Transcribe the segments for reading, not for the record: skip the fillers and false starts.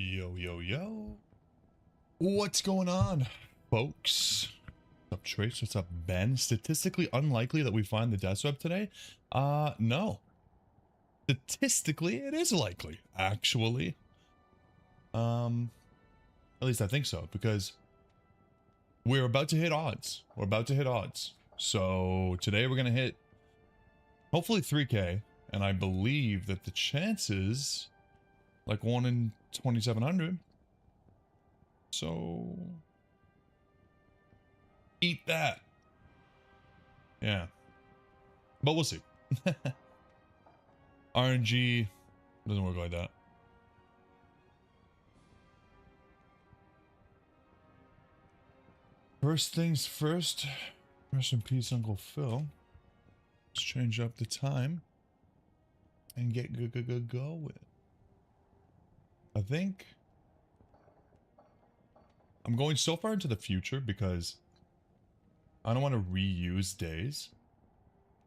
Yo, yo, yo. What's going on, folks? What's up, Trace? What's up, Ben? Statistically unlikely that we find the death web today? No. Statistically, it is likely, actually. At least I think so, because we're about to hit odds. We're about to hit odds. So today we're gonna hit, hopefully 3K, and I believe that the chances, like 1 in 2,700. So eat that. Yeah. But we'll see. RNG doesn't work like that. First things first. Rest in peace, Uncle Phil. Let's change up the time and get going. I think I'm going so far into the future because I don't want to reuse days.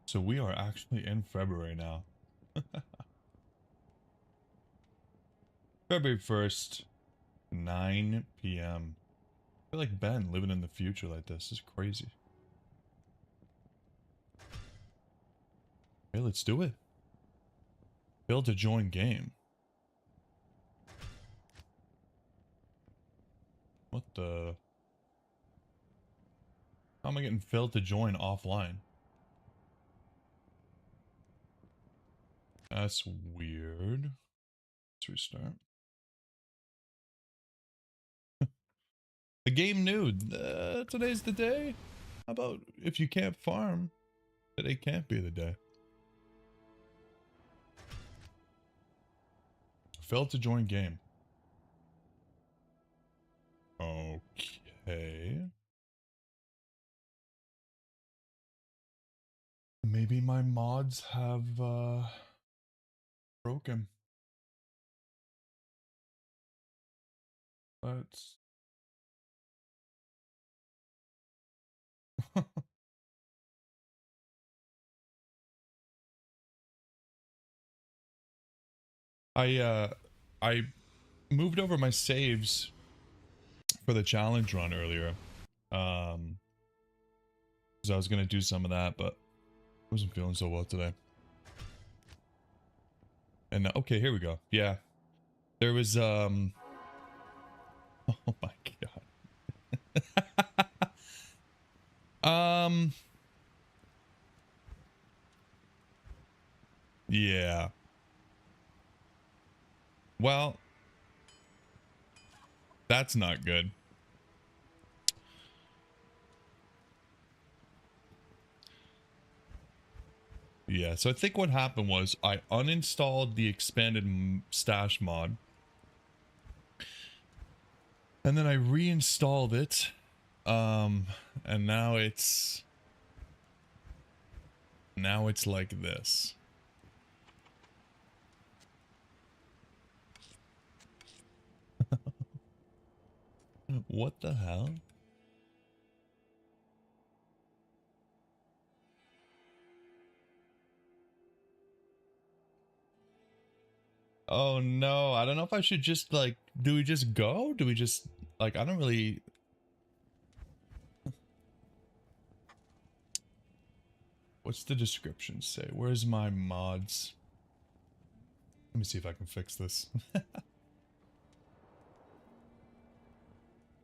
So we are actually in February now. February 1st, 9 p.m. I feel like Ben living in the future like this is crazy. Okay, let's do it. Fail to join game. What the? How am I getting failed to join offline? That's weird. Let's restart. The game new. Today's the day. How about if you can't farm, today can't be the day. Failed to join game. Okay. Maybe my mods have broken. Let's I moved over my saves for the challenge run earlier. Because I was gonna do some of that, but I wasn't feeling so well today. And okay, here we go. Yeah. There was oh my god. Yeah. Well, that's not good. Yeah, so I think what happened was I uninstalled the expanded stash mod. And then I reinstalled it. And now it's like this. What the hell? Oh no, I don't know if I should just like, do we just go? Do we just like, I don't really. What's the description say? Where's my mods? Let me see if I can fix this.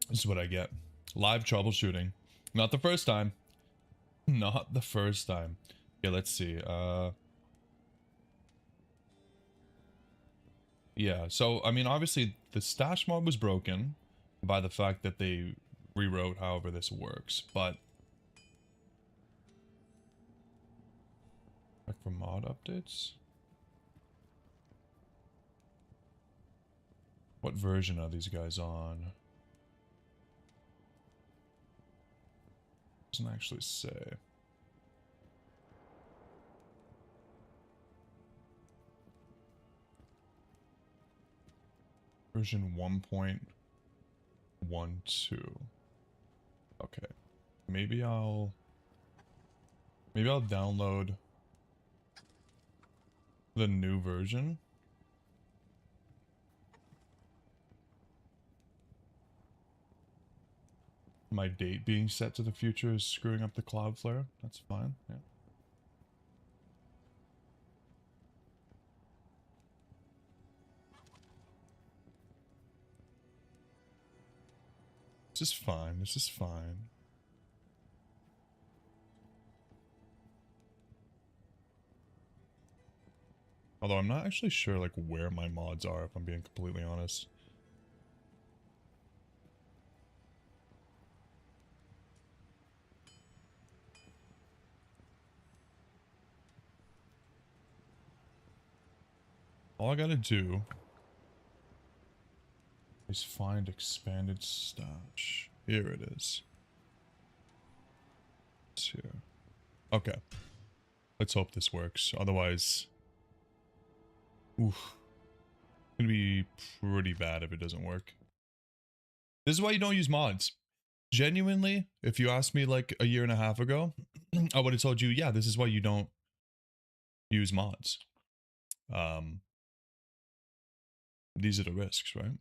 This is what I get. Live troubleshooting. Not the first time. Not the first time. Okay, let's see. Yeah, so, I mean, obviously, the stash mod was broken by the fact that they rewrote however this works, but... Check for mod updates? What version are these guys on? Doesn't actually say. Version 1.12. Okay. Maybe I'll download the new version. my date being set to the future is screwing up the Cloudflare. That's fine. Yeah. This is fine. This is fine. Although I'm not actually sure like where my mods are, if I'm being completely honest. All I gotta do is find expanded stash. Here it is. It's here. Okay. Let's hope this works. Otherwise, oof. It's gonna be pretty bad if it doesn't work. This is why you don't use mods. Genuinely, if you asked me like a year and a half ago, I would have told you, yeah, this is why you don't use mods. These are the risks, right?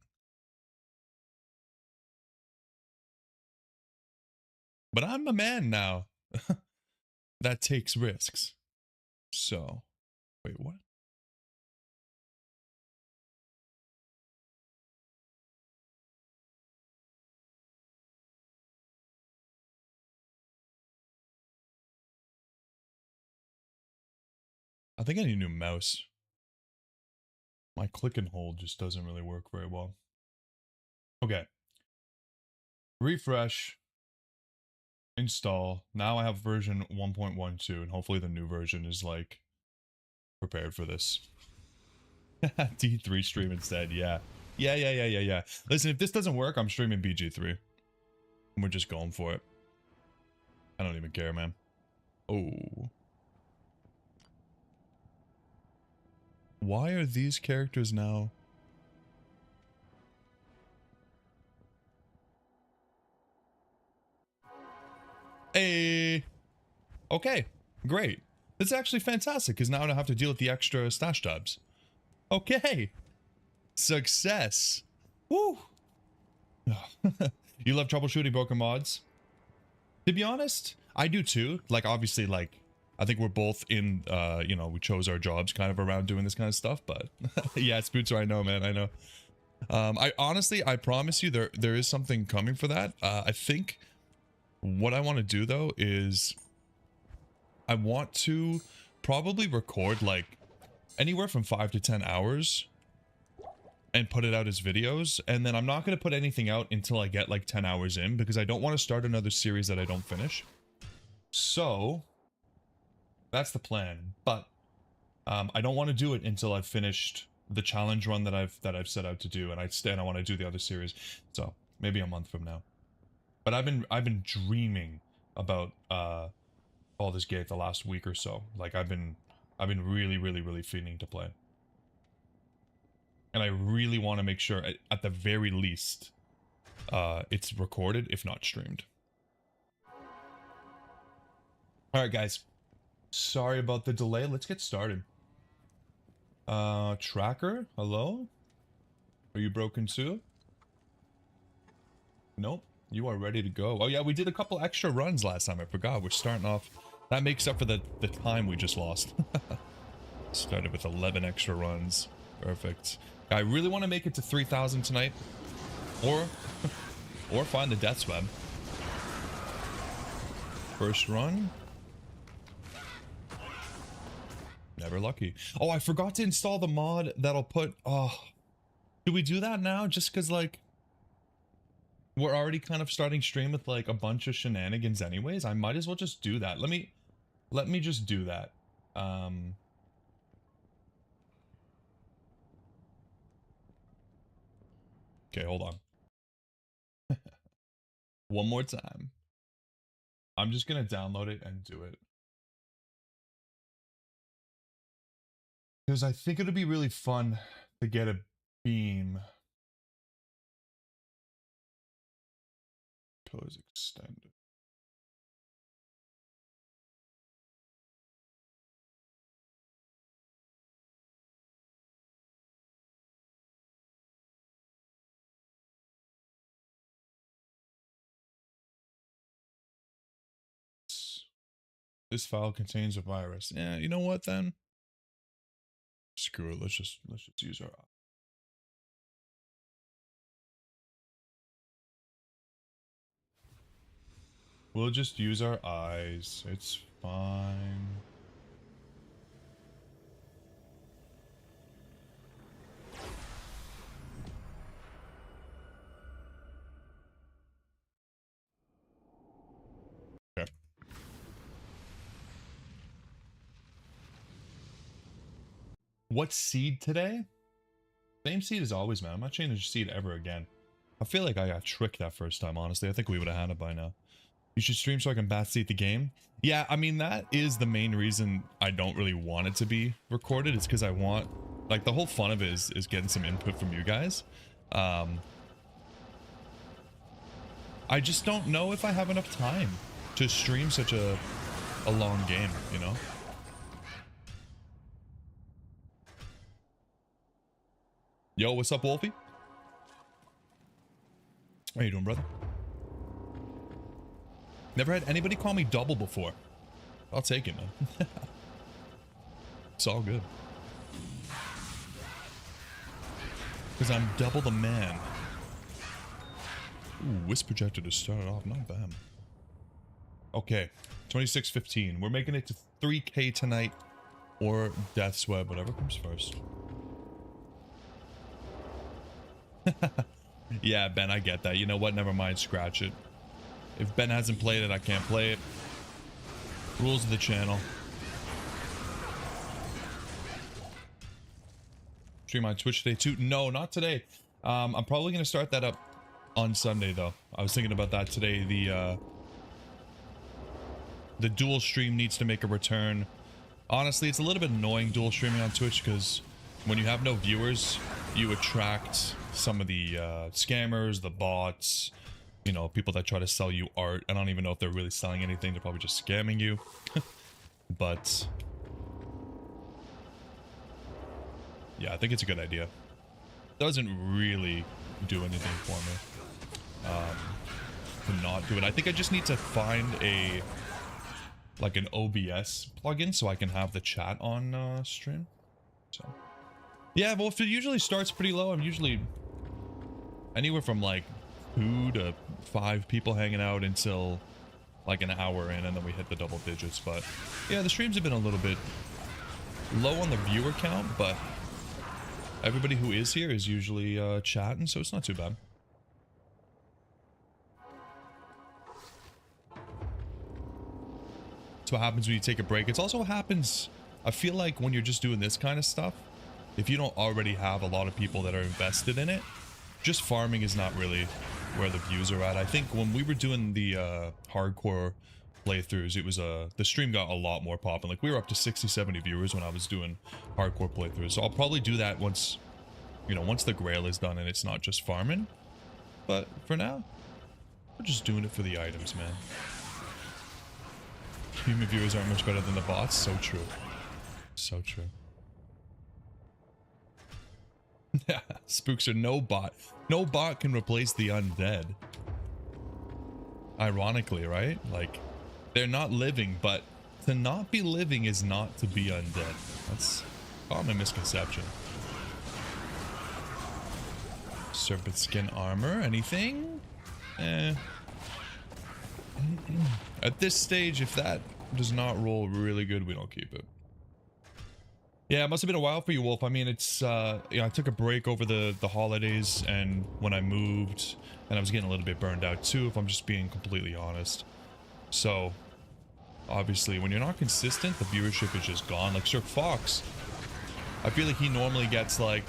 But I'm a man now that takes risks. So, wait, what? I think I need a new mouse. My click and hold just doesn't really work very well. Okay. Refresh. Install. Now I have version 1.12 and hopefully the new version is like prepared for this. D3 stream instead, yeah. Yeah. Listen, if this doesn't work, I'm streaming BG3. And we're just going for it. I don't even care, man. Oh. Why are these characters now? Hey. Okay, great. This is actually fantastic because now I don't have to deal with the extra stash tabs. Okay. Success. Woo. You love troubleshooting broken mods? To be honest, I do too. Like, obviously, like, I think we're both in, you know, we chose our jobs kind of around doing this kind of stuff, but yeah, Spootser, I know, man, I know. I honestly, I promise you there is something coming for that. I think what I want to do though is I want to probably record like anywhere from 5 to 10 hours and put it out as videos, and then I'm not going to put anything out until I get like 10 hours in because I don't want to start another series that I don't finish. So that's the plan, but I don't want to do it until I've finished the challenge run that I've set out to do, and I want to do the other series. So maybe a month from now. But I've been dreaming about Baldur's Gate the last week or so. Like I've been really feeling to play. And I really want to make sure at the very least it's recorded, if not streamed. All right, guys. Sorry about the delay. Let's get started. Tracker, hello? Are you broken too? Nope. You are ready to go. Oh yeah, we did a couple extra runs last time. I forgot. We're starting off. That makes up for the time we just lost. Started with 11 extra runs. Perfect. I really want to make it to 3,000 tonight. Or find the Death's Web. First run. Never lucky. Oh, I forgot to install the mod that'll put... Oh. Do we do that now? Just because, like... We're already kind of starting stream with, like, a bunch of shenanigans anyways. I might as well just do that. Let me just do that. Okay, hold on. One more time. I'm just gonna download it and do it. Because I think it'll be really fun to get a beam. Pillars extended. This file contains a virus. Yeah, you know what then? Screw it. Let's just use our. We'll just use our eyes. It's fine. Okay. What seed today? Same seed as always, man. I'm not changing seed ever again. I feel like I got tricked that first time, honestly. I think we would have had it by now. You should stream so I can backseat the game. Yeah, I mean, that is the main reason I don't really want it to be recorded. It's because I want, like, the whole fun of it is getting some input from you guys. I just don't know if I have enough time to stream such a long game, you know? Yo, what's up, Wolfie? How you doing, brother? Never had anybody call me double before. I'll take it, man. It's all good. Because I'm double the man. Ooh, Wisp projector to start it off. Not bad. Okay. 26:15. We're making it to 3K tonight. Or Death's Web. Whatever comes first. Yeah, Ben, I get that. You know what? Never mind. Scratch it. If Ben hasn't played it, I can't play it. Rules of the channel. Stream on Twitch today too? No, not today. I'm probably going to start that up on Sunday though. I was thinking about that today. The dual stream needs to make a return. Honestly, it's a little bit annoying dual streaming on Twitch because when you have no viewers, you attract some of the scammers, the bots, you know, people that try to sell you art. I don't even know if they're really selling anything. They're probably just scamming you. But yeah, I think it's a good idea. Doesn't really do anything for me to not do it. I think I just need to find a like an OBS plugin so I can have the chat on stream. So yeah, well, if it usually starts pretty low, I'm usually anywhere from like 2 to 5 people hanging out until like an hour in, and then we hit the double digits. But yeah, the streams have been a little bit low on the viewer count, but everybody who is here is usually chatting, so it's not too bad. That's what happens when you take a break. It's also what happens, I feel like, when you're just doing this kind of stuff. If you don't already have a lot of people that are invested in it, just farming is not really where the views are at. I think when we were doing the hardcore playthroughs, it was the stream got a lot more popping. Like we were up to 60-70 viewers when I was doing hardcore playthroughs. So I'll probably do that once, you know, once the Grail is done and it's not just farming. But for now, we're just doing it for the items, man. Human viewers aren't much better than the bots. So true. So true. Yeah, spooks are no bot. No bot can replace the undead. Ironically, right? Like, they're not living, but to not be living is not to be undead. That's a common misconception. Serpent skin armor, anything? Eh. At this stage, if that does not roll really good, we don't keep it. Yeah, it must have been a while for you, Wolf. I mean, it's, you know, I took a break over the holidays, and when I moved, and I was getting a little bit burned out too, if I'm just being completely honest. So, obviously, when you're not consistent, the viewership is just gone. Like Sir Fox, I feel like he normally gets like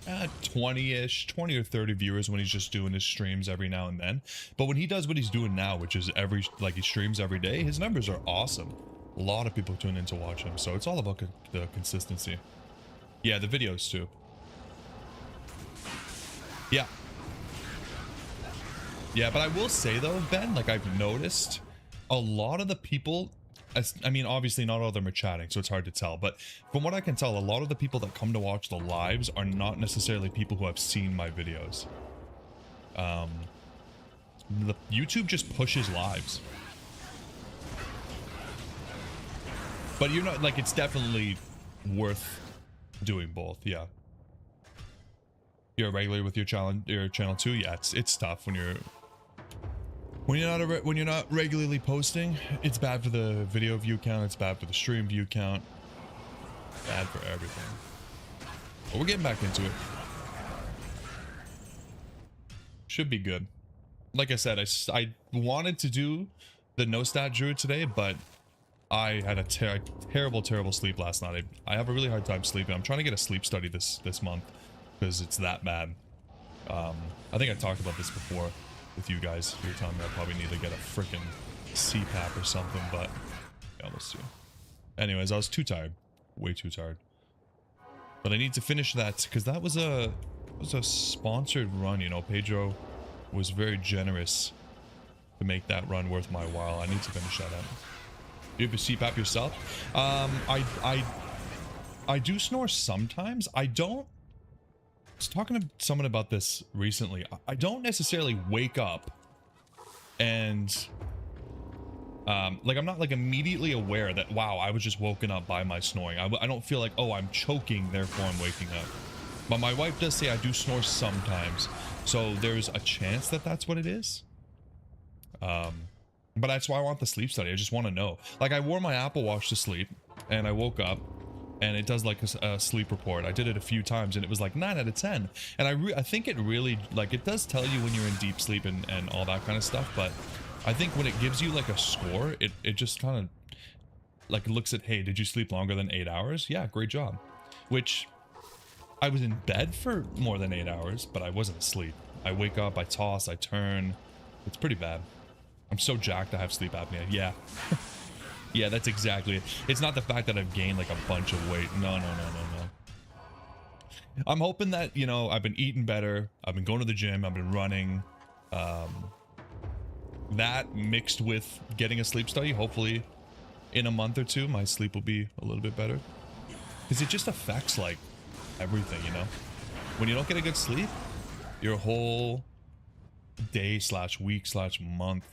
20-ish, 20 or 30 viewers when he's just doing his streams every now and then. But when he does what he's doing now, which is he streams every day, his numbers are awesome. A lot of people tune in to watch him, so it's all about the consistency. Yeah, the videos too. Yeah. Yeah, but I will say though, Ben, like I've noticed a lot of the people, I mean, obviously not all of them are chatting, so it's hard to tell, but from what I can tell, a lot of the people that come to watch the lives are not necessarily people who have seen my videos. YouTube just pushes lives. But you're not like, it's definitely worth doing both. Yeah. You're a regular with your channel too. Yeah, it's tough when you're not regularly posting. It's bad for the video view count. It's bad for the stream view count. Bad for everything. But we're getting back into it. Should be good. Like I said, I wanted to do the no stat druid today, but I had a terrible sleep last night. I have a really hard time sleeping. I'm trying to get a sleep study this month because it's that bad. I think I talked about this before with you guys. You were telling me I probably need to get a freaking CPAP or something, but yeah, we'll see. Anyways, I was too tired. Way too tired. But I need to finish that because that was a sponsored run, you know. Pedro was very generous to make that run worth my while. I need to finish that up. You have a CPAP yourself? I do snore sometimes. I don't. I was talking to someone about this recently. I don't necessarily wake up and like I'm not like immediately aware that, wow, I was just woken up by my snoring. I don't feel like, oh, I'm choking, therefore I'm waking up. But my wife does say I do snore sometimes, so there's a chance that that's what it is. But that's why I want the sleep study. I just want to know. Like, I wore my Apple Watch to sleep and I woke up and it does like a sleep report. I did it a few times and it was like 9 out of 10. And I think it really, like, it does tell you when you're in deep sleep and all that kind of stuff. But I think when it gives you like a score, it just kind of like looks at, hey, did you sleep longer than 8 hours? Yeah, great job. Which I was in bed for more than 8 hours, but I wasn't asleep. I wake up, I toss, I turn. It's pretty bad. I'm so jacked I have sleep apnea. Yeah. Yeah, that's exactly it. It's not the fact that I've gained like a bunch of weight. No. I'm hoping that, you know, I've been eating better. I've been going to the gym. I've been running. That mixed with getting a sleep study, hopefully in a month or two, my sleep will be a little bit better. Because it just affects like everything, you know? When you don't get a good sleep, your whole day / week / month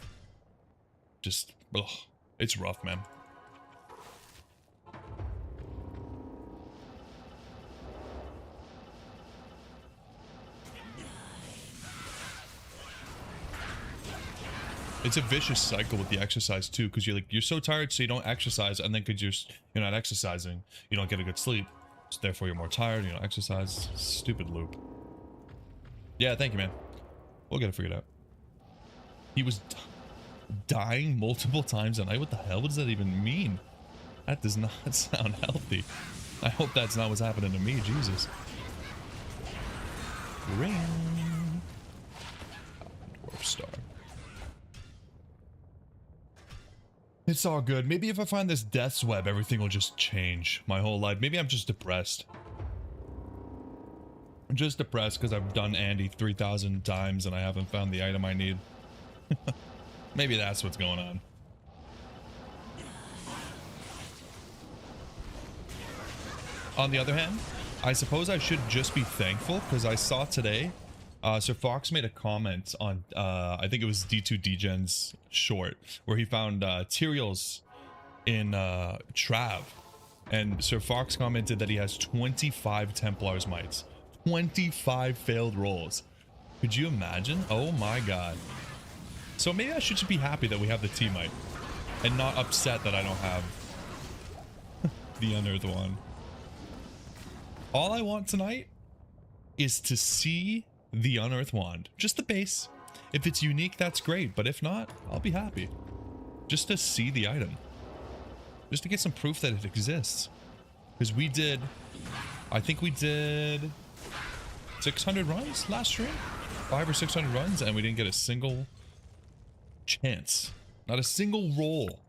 just, ugh, it's rough, man. It's a vicious cycle with the exercise too, because you're so tired, so you don't exercise, and then because you're not exercising, you don't get a good sleep, so therefore you're more tired, you don't exercise. Stupid loop. Yeah, thank you, man. We'll get it figured out. He was dying multiple times a night. What the hell? What does that even mean? That does not sound healthy. I hope that's not what's happening to me. Jesus. Ring. Dwarf star. It's all good. Maybe if I find this death's web, everything will just change. My whole life. Maybe I'm just depressed. I'm just depressed because I've done Andy 3,000 times and I haven't found the item I need. Maybe that's what's going on. On the other hand, I suppose I should just be thankful because I saw today, Sir Fox made a comment on, I think it was D2Dgen's short, where he found Tyraels in Trav. And Sir Fox commented that he has 25 Templar's mites. 25 failed rolls. Could you imagine? Oh my god. So maybe I should just be happy that we have the T-mite and not upset that I don't have the Unearth one. All I want tonight is to see the Unearth wand. Just the base. If it's unique, that's great. But if not, I'll be happy. Just to see the item. Just to get some proof that it exists. Because we did... I think we did... 600 runs last stream? 500 or 600 runs, and we didn't get a single chance. Not a single roll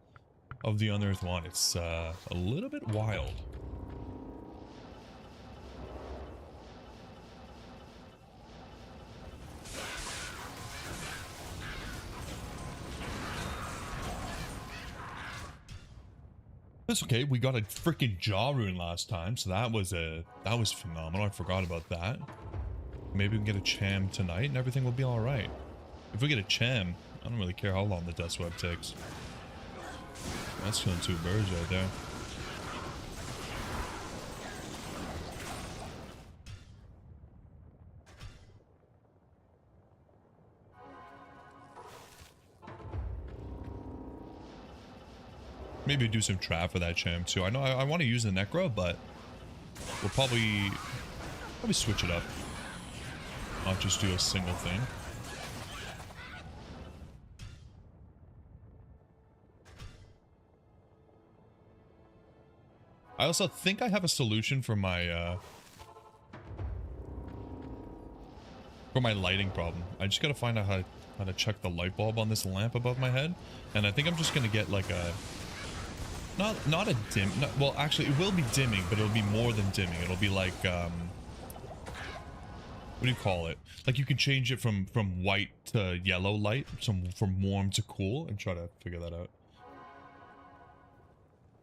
of the Unearth wand. It's a little bit wild. That's okay. We got a freaking jaw rune last time, so that was phenomenal. I forgot about that. Maybe we can get a cham tonight and everything will be all right. If we get a cham, I don't really care how long the death web takes. That's killing 2 birds right there. Maybe do some trap for that champ too. I know I want to use the Necro, but we'll probably switch it up. Not just do a single thing. I also think I have a solution for my lighting problem. I just gotta find out how to check the light bulb on this lamp above my head, and I think I'm just gonna get like a not a dim. Well, actually, it will be dimming, but it'll be more than dimming. It'll be like what do you call it? Like you can change it from white to yellow light, from warm to cool, and try to figure that out.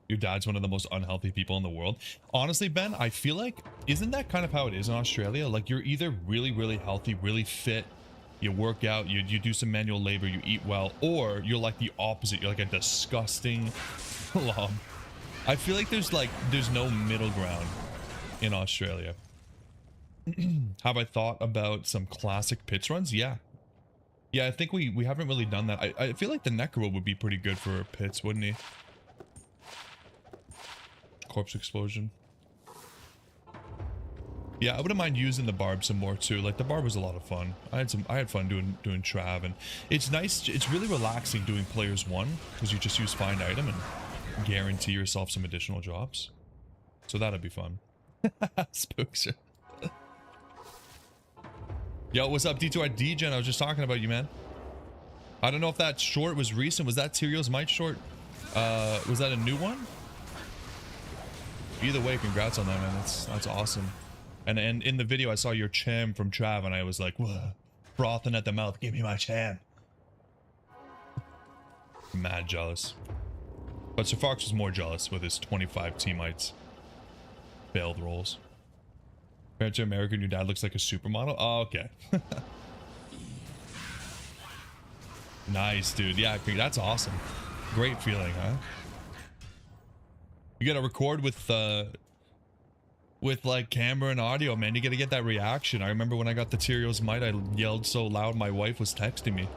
Your dad's one of the most unhealthy people in the world. Honestly, Ben, I feel like, isn't that kind of how it is in Australia? Like you're either really, really healthy, really fit, you work out, you do some manual labor, you eat well, or you're like the opposite. You're like a disgusting lob. I feel like there's no middle ground in Australia. Have I thought about some classic pits runs? Yeah. Yeah, I think we haven't really done that. I feel like the Necro would be pretty good for pits, wouldn't he? Corpse explosion. Yeah, I wouldn't mind using the barb some more too. Like the barb was a lot of fun. I had fun doing trav, and it's nice. It's really relaxing doing players 1 because you just use find item and guarantee yourself some additional drops. So that'd be fun. Spooks. Yo, what's up, D2R DGen? I was just talking about you, man. I don't know if that short was recent. Was that Tyrio's mic short? Was that a new one? Either way, congrats on that, man. That's awesome. And in the video, I saw your cham from Trav, and I was like, whoa, frothing at the mouth. Give me my cham. Mad jealous. But Sir Fox was more jealous with his 25 teammates. Failed rolls. Compared to American, your dad looks like a supermodel. Oh, okay. Nice, dude. Yeah, that's awesome. Great feeling, huh? You gotta record with like camera and audio, man. You gotta get that reaction. I remember when I got the Tyrio's mic, I yelled so loud my wife was texting me.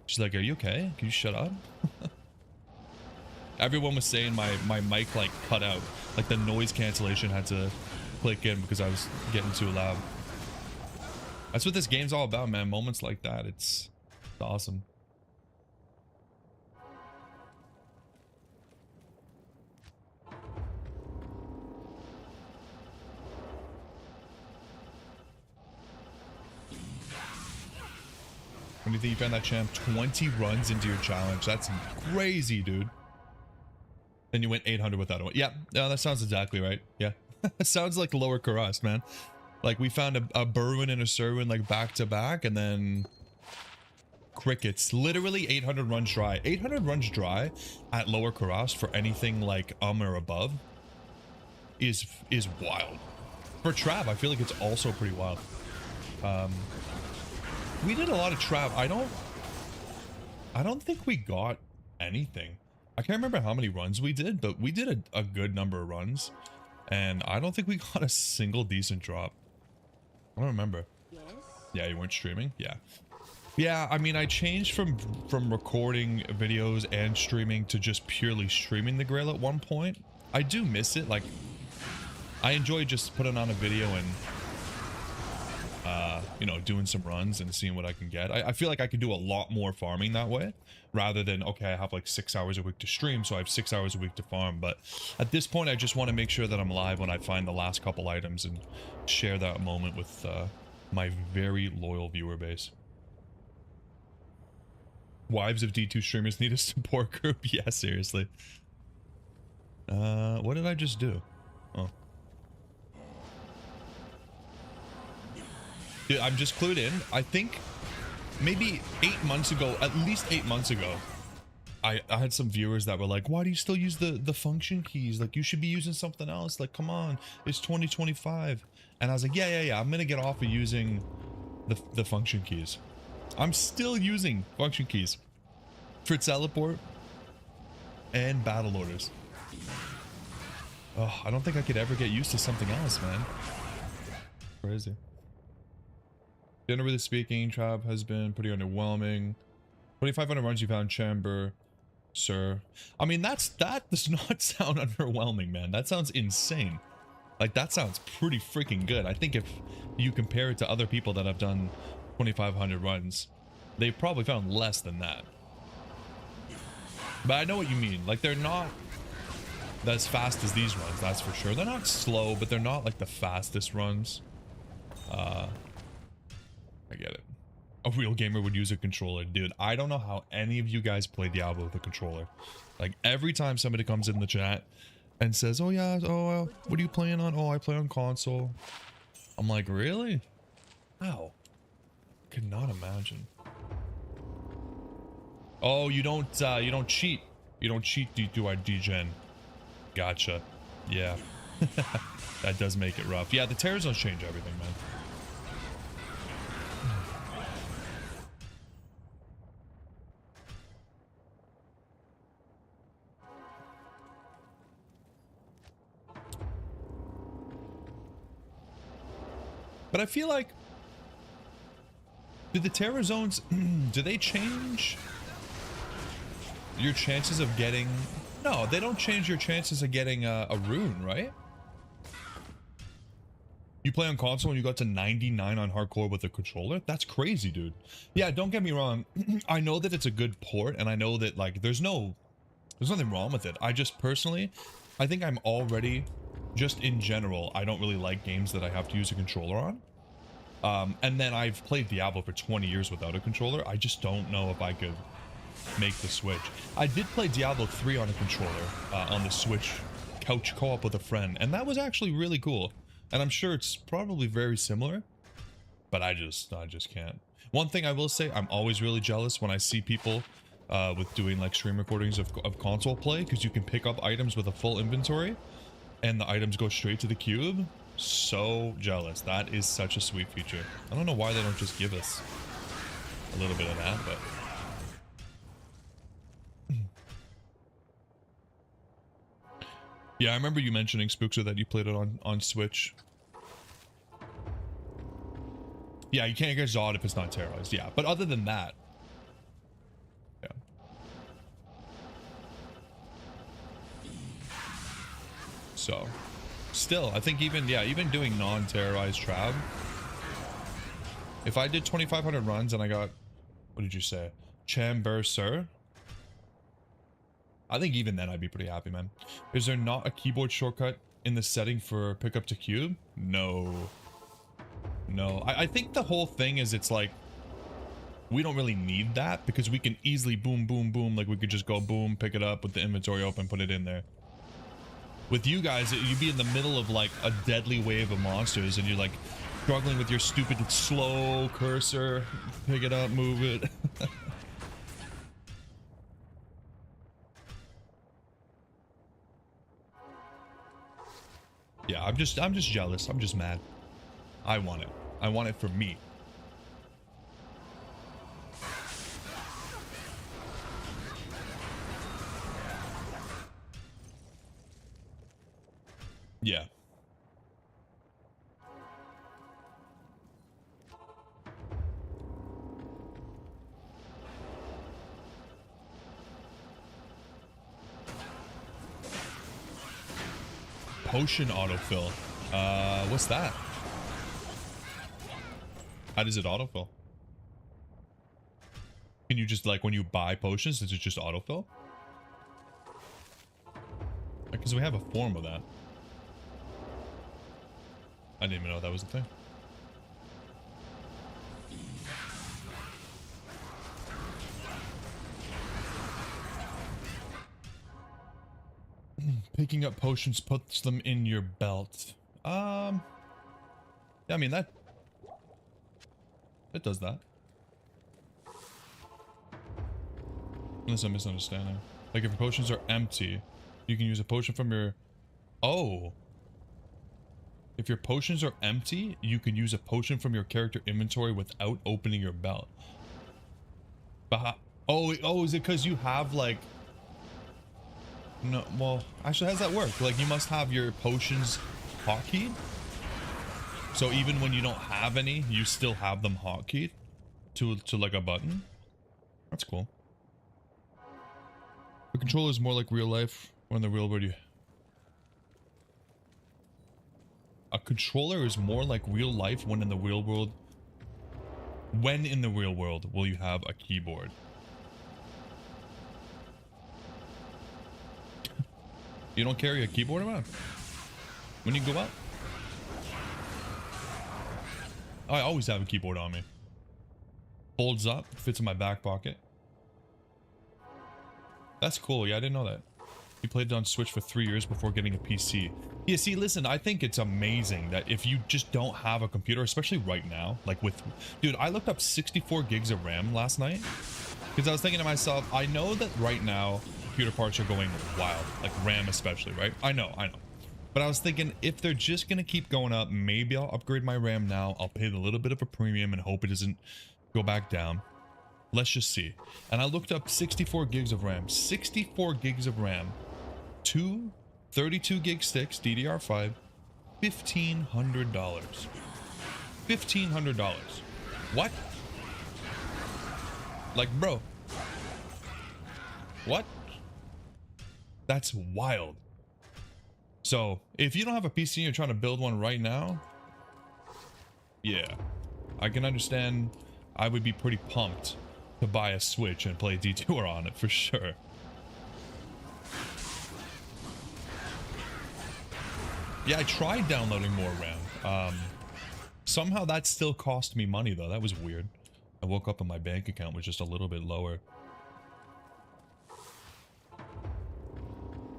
She's like, are you okay? Can you shut up? Everyone was saying my mic like cut out. Like the noise cancellation had to click in because I was getting too loud. That's what this game's all about, man. Moments like that. It's awesome. When do you think you found that champ? 20 runs into your challenge. That's crazy, dude. Then you went 800 without one. Yeah, that sounds exactly right. Yeah. It sounds like lower Karas, man. Like we found a Berwyn and a Serwyn like back to back, and then crickets. Literally 800 runs dry. 800 runs dry at lower Karas for anything like or above is wild. For Trav, I feel like it's also pretty wild. We did a lot of Trav. I don't think we got anything. I can't remember how many runs we did, but we did a good number of runs, and I don't think we got a single decent drop. I don't remember. Yes. Yeah, you weren't streaming? Yeah. Yeah, I mean, I changed from recording videos and streaming to just purely streaming the Grail at one point. I do miss it. Like, I enjoy just putting on a video and you know, doing some runs and seeing what I can get. I feel like I could do a lot more farming that way, rather than, okay, I have like 6 hours a week to stream, so I have 6 hours a week to farm. But at this point, I just want to make sure that I'm live when I find the last couple items and share that moment with my very loyal viewer base. Wives of D2 streamers need a support group. Yeah, seriously. What did I just do? Oh. Dude, I'm just clued in. I think maybe 8 months ago, at least 8 months ago, I had some viewers that were like, why do you still use the function keys? Like, you should be using something else. Like, come on, it's 2025. And I was like, yeah, I'm gonna get off of using the function keys. I'm still using function keys for teleport and battle orders. Oh, I don't think I could ever get used to something else, man. Crazy. Generally speaking, Trav has been pretty underwhelming. 2,500 runs you found chamber. sir. I mean, that does not sound underwhelming, man. That sounds insane. Like, that sounds pretty freaking good. I think if you compare it to other people that have done 2,500 runs, they've probably found less than that. But I know what you mean. Like, they're not as fast as these runs, that's for sure. They're not slow, but they're not like the fastest runs. I get it. A real gamer would use a controller. Dude, I don't know how any of you guys play Diablo with a controller. Like, every time somebody comes in the chat and says, oh yeah, what are you playing on? Oh, I play on console. I'm like, really? How? Could not imagine. Oh, you don't cheat. You don't cheat, do I degen? Gotcha. Yeah. That does make it rough. Yeah, the terror zones change everything, man. But I feel like, do the terror zones, do they change your chances of getting... No, they don't change your chances of getting a rune, right? You play on console and you got to 99 on hardcore with a controller? That's crazy, dude. Yeah, don't get me wrong. I know that it's a good port, and I know that, like, there's nothing wrong with it. I just personally, I think I'm already, just in general, I don't really like games that I have to use a controller on. And then I've played Diablo for 20 years without a controller. I just don't know if I could make the switch. I did play Diablo 3 on a controller on the Switch couch co-op with a friend, and that was actually really cool. And I'm sure it's probably very similar, but I just can't. One thing I will say, I'm always really jealous when I see people with doing like stream recordings of console play, because you can pick up items with a full inventory and the items go straight to the cube. So jealous. That is such a sweet feature. I don't know why they don't just give us a little bit of that, but yeah, I remember you mentioning, Spookster, that you played it on Switch. Yeah, you can't get Zod if it's not terrorized. Yeah, but other than that, yeah. So, still, I think even doing non-terrorized Trab, if I did 2,500 runs and I got, what did you say, Chamber Sir? I think even then I'd be pretty happy, man. Is there not a keyboard shortcut in the setting for pickup to cube? No. No. I think the whole thing is, it's like, we don't really need that because we can easily boom, boom, boom. Like, we could just go boom, pick it up with the inventory open, put it in there. With you guys, you'd be in the middle of like a deadly wave of monsters and you're like struggling with your stupid slow cursor. Pick it up, move it. Yeah, I'm just jealous. I'm just mad. I want it. I want it for me. Yeah. Potion autofill. What's that? How does it autofill? Can you just, like, when you buy potions, does it just autofill? Because we have a form of that. I didn't even know that was a thing. Picking up potions puts them in your belt. Yeah, I mean, it does that. Unless I'm misunderstanding. Like, if your potions are empty, you can use a potion from your... Oh. If your potions are empty, you can use a potion from your character inventory without opening your belt. But oh, is it because you have, like... No, well, actually, how does that work? Like, you must have your potions hotkeyed? So even when you don't have any, you still have them hotkeyed to like a button? That's cool. The controller is more like real life when the real world you... A controller is more like real life when in the real world... When in the real world will you have a keyboard? You don't carry a keyboard around? When you go out? I always have a keyboard on me. Folds up, fits in my back pocket. That's cool. Yeah, I didn't know that. He played it on Switch for 3 years before getting a PC. Yeah, see, listen, I think it's amazing that if you just don't have a computer, especially right now, like with... Dude, I looked up 64 gigs of RAM last night because I was thinking to myself, I know that right now computer parts are going wild, like RAM especially, right? I know. But I was thinking, if they're just going to keep going up, maybe I'll upgrade my RAM now. I'll pay a little bit of a premium and hope it doesn't go back down. Let's just see. And I looked up 64 gigs of RAM. 64 gigs of RAM. Two 32 gig sticks, DDR5. $1,500. $1,500. What? Like, bro. What? That's wild. So, if you don't have a PC and you're trying to build one right now, yeah, I can understand. I would be pretty pumped to buy a Switch and play Detour on it for sure. Yeah, I tried downloading more RAM. Somehow that still cost me money though. That was weird. I woke up and my bank account was just a little bit lower.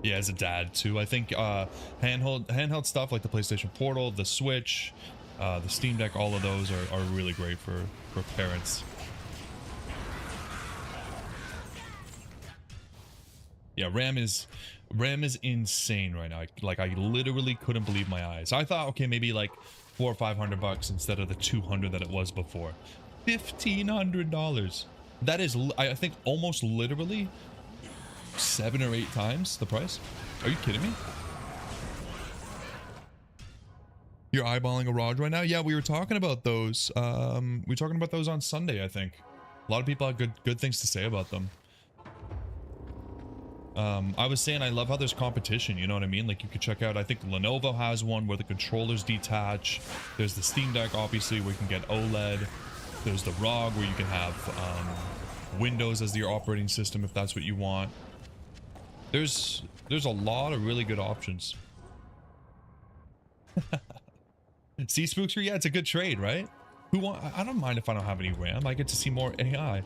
Yeah, as a dad too. I think handheld stuff like the PlayStation Portal, the Switch, the Steam Deck, all of those are really great for parents. Yeah, RAM is insane right now. Like I literally couldn't believe my eyes. I thought, okay, maybe like $400 or $500 instead of the $200 that it was before. $1,500. That is, I think, almost literally 7 or 8 times the price. Are you kidding me? You're eyeballing a ROG right now? Yeah, we were talking about those. We were talking about those on Sunday, I think. A lot of people had good things to say about them. I was saying I love how there's competition, you know what I mean? Like you could check out, I think Lenovo has one where the controllers detach. There's the Steam Deck, obviously, where you can get OLED. There's the ROG where you can have Windows as your operating system if that's what you want. There's a lot of really good options. See, Spookster, yeah, it's a good trade, right? I don't mind if I don't have any RAM. I get to see more AI.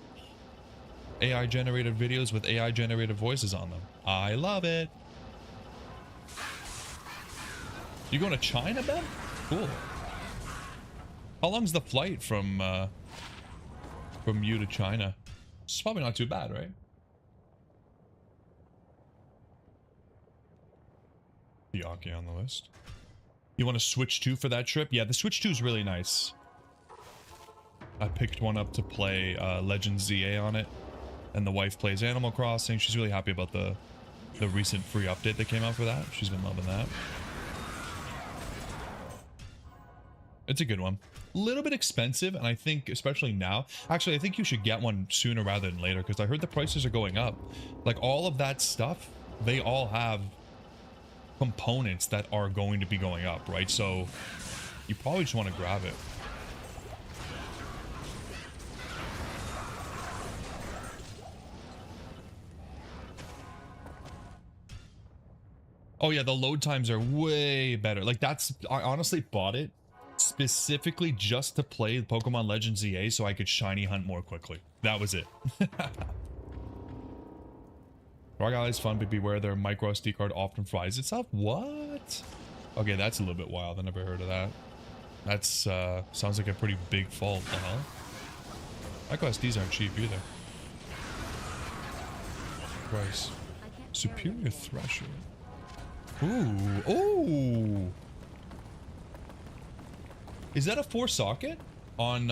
AI generated videos with AI generated voices on them. I love it. You going to China, Ben? Cool. How long's the flight from you to China? It's probably not too bad, right? The Aki on the list. You want to Switch 2 for that trip? Yeah, the Switch 2 is really nice. I picked one up to play Legends ZA on it. And the wife plays Animal Crossing. She's really happy about the recent free update that came out for that. She's been loving that. It's a good one. A little bit expensive, and I think, especially now... Actually, I think you should get one sooner rather than later, because I heard the prices are going up. Like, all of that stuff, they all have components that are going to be going up, right? So, you probably just want to grab it. Oh yeah, the load times are way better. Like I honestly bought it specifically just to play Pokemon Legends ZA so I could shiny hunt more quickly. That was it. ROG Ally is fun, but beware their micro SD card often fries itself. What? Okay, that's a little bit wild. I never heard of that. That's sounds like a pretty big fault, the hell? Micro SDs aren't cheap either. Price. Superior Thresher. Ooh, ooh. Is that a 4 socket on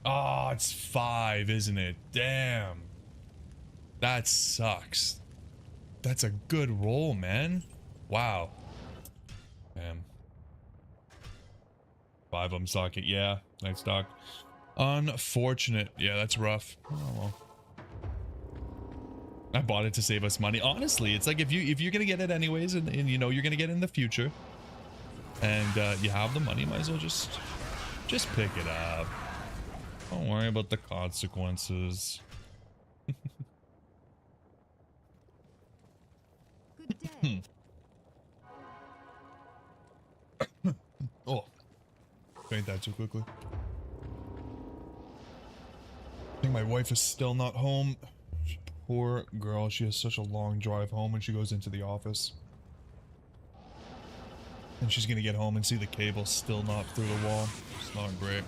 oh, it's 5, isn't it? Damn. That sucks. That's a good roll, man. Wow. Damn. 5 socket, yeah. Nice doc. Unfortunate. Yeah, that's rough. Oh well. I bought it to save us money. Honestly, it's like if you're gonna get it anyways, and you know you're gonna get it in the future, and you have the money, might as well just pick it up. Don't worry about the consequences. Good day. Oh, drank that too quickly. I think my wife is still not home. Poor girl, she has such a long drive home when she goes into the office. And she's gonna get home and see the cable still not through the wall. It's not great.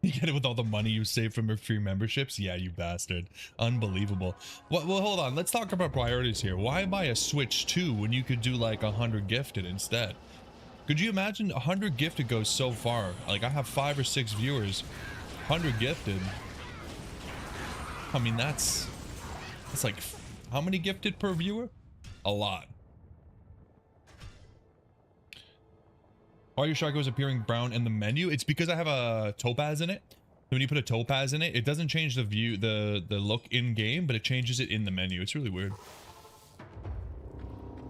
You get it with all the money you save from your free memberships? Yeah, you bastard. Unbelievable. Well, hold on. Let's talk about priorities here. Why buy a Switch 2 when you could do like 100 gifted instead? Could you imagine 100 gifted goes so far? Like I have 5 or 6 viewers. 100 gifted. I mean, that's like, how many gifted per viewer? A lot. Why are your Sharkos appearing brown in the menu? It's because I have a topaz in it. When you put a topaz in it, it doesn't change the view, the look in game, but it changes it in the menu. It's really weird.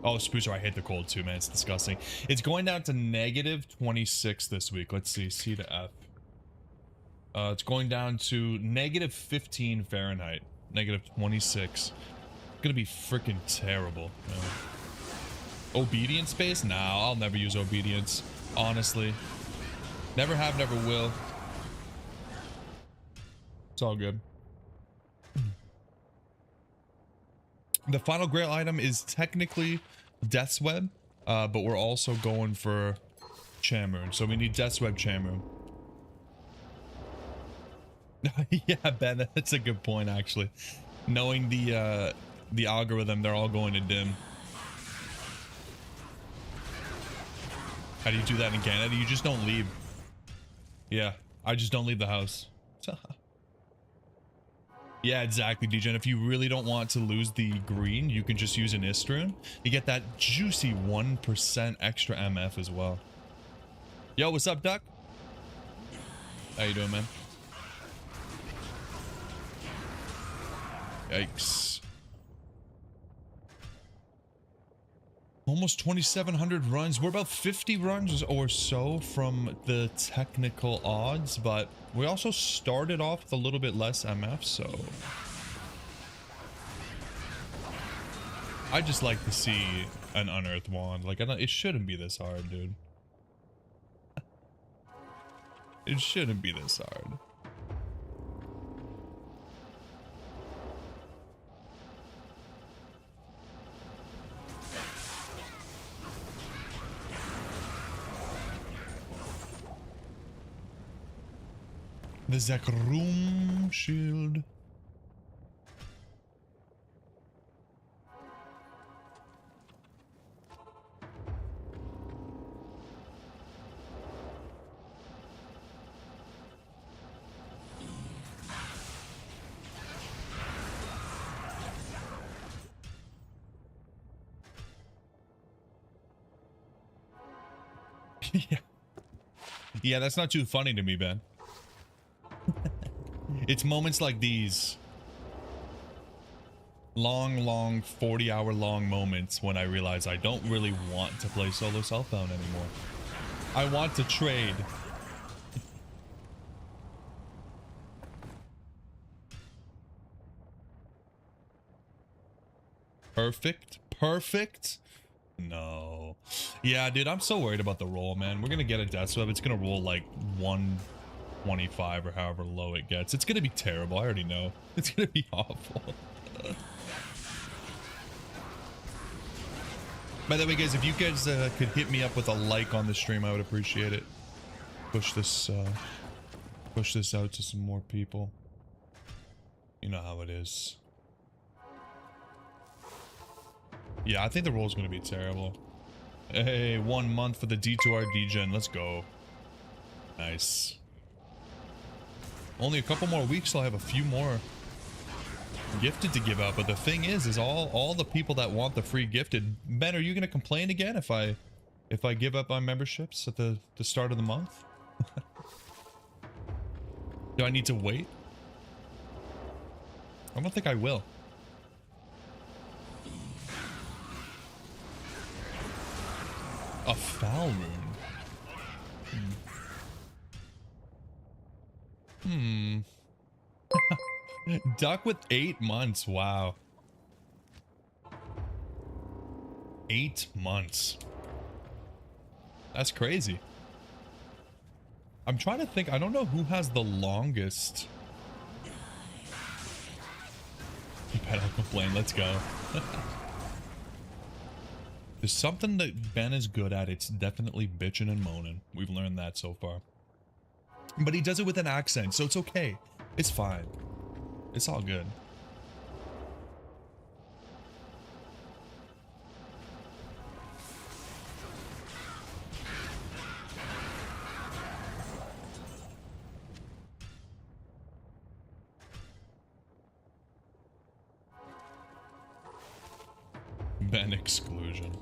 Oh, Spoocer, I hate the cold too, man. It's disgusting. It's going down to -26 this week. Let's see, C to F. It's going down to -15 Fahrenheit, -26. It's gonna be freaking terrible. Obedience space? Nah, I'll never use obedience. Honestly, never have, never will. It's all good. The final grail item is technically Death's Web, but we're also going for Chamoon, so we need Death's Web Chamoon. Yeah, Ben, that's a good point actually. Knowing the algorithm, they're all going to dim. How do you do that in Canada? You just don't leave. Yeah, I just don't leave the house. Yeah, exactly, DJ. If you really don't want to lose the green, you can just use an Istrun. You get that juicy 1% extra MF as well. Yo, what's up, Duck? How you doing, man? Yikes. Almost 2,700 runs. We're about 50 runs or so from the technical odds, but we also started off with a little bit less MF, so I just like to see an unearthed wand. Like, it shouldn't be this hard, dude. It shouldn't be this hard. The Zekrom shield. Yeah. Yeah, that's not too funny to me, Ben. It's moments like these. Long 40-hour long moments when I realize I don't really want to play solo Southbound anymore. I want to trade. Perfect? No. Yeah, dude, I'm so worried about the roll, man. We're gonna get a Death Web. It's gonna roll like 125 or however low it gets. It's gonna be terrible. I already know. It's gonna be awful. By the way, guys, if you guys could hit me up with a like on the stream, I would appreciate it. Push this out to some more people. You know how it is. Yeah, I think the roll is going to be terrible. Hey, 1 month for the D2R degen. Let's go. Nice. Only a couple more weeks, I'll have a few more gifted to give out. But the thing is all the people that want the free gifted. Ben, are you going to complain again if I if I give up on memberships at the start of the month? Do I need to wait? I don't think I will. A foul rune. Duck with 8 months. Wow. 8 months. That's crazy. I'm trying to think. I don't know who has the longest. You better complain. Let's go. There's something that Ben is good at. It's definitely bitching and moaning. We've learned that so far. But he does it with an accent, so it's okay. It's fine. It's all good. Ben exclusion.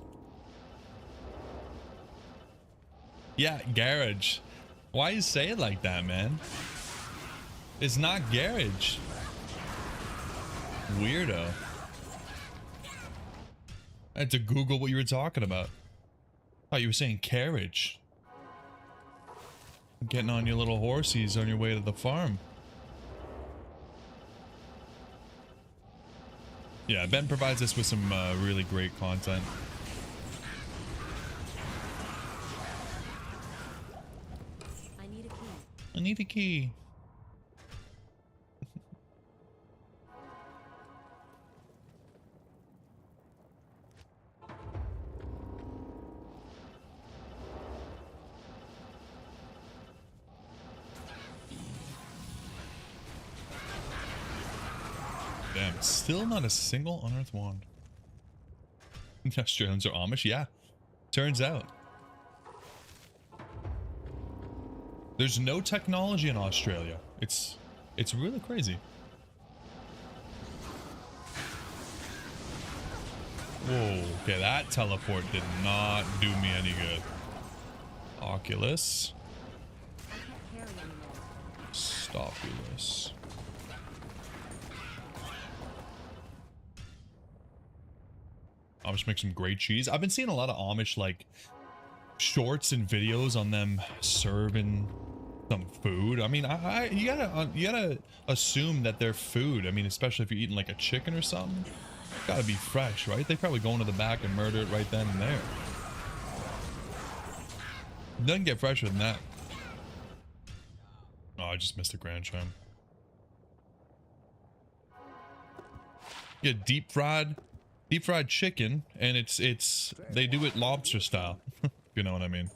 Yeah, garage. Why you say it like that, man? It's not garage. Weirdo. I had to Google what you were talking about. Oh, you were saying carriage. Getting on your little horsies on your way to the farm. Yeah, Ben provides us with some really great content. I need a key. I need a key. Damn, still not a single unearthed wand. The Australians are Amish? Yeah, turns out. There's no technology in Australia. It's really crazy. Whoa, okay, that teleport did not do me any good. Oculus. I can't carry anymore. Stopulus. Amish make some great cheese. I've been seeing a lot of Amish like shorts and videos on them serving some food. I mean, you gotta assume that they're food. I mean, especially if you're eating like a chicken or something, it's gotta be fresh, right? They probably go into the back and murder it right then and there. It doesn't get fresher than that. Oh, I just missed a grand chime. Get deep fried chicken, and it's they do it lobster style. If you know what I mean.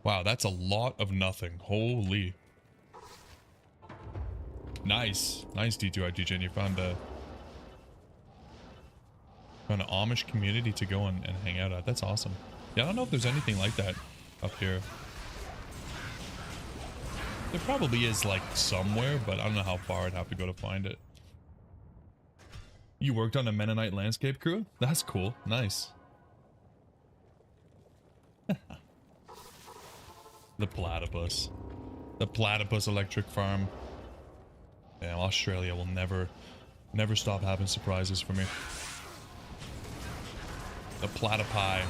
Wow, that's a lot of nothing. Holy. Nice D2RTJ. You found an Amish community to go and hang out at. That's awesome. Yeah, I don't know if there's anything like that up here. There probably is, like, somewhere, but I don't know how far I'd have to go to find it. You worked on a Mennonite landscape crew? That's cool. Nice. The platypus. The platypus electric farm. Yeah, Australia will never stop having surprises for me. The platypi.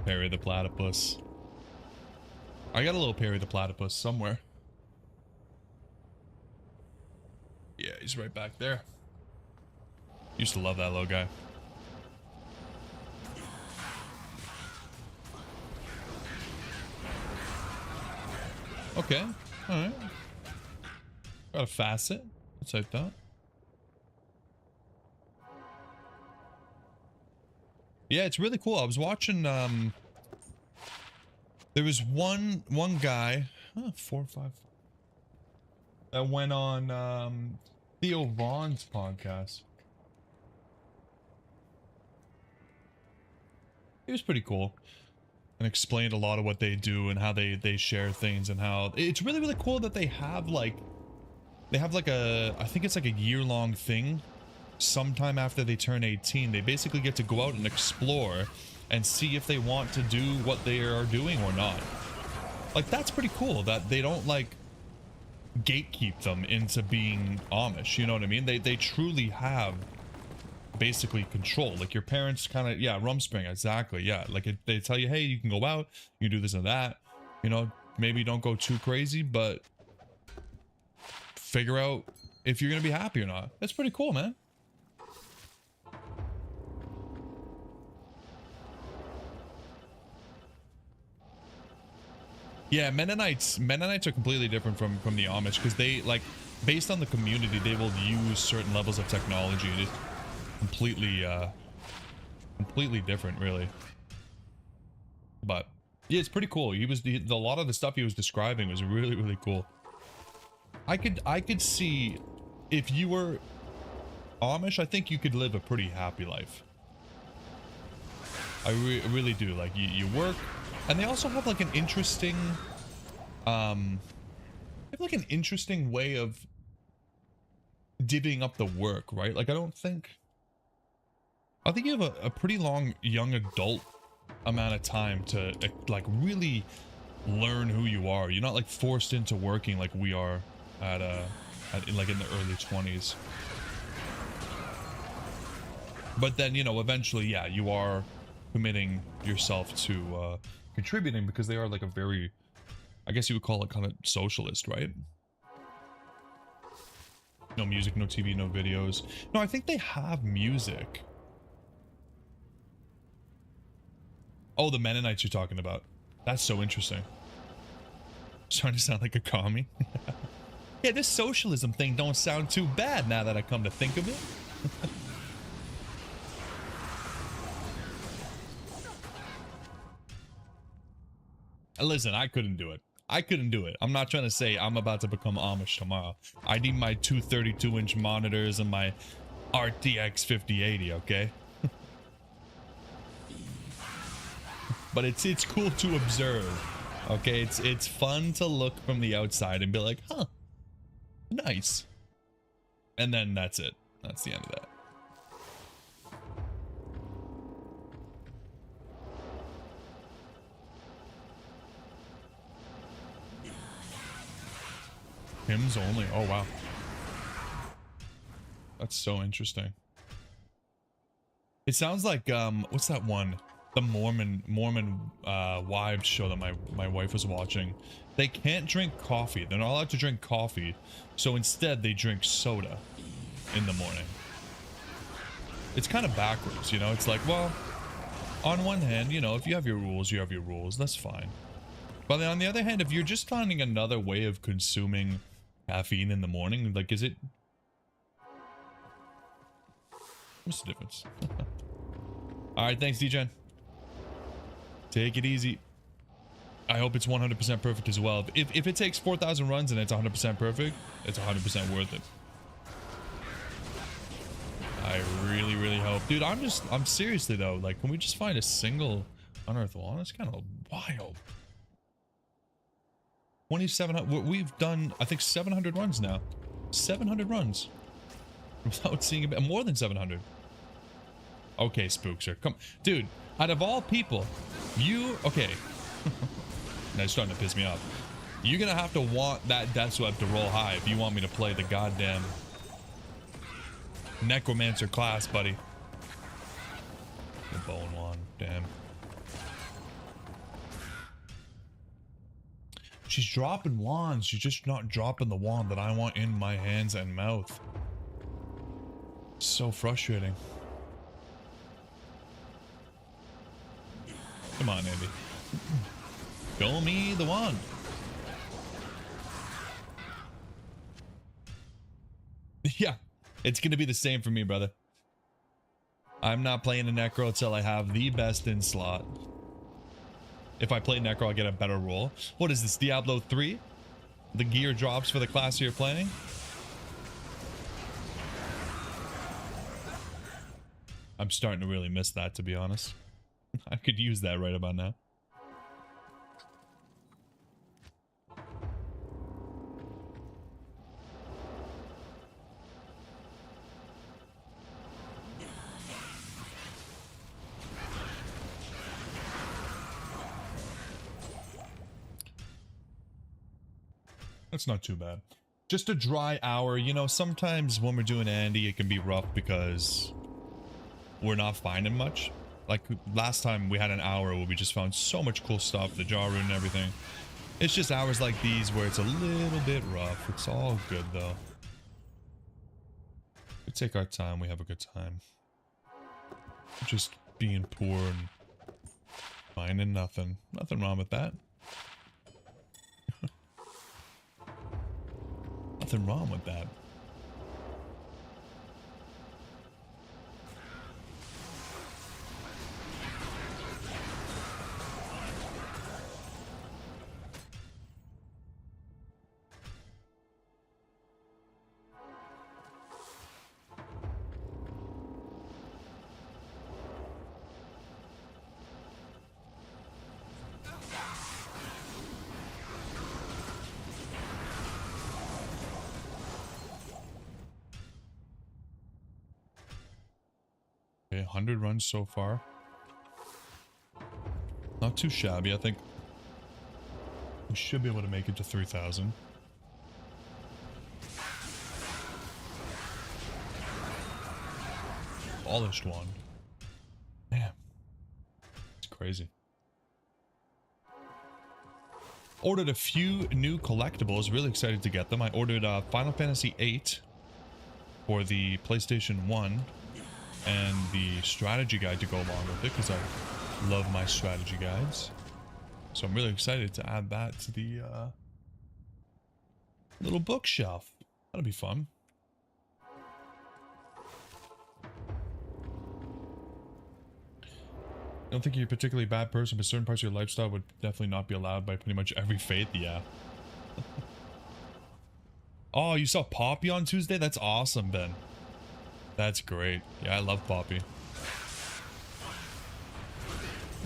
Perry the platypus. I got a little Perry the platypus somewhere. Yeah, he's right back there. Used to love that little guy. Okay, alright. Got a facet. Let's take that. Yeah, it's really cool. I was watching, there was one guy, 4 or 5, that went on, Theo Vaughn's podcast. He was pretty cool and explained a lot of what they do and how they share things, and how it's really, really cool that they have like a, I think it's like a year-long thing. Sometime after they turn 18, they basically get to go out and explore and see if they want to do what they are doing or not. Like, that's pretty cool that they don't like gatekeep them into being Amish, you know what I mean? They truly have basically control. Like, your parents kind of, yeah, Rumspring, exactly, yeah. Like, they tell you, hey, you can go out, you can do this and that, you know, maybe don't go too crazy, but figure out if you're gonna be happy or not. That's pretty cool, man. Yeah, Mennonites are completely different from the Amish, because they, like, based on the community, they will use certain levels of technology. It is completely completely different, really. But yeah, it's pretty cool. A lot of the stuff he was describing was really, really cool. I could see, if you were Amish, I think you could live a pretty happy life. I really do. Like, you work, and they also have like an interesting way of divvying up the work, right? Like, I think you have a pretty long young adult amount of time to like really learn who you are. You're not like forced into working like we are like in the early 20s. But then, you know, eventually, yeah, you are committing yourself to contributing, because they are like a very, I guess you would call it kind of socialist, right? No music, no TV, no videos. No, I think they have music. Oh, the Mennonites you're talking about. That's so interesting. Starting to sound like a commie. Yeah, this socialism thing don't sound too bad now that I come to think of it. Listen, I couldn't do it. I'm not trying to say I'm about to become Amish tomorrow. I need my 232-inch monitors and my RTX 5080, okay? But it's cool to observe, okay? It's fun to look from the outside and be like, huh, nice. And then that's it. That's the end of that. Hymns only. Oh, wow. That's so interesting. It sounds like, what's that one? The Mormon wives show that my wife was watching. They can't drink coffee. They're not allowed to drink coffee. So instead, they drink soda in the morning. It's kind of backwards, you know? It's like, well, on one hand, you know, if you have your rules, you have your rules. That's fine. But then on the other hand, if you're just finding another way of consuming caffeine in the morning, like, is it... What's the difference? Alright, thanks, D-Gen. Take it easy. I hope it's 100% perfect as well. If it takes 4,000 runs and it's 100% perfect, it's 100% worth it. I really, really hope. Dude, I'm seriously though, like, can we just find a single unearthed one? It's kind of wild. 2,700. We've done, I think, 700 runs now. 700 runs. Without seeing a bit more than 700. Okay, Spookster. Come, dude, out of all people, okay. Now it's starting to piss me off. You're gonna have to want that death sweep to roll high if you want me to play the goddamn necromancer class, buddy. The bone wand, damn. She's dropping wands. She's just not dropping the wand that I want in my hands and mouth. So frustrating. Come on, Andy. Show me the wand. Yeah, it's gonna be the same for me, brother. I'm not playing a Necro until I have the best in slot. If I play Necro, I get a better roll. What is this, Diablo 3? The gear drops for the class you're playing? I'm starting to really miss that, to be honest. I could use that right about now. That's not too bad. Just a dry hour. You know, sometimes when we're doing Andy, it can be rough because we're not finding much. Like last time we had an hour where we just found so much cool stuff, the jar rune and everything. It's just hours like these where it's a little bit rough. It's all good though. We take our time, we have a good time. Just being poor and finding nothing. Nothing wrong with that. Nothing wrong with that. Okay, 100 runs so far. Not too shabby. I think we should be able to make it to 3,000. Polished one. Damn. It's crazy. Ordered a few new collectibles. Really excited to get them. I ordered Final Fantasy VIII for the PlayStation 1 and the strategy guide to go along with it because I love my strategy guides. So I'm really excited to add that to the little bookshelf. That'll be fun. I don't think you're a particularly bad person, but certain parts of your lifestyle would definitely not be allowed by pretty much every faith. Yeah. Oh, you saw Poppy on Tuesday? That's awesome, Ben. That's great. Yeah, I love Poppy.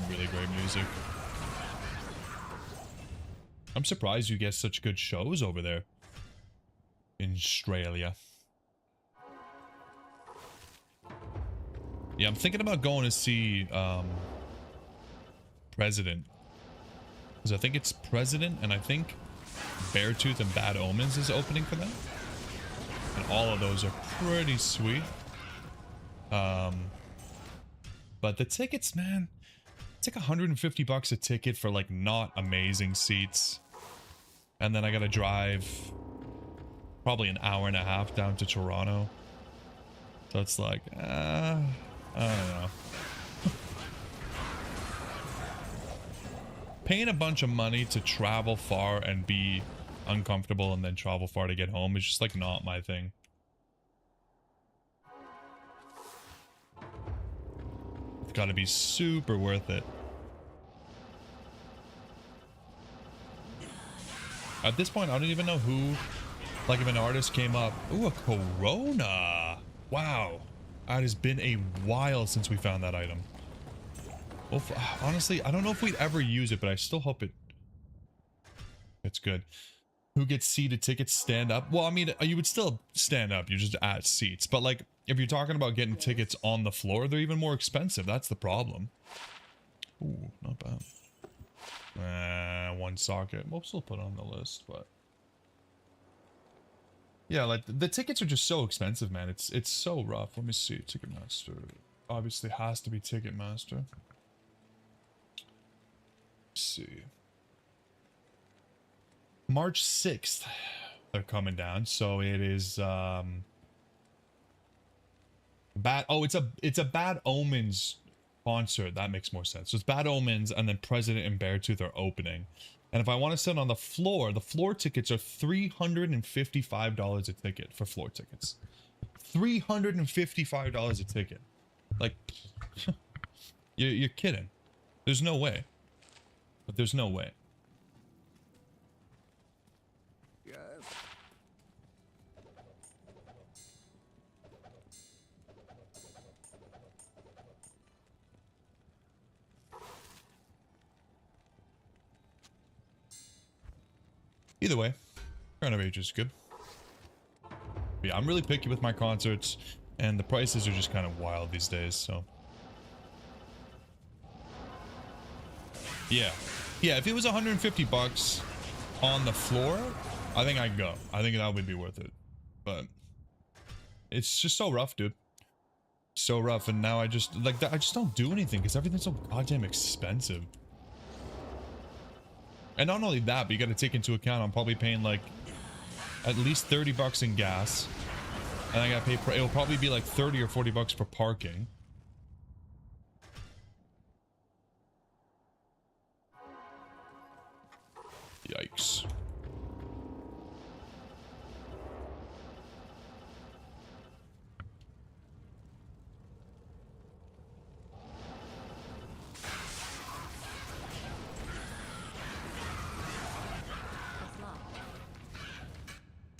Really great music. I'm surprised you get such good shows over there in Australia. Yeah, I'm thinking about going to see President. Because I think it's President, and I think Beartooth and Bad Omens is opening for them. And all of those are pretty sweet. But the tickets, man, it's like 150 bucks a ticket for like not amazing seats. And then I gotta drive probably an hour and a half down to Toronto. So it's like, I don't know. Paying a bunch of money to travel far and be uncomfortable and then travel far to get home is just like not my thing. It's gotta be super worth it. At this point, I don't even know who, like if an artist came up. Ooh, a Corona. Wow. It has been a while since we found that item. Well, honestly, I don't know if we'd ever use it, but I still hope it's good. Who gets seated tickets? Stand up? Well, I mean, you would still stand up. You're just at seats. But like, if you're talking about getting tickets on the floor, they're even more expensive. That's the problem. Ooh, not bad. One socket. We'll still put it on the list, but yeah, like the tickets are just so expensive, man. It's so rough. Let me see. Ticketmaster obviously has to be Ticketmaster. Let's see. March 6th they're coming down, so it is bad. Oh, it's a Bad Omens concert. That makes more sense. So it's Bad Omens, and then President and Beartooth are opening. And if I want to sit on the floor tickets are $355 a ticket for floor tickets. $355 a ticket. Like, you're kidding. There's no way. But there's no way. Either way, Turn of Ages is good. But yeah, I'm really picky with my concerts, and the prices are just kind of wild these days, so. Yeah. Yeah, if it was 150 bucks on the floor, I think I'd go. I think that would be worth it. But it's just so rough, dude. So rough, and now I just like I just don't do anything because everything's so goddamn expensive. And not only that, but you got to take into account I'm probably paying like at least 30 bucks in gas, and I got to pay. It'll probably be like 30 or 40 bucks for parking. Yikes.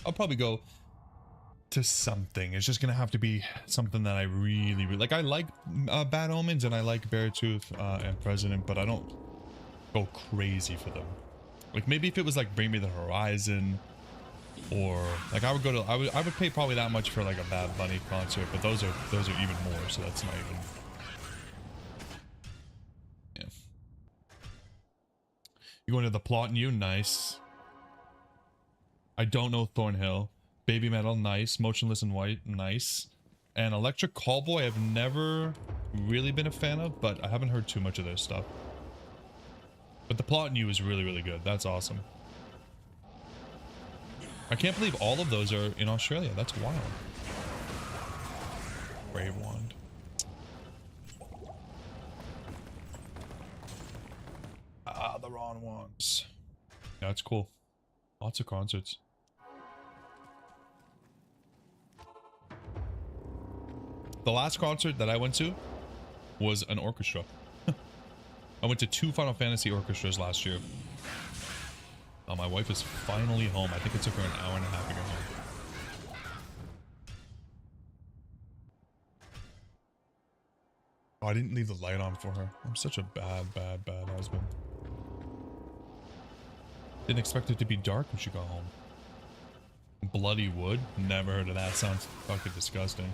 I'll probably go to something. It's just gonna have to be something that I really like. I like Bad Omens and I like Beartooth and President, but I don't go crazy for them. Like maybe if it was like Bring Me the Horizon, or like I would go to I would pay probably that much for like a Bad Bunny concert, but those are even more, so that's not even. Yeah. You going to the Plot and You? Nice. I don't know Thornhill. Baby Metal, nice. Motionless in White, nice. And Electric Callboy, I've never really been a fan of, but I haven't heard too much of their stuff. But the Plot in You is really, really good. That's awesome. I can't believe all of those are in Australia. That's wild. Brave Wand. Ah, the wrong ones. Yeah, that's cool. Lots of concerts. The last concert that I went to was an orchestra. I went to 2 Final Fantasy orchestras last year. Oh, my wife is finally home. I think it took her an hour and a half to get home. Oh, I didn't leave the light on for her. I'm such a bad husband. Didn't expect it to be dark when she got home. Bloody wood? Never heard of that. Sounds fucking disgusting.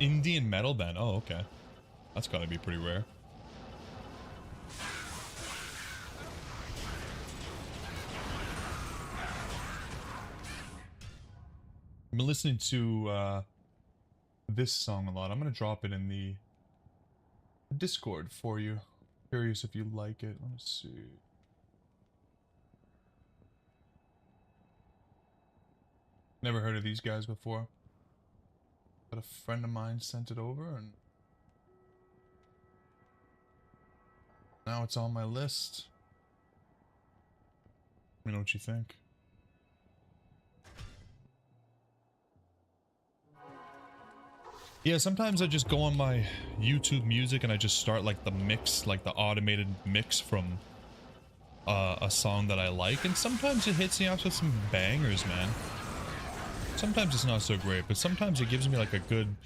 Indian metal band. Oh, okay. That's gotta be pretty rare. I've been listening to this song a lot. I'm gonna drop it in the Discord for you. Curious if you like it. Let me see. Never heard of these guys before. But a friend of mine sent it over and now it's on my list. Let me know what you think. Yeah, sometimes I just go on my YouTube music and I just start like the mix, like the automated mix from a song that I like, and sometimes it hits me out with some bangers, man. Sometimes it's not so great, but sometimes it gives me like a good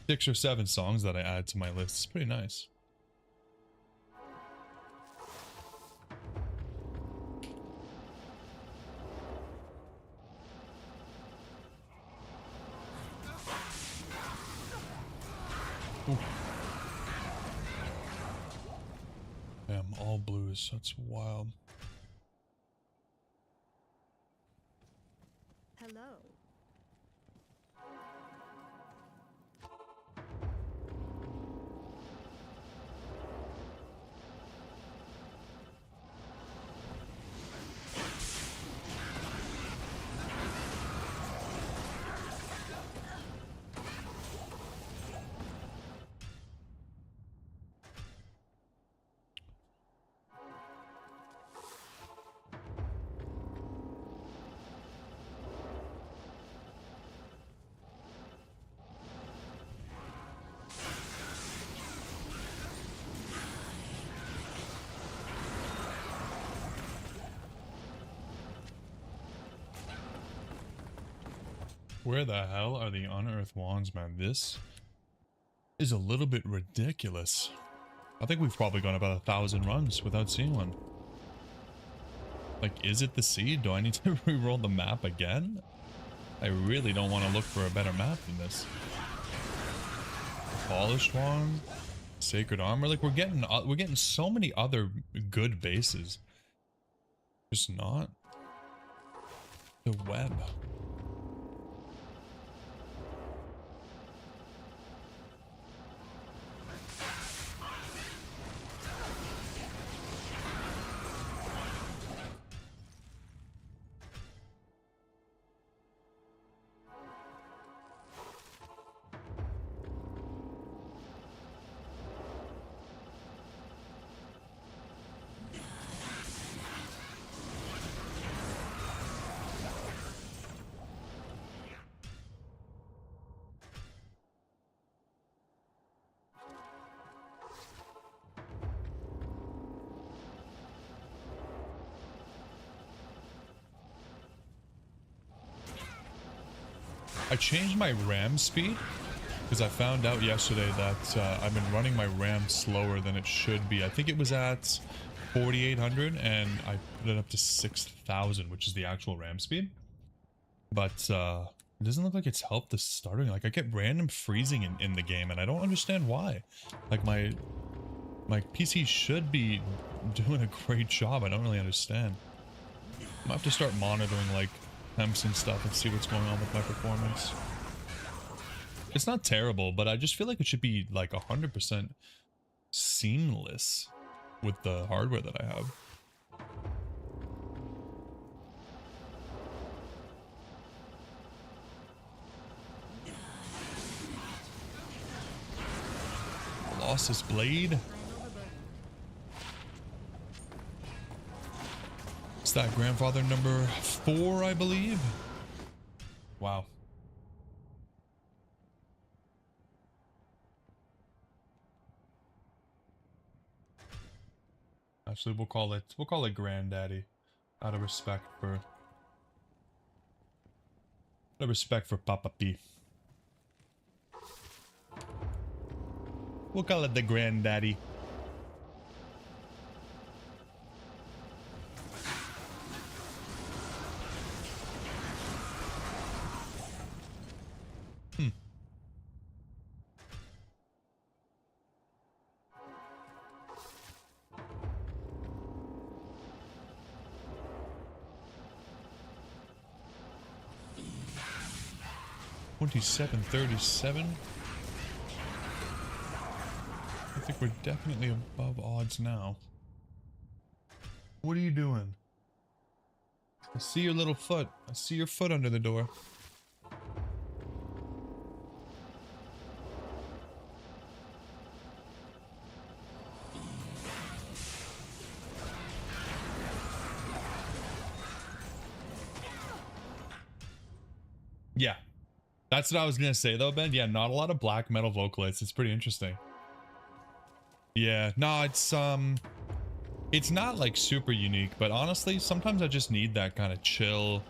6 or 7 songs that I add to my list. It's pretty nice. Ooh. Damn, all blues. That's wild. Hello. Where the hell are the unearthed wands, man? This is a little bit ridiculous. I think we've probably gone about 1,000 runs without seeing one. Like, is it the seed? Do I need to re-roll the map again? I really don't want to look for a better map than this. Polished wand, sacred armor. Like, we're getting so many other good bases. Just not the web. I changed my RAM speed because I found out yesterday that I've been running my RAM slower than it should be. I think it was at 4,800 and I put it up to 6,000, which is the actual RAM speed. But it doesn't look like it's helped the starting. Like, I get random freezing in the game and I don't understand why. Like, my PC should be doing a great job. I don't really understand. I'm gonna have to start monitoring like temps and stuff and see what's going on with my performance. It's not terrible, but I just feel like it should be like 100% seamless with the hardware that I have. Colossus Blade. It's that grandfather number 4, I believe. Wow. Actually, we'll call it granddaddy, out of respect for Papa P. We'll call it the granddaddy. $27.37. I think we're definitely above odds now. What are you doing? I see your little foot. I see your foot under the door. Yeah. That's what I was gonna say though, Ben. Yeah, not a lot of black metal vocalists. It's pretty interesting. Yeah, no, it's not like super unique, but honestly, sometimes I just need that kind of chill,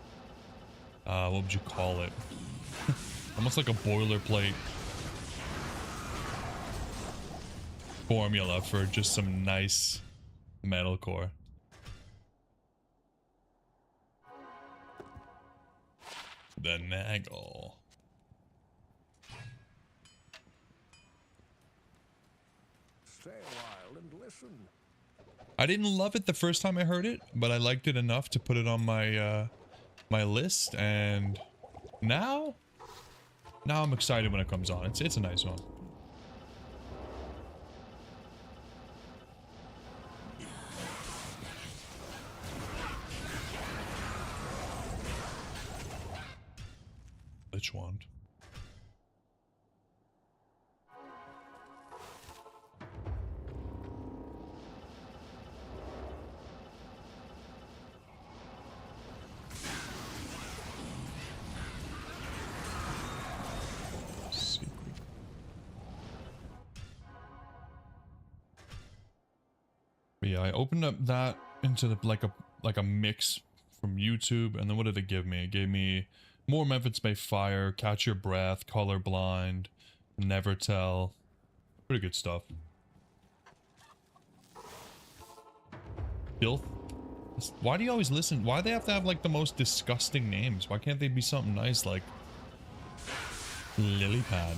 what would you call it? Almost like a boilerplate formula for just some nice metalcore. The Nagel. Stay a while and listen. I didn't love it the first time I heard it, but I liked it enough to put it on my my list, and now I'm excited when it comes on. It's a nice one. Lich Wand. But yeah, I opened up that into the like a mix from YouTube, and then what did it give me? It gave me More methods by fire, catch your breath, colorblind, never tell. Pretty good stuff. Filth. Why do you always listen? Why do they have to have like the most disgusting names? Why can't they be something nice like Lilypad?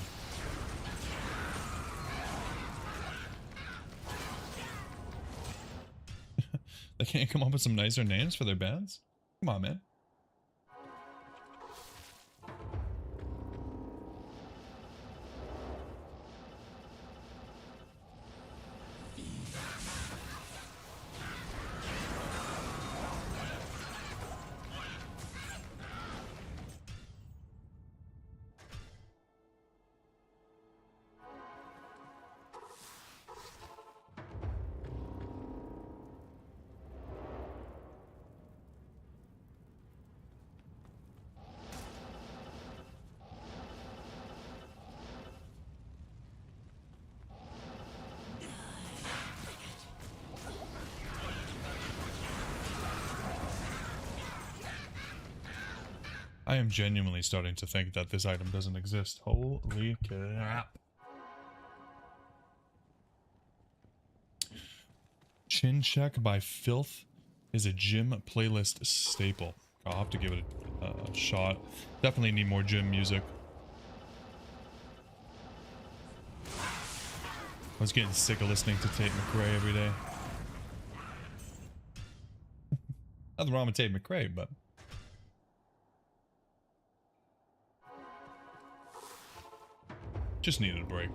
They can't come up with some nicer names for their bands? Come on, man. I am genuinely starting to think that this item doesn't exist. Holy crap. Chin Check by Filth is a gym playlist staple. I'll have to give it a shot. Definitely need more gym music. I was getting sick of listening to Tate McRae every day. Nothing wrong with Tate McRae, but... just needed a break.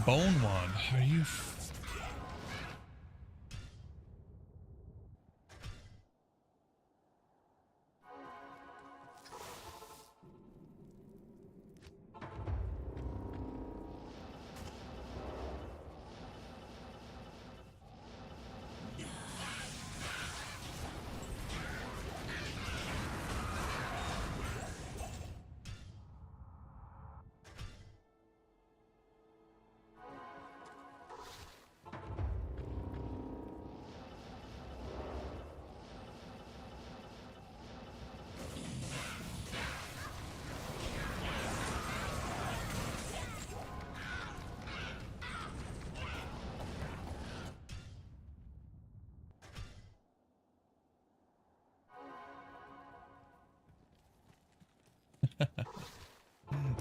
Bone one. Are you...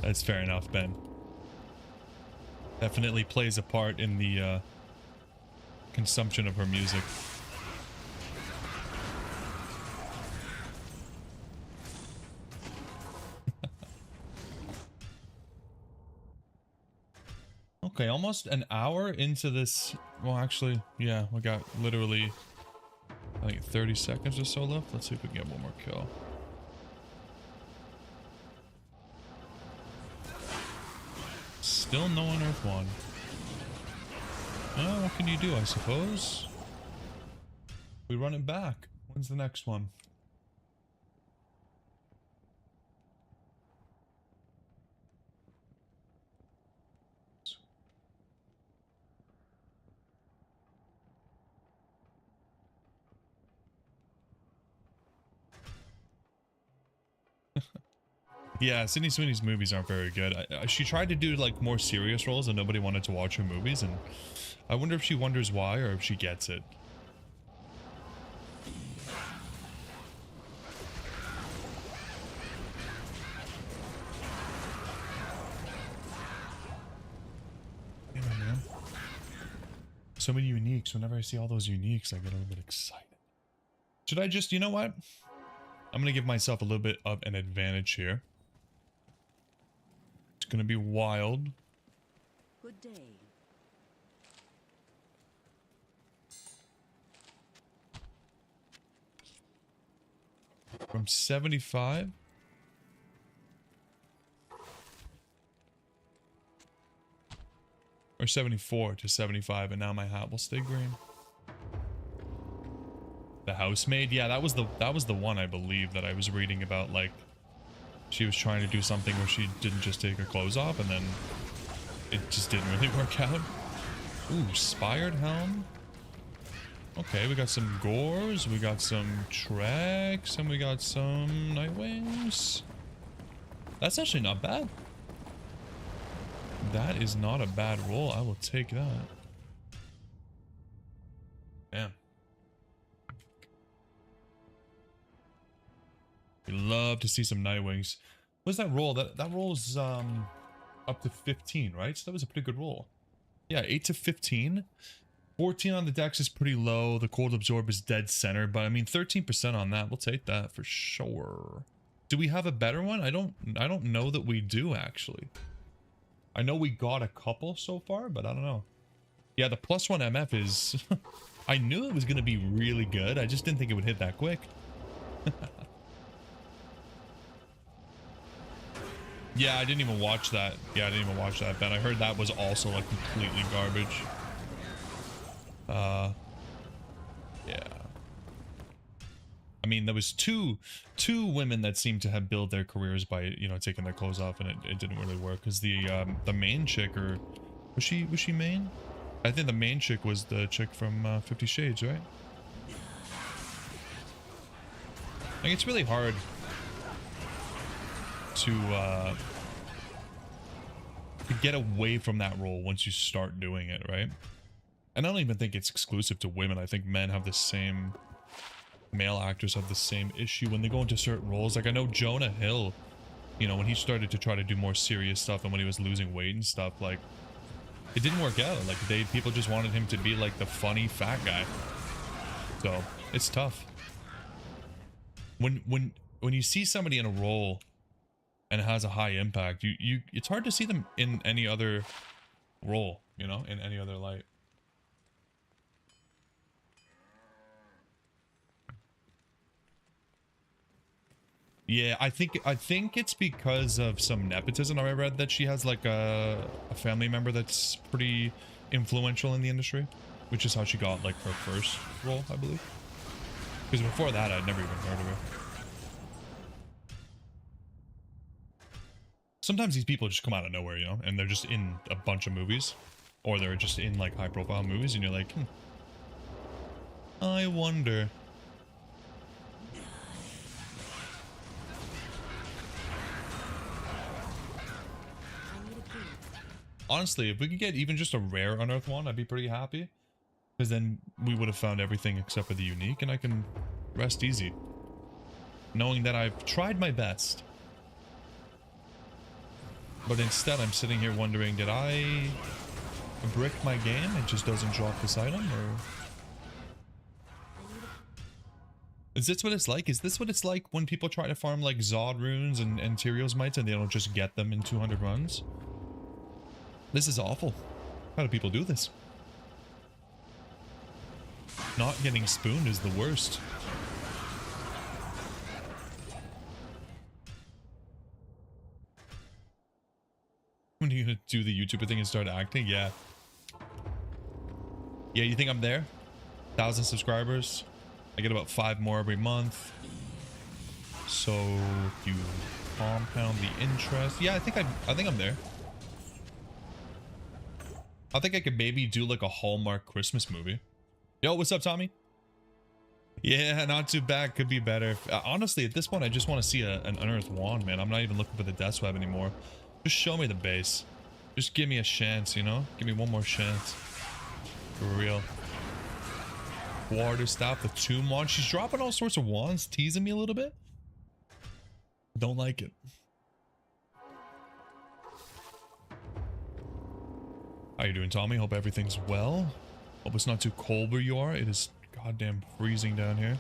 That's fair enough, Ben. Definitely plays a part in the consumption of her music. Okay, almost an hour into this. Well, actually, yeah, we got literally, I think, 30 seconds or so left. Let's see if we can get one more kill. Still no Unearth one. Oh, what can you do, I suppose? We run it back. When's the next one? Yeah, Sydney Sweeney's movies aren't very good. She tried to do like more serious roles and nobody wanted to watch her movies, and I wonder if she wonders why or if she gets it. Anyway, man. So many uniques. Whenever I see all those uniques, I get a little bit excited. Should I just, you know what? I'm going to give myself a little bit of an advantage here. It's gonna be wild. Good day. From 75 or 74 to 75, and now my hat will stay green. The housemaid, yeah, that was the one I believe that I was reading about, like she was trying to do something where she didn't just take her clothes off and then it just didn't really work out. Ooh, Spired Helm. Okay, we got some Gores, we got some Treks, and we got some Nightwings. That's actually not bad. That is not a bad roll. I will take that. Damn. We love to see some Nightwings. What's that roll? That roll's up to 15, right? So that was a pretty good roll. Yeah, 8 to 15. 14 on the dex is pretty low. The cold absorb is dead center, but I mean 13% on that. We'll take that for sure. Do we have a better one? I don't know that we do actually. I know we got a couple so far, but I don't know. Yeah, the +1 MF is I knew it was going to be really good. I just didn't think it would hit that quick. Yeah, I didn't even watch that. Yeah, I didn't even watch that, Ben. I heard that was also like completely garbage. Yeah. I mean, there was two women that seemed to have built their careers by, you know, taking their clothes off, and it didn't really work because the main chick, or was she main? I think the main chick was the chick from 50 Shades, right? Like, it's really hard to get away from that role once you start doing it, right? And I don't even think it's exclusive to women. I think men have the same, male actors have the same issue when they go into certain roles. Like, I know Jonah Hill, you know, when he started to try to do more serious stuff and when he was losing weight and stuff, like, it didn't work out. Like, people just wanted him to be like the funny fat guy. So it's tough. When you see somebody in a role and it has a high impact, it's hard to see them in any other role, you know, in any other light. Yeah, I think it's because of some nepotism. I read that she has like a family member that's pretty influential in the industry, which is how she got like her first role, I believe. Because before that, I'd never even heard of her. Sometimes these people just come out of nowhere, you know, and they're just in a bunch of movies, or they're just in like high-profile movies, and you're like, I wonder. Honestly, if we could get even just a rare unearthed one, I'd be pretty happy. Because then we would have found everything except for the unique, and I can rest easy. Knowing that I've tried my best. But instead, I'm sitting here wondering, did I brick my game? It just doesn't drop this item, or... Is this what it's like? Is this what it's like when people try to farm like Zod runes and Tyrios mites and they don't just get them in 200 runs? This is awful. How do people do this? Not getting spooned is the worst. When are you gonna do the YouTuber thing and start acting? Yeah. Yeah, you think I'm there? 1,000 subscribers. I get about 5 more every month. So if you compound the interest. Yeah, I think I'm there. I think I could maybe do like a Hallmark Christmas movie. Yo, what's up, Tommy? Yeah, not too bad. Could be better. Honestly, at this point, I just want to see an unearthed wand, man. I'm not even looking for the death web anymore. Just show me the base. Just give me a chance, you know? Give me one more chance. For real. Quarterstaff, the tomb wand. She's dropping all sorts of wands, teasing me a little bit. Don't like it. How you doing, Tommy? Hope everything's well. Hope it's not too cold where you are. It is goddamn freezing down here.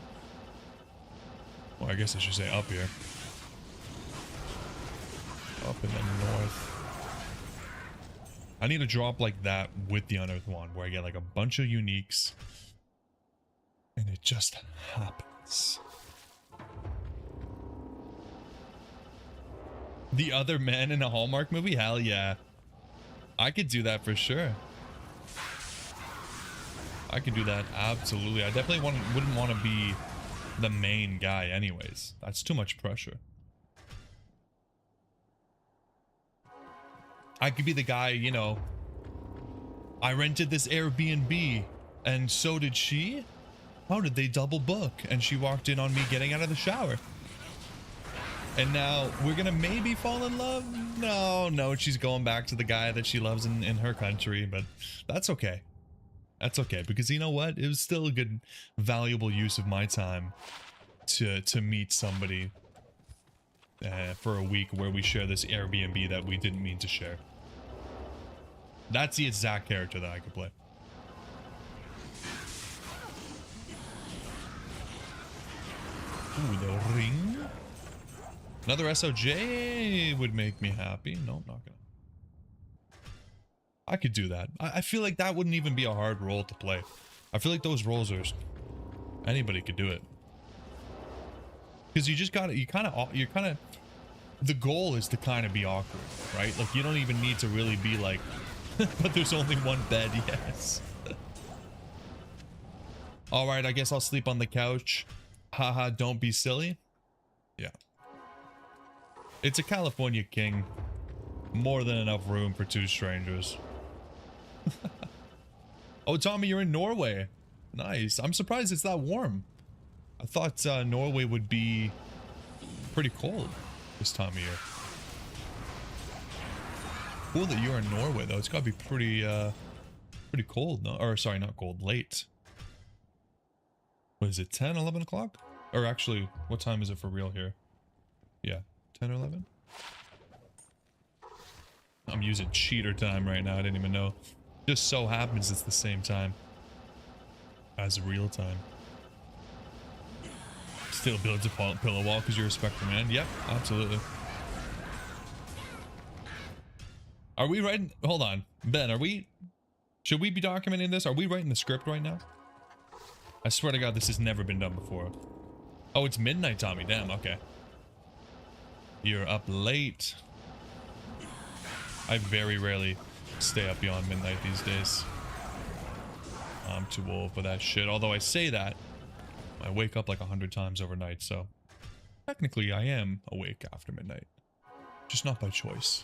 Well, I guess I should say up here. Up in the north. I need a drop like that with the unearthed wand, where I get like a bunch of uniques. And it just happens. The other man in a Hallmark movie? Hell yeah. I could do that for sure. I could do that, absolutely. I definitely wouldn't want to be the main guy anyways. That's too much pressure. I could be the guy, you know, I rented this Airbnb and so did she? How did they double book? And she walked in on me getting out of the shower. And now we're gonna maybe fall in love? No, she's going back to the guy that she loves in her country, but that's okay. That's okay, because you know what? It was still a good, valuable use of my time to meet somebody for a week where we share this Airbnb that we didn't mean to share. That's the exact character that I could play. Ooh, the ring. Another SOJ would make me happy. No, not gonna. I could do that. I feel like that wouldn't even be a hard role to play. I feel like those roles are... Anybody could do it. Because you just gotta... You're kind of... The goal is to kind of be awkward, right? Like, you don't even need to really be like... but there's only one bed, yes. Alright, I guess I'll sleep on the couch. Haha, don't be silly. Yeah. It's a California king. More than enough room for two strangers. Oh, Tommy, you're in Norway. Nice. I'm surprised it's that warm. I thought Norway would be pretty cold this time of year. Cool that you're in Norway, though. It's got to be pretty cold, no? Or, sorry, not cold. Late. What is it, 10, 11 o'clock? Or actually, what time is it for real here? Yeah, 10 or 11? I'm using cheater time right now. I didn't even know. Just so happens it's the same time as real time. Still builds a pillow wall because you're a Spectre man. Yep, absolutely. Are we writing? Hold on, Ben. Are we? Should we be documenting this? Are we writing the script right now? I swear to God, this has never been done before. Oh, it's midnight, Tommy. Damn. Okay. You're up late. I very rarely stay up beyond midnight these days. I'm too old for that shit. Although I say that, I wake up like 100 times overnight, so technically I am awake after midnight. Just not by choice.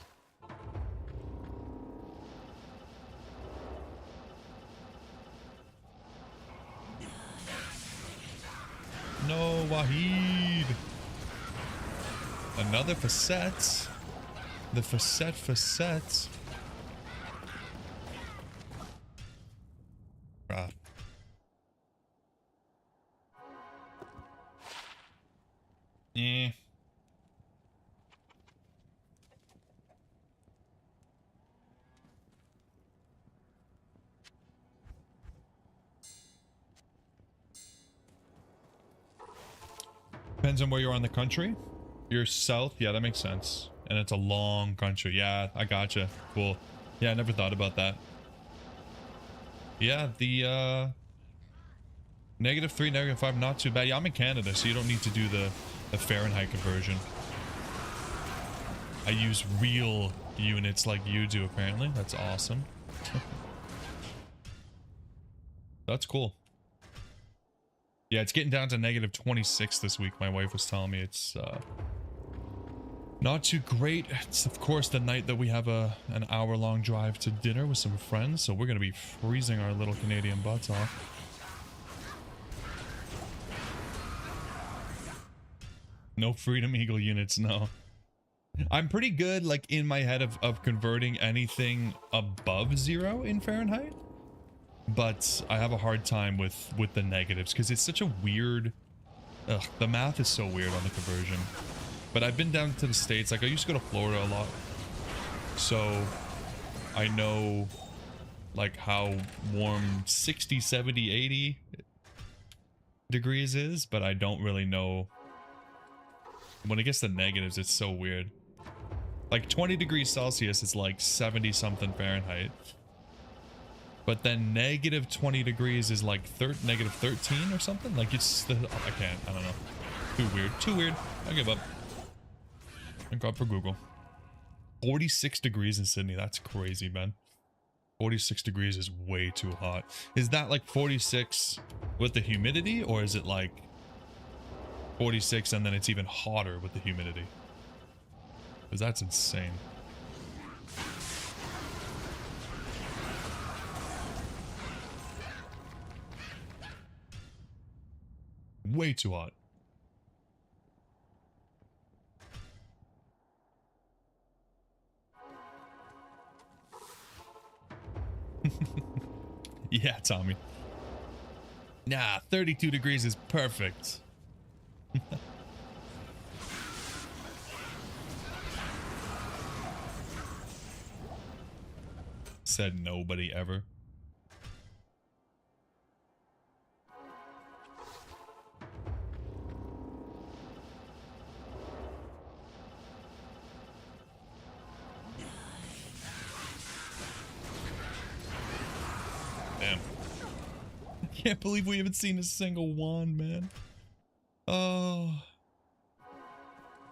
No, Wahid. Another facet. The facet. Ah. Yeah. Depends on where you are in the country. You're south, yeah, that makes sense. And it's a long country. Yeah, I gotcha. Cool. Yeah, I never thought about that. Yeah, the -3, -5, not too bad. Yeah, I'm in Canada, so you don't need to do the Fahrenheit conversion. I use real units like you do, apparently. That's awesome. That's cool. Yeah, it's getting down to -26 this week. My wife was telling me it's not too great. It's of course the night that we have an hour-long drive to dinner with some friends, so we're gonna be freezing our little Canadian butts off. No Freedom Eagle units, no. I'm pretty good, like, in my head of converting anything above 0 in Fahrenheit. But I have a hard time with the negatives because it's such a weird... Ugh, the math is so weird on the conversion. But I've been down to the States. Like, I used to go to Florida a lot. So I know, like, how warm 60, 70, 80 degrees is. But I don't really know... When it gets to negatives, it's so weird. Like, 20 degrees Celsius is like 70-something Fahrenheit. But then -20 degrees is like -13 or something. Like it's the I don't know. Too weird. I give up. Thank God for Google. 46 degrees in Sydney. That's crazy, man. 46 degrees is way too hot. Is that like 46 with the humidity, or is it like 46 and then it's even hotter with the humidity? Because that's insane. Way too hot. Yeah, Tommy. Nah, 32 degrees is perfect. Said nobody ever. Damn. I can't believe we haven't seen a single wand, man. Oh.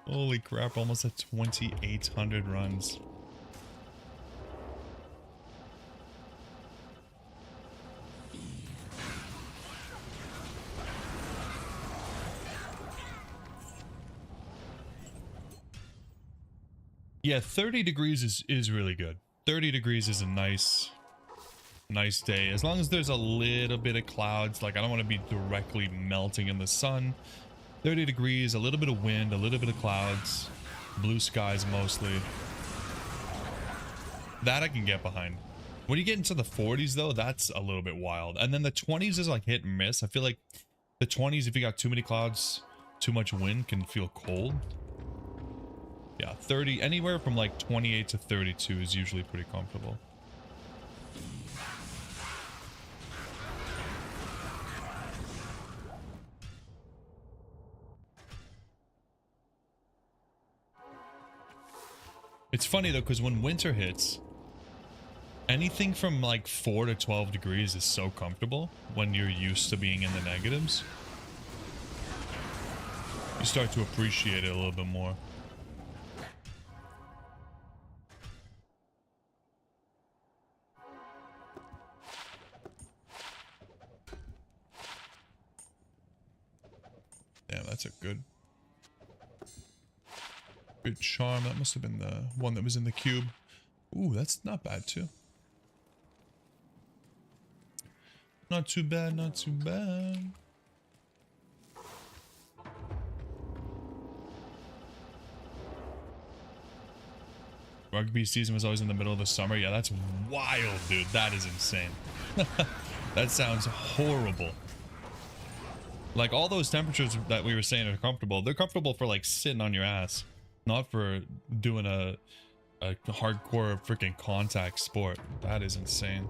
Holy crap, almost at 2,800 runs. Yeah, 30 degrees is really good. 30 degrees is a nice day. As long as there's a little bit of clouds, like I don't want to be directly melting in the sun. 30 degrees, a little bit of wind, a little bit of clouds, blue skies mostly. That I can get behind. When you get into the 40s though, that's a little bit wild. And then the 20s is like hit and miss. I feel like the 20s, if you got too many clouds, too much wind, can feel cold. Yeah, 30, anywhere from like 28 to 32 is usually pretty comfortable. It's funny though, because when winter hits, anything from like 4 to 12 degrees is so comfortable when you're used to being in the negatives. You start to appreciate it a little bit more. Damn, that's a good charm. That must have been the one that was in the cube. Ooh, that's not bad too. Not too bad, not too bad. Rugby season was always in the middle of the summer. Yeah, that's wild, dude. That is insane. That sounds horrible. Like all those temperatures that we were saying are comfortable. They're comfortable for like sitting on your ass, not for doing a hardcore freaking contact sport. That is insane.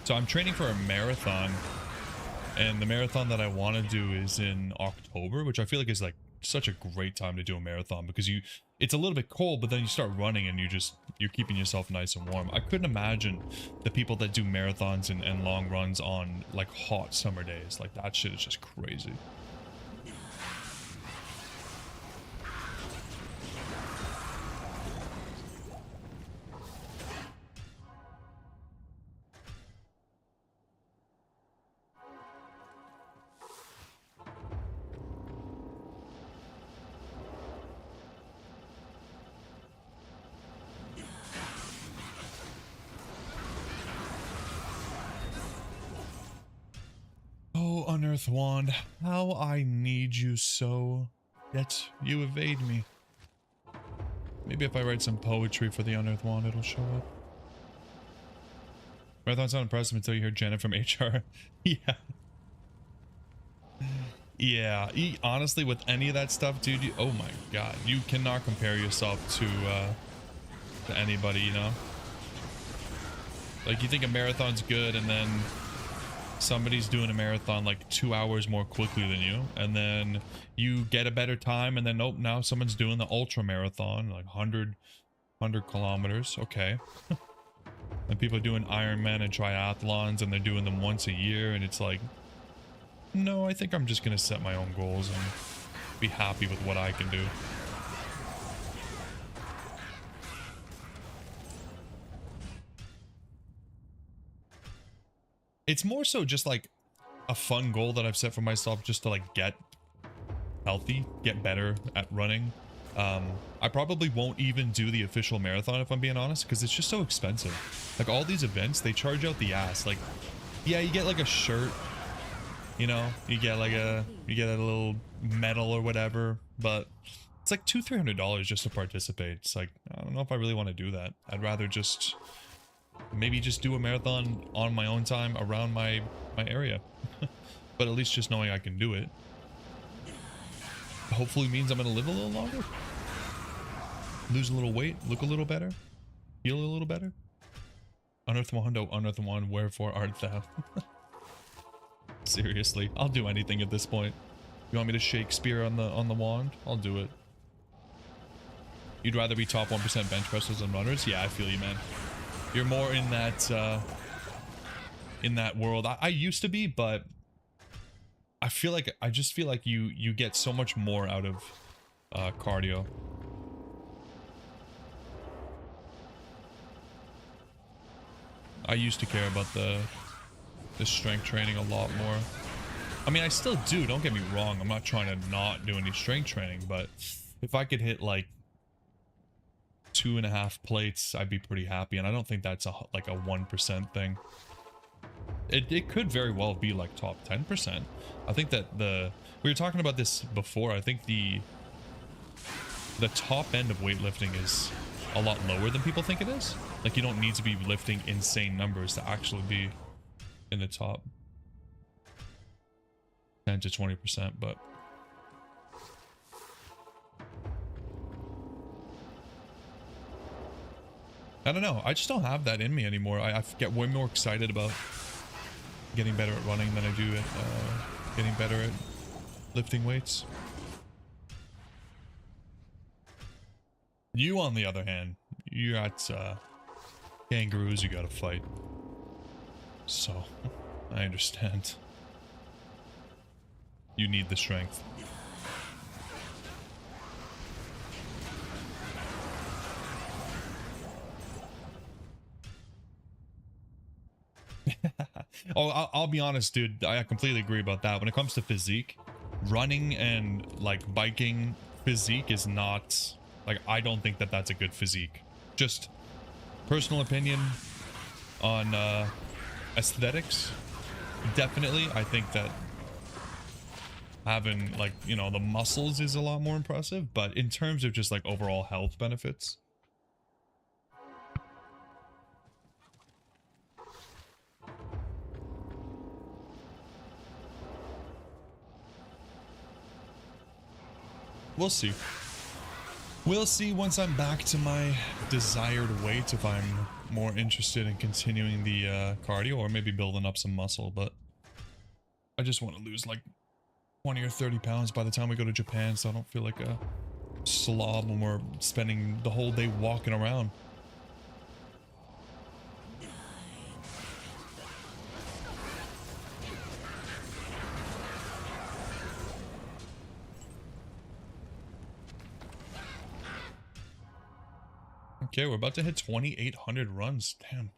So I'm training for a marathon, and the marathon that I want to do is in October, which I feel like is like such a great time to do a marathon because it's a little bit cold, but then you start running and you're keeping yourself nice and warm. I couldn't imagine the people that do marathons and long runs on like hot summer days. Like that shit is just crazy. Oh, Unearth Wand, how I need you so, yet you evade me. Maybe if I write some poetry for the Unearth Wand, it'll show up. Marathon's not impressive until you hear Jenna from HR. Yeah. Yeah, honestly, with any of that stuff, dude, oh my god, you cannot compare yourself to anybody, you know? Like, you think a marathon's good, and then somebody's doing a marathon like 2 hours more quickly than you, and then you get a better time, and then nope, now someone's doing the ultra marathon, like 100 kilometers. Okay. And people are doing Ironman and triathlons, and they're doing them once a year, and it's like, no, I think I'm just gonna set my own goals and be happy with what I can do. It's more so just like a fun goal that I've set for myself, just to like get healthy, get better at running. I probably won't even do the official marathon if I'm being honest, because it's just so expensive. Like all these events, they charge out the ass. Like, yeah, you get like a shirt, you know, you get a little medal or whatever, but it's like $200-300 just to participate. It's like, I don't know if I really want to do that. I'd rather just maybe just do a marathon on my own time around my area. But at least just knowing I can do it hopefully means I'm gonna live a little longer, lose a little weight, look a little better, feel a little better. Unearth Wando, Unearth Wand, wherefore art thou? Seriously, I'll do anything at this point. You want me to Shakespeare on the wand? I'll do it. You'd rather be top 1% bench pressers than runners? Yeah, I feel you, man. You're more in that world. I used to be, but I just feel like you get so much more out of cardio. I used to care about the strength training a lot more. I mean, I still do, don't get me wrong. I'm not trying to not do any strength training, but if I could hit like 2.5 plates, I'd be pretty happy. And I don't think that's like a 1% thing. It could very well be like top 10%. I think that we were talking about this before. I think the top end of weightlifting is a lot lower than people think it is. Like you don't need to be lifting insane numbers to actually be in the top 10 to 20%, but I don't know. I just don't have that in me anymore. I get way more excited about getting better at running than I do at getting better at lifting weights. You, on the other hand, you got kangaroos you gotta fight. So, I understand. You need the strength. Oh, I'll be honest, dude. I completely agree about that. When it comes to physique, running and like biking physique is not like, I don't think that that's a good physique. Just personal opinion on aesthetics. Definitely, I think that having like, you know, the muscles is a lot more impressive, but in terms of just like overall health benefits, we'll see. We'll see once I'm back to my desired weight, if I'm more interested in continuing the cardio or maybe building up some muscle, but I just want to lose like 20 or 30 pounds by the time we go to Japan, so I don't feel like a slob when we're spending the whole day walking around. Okay, we're about to hit 2,800 runs. Damn.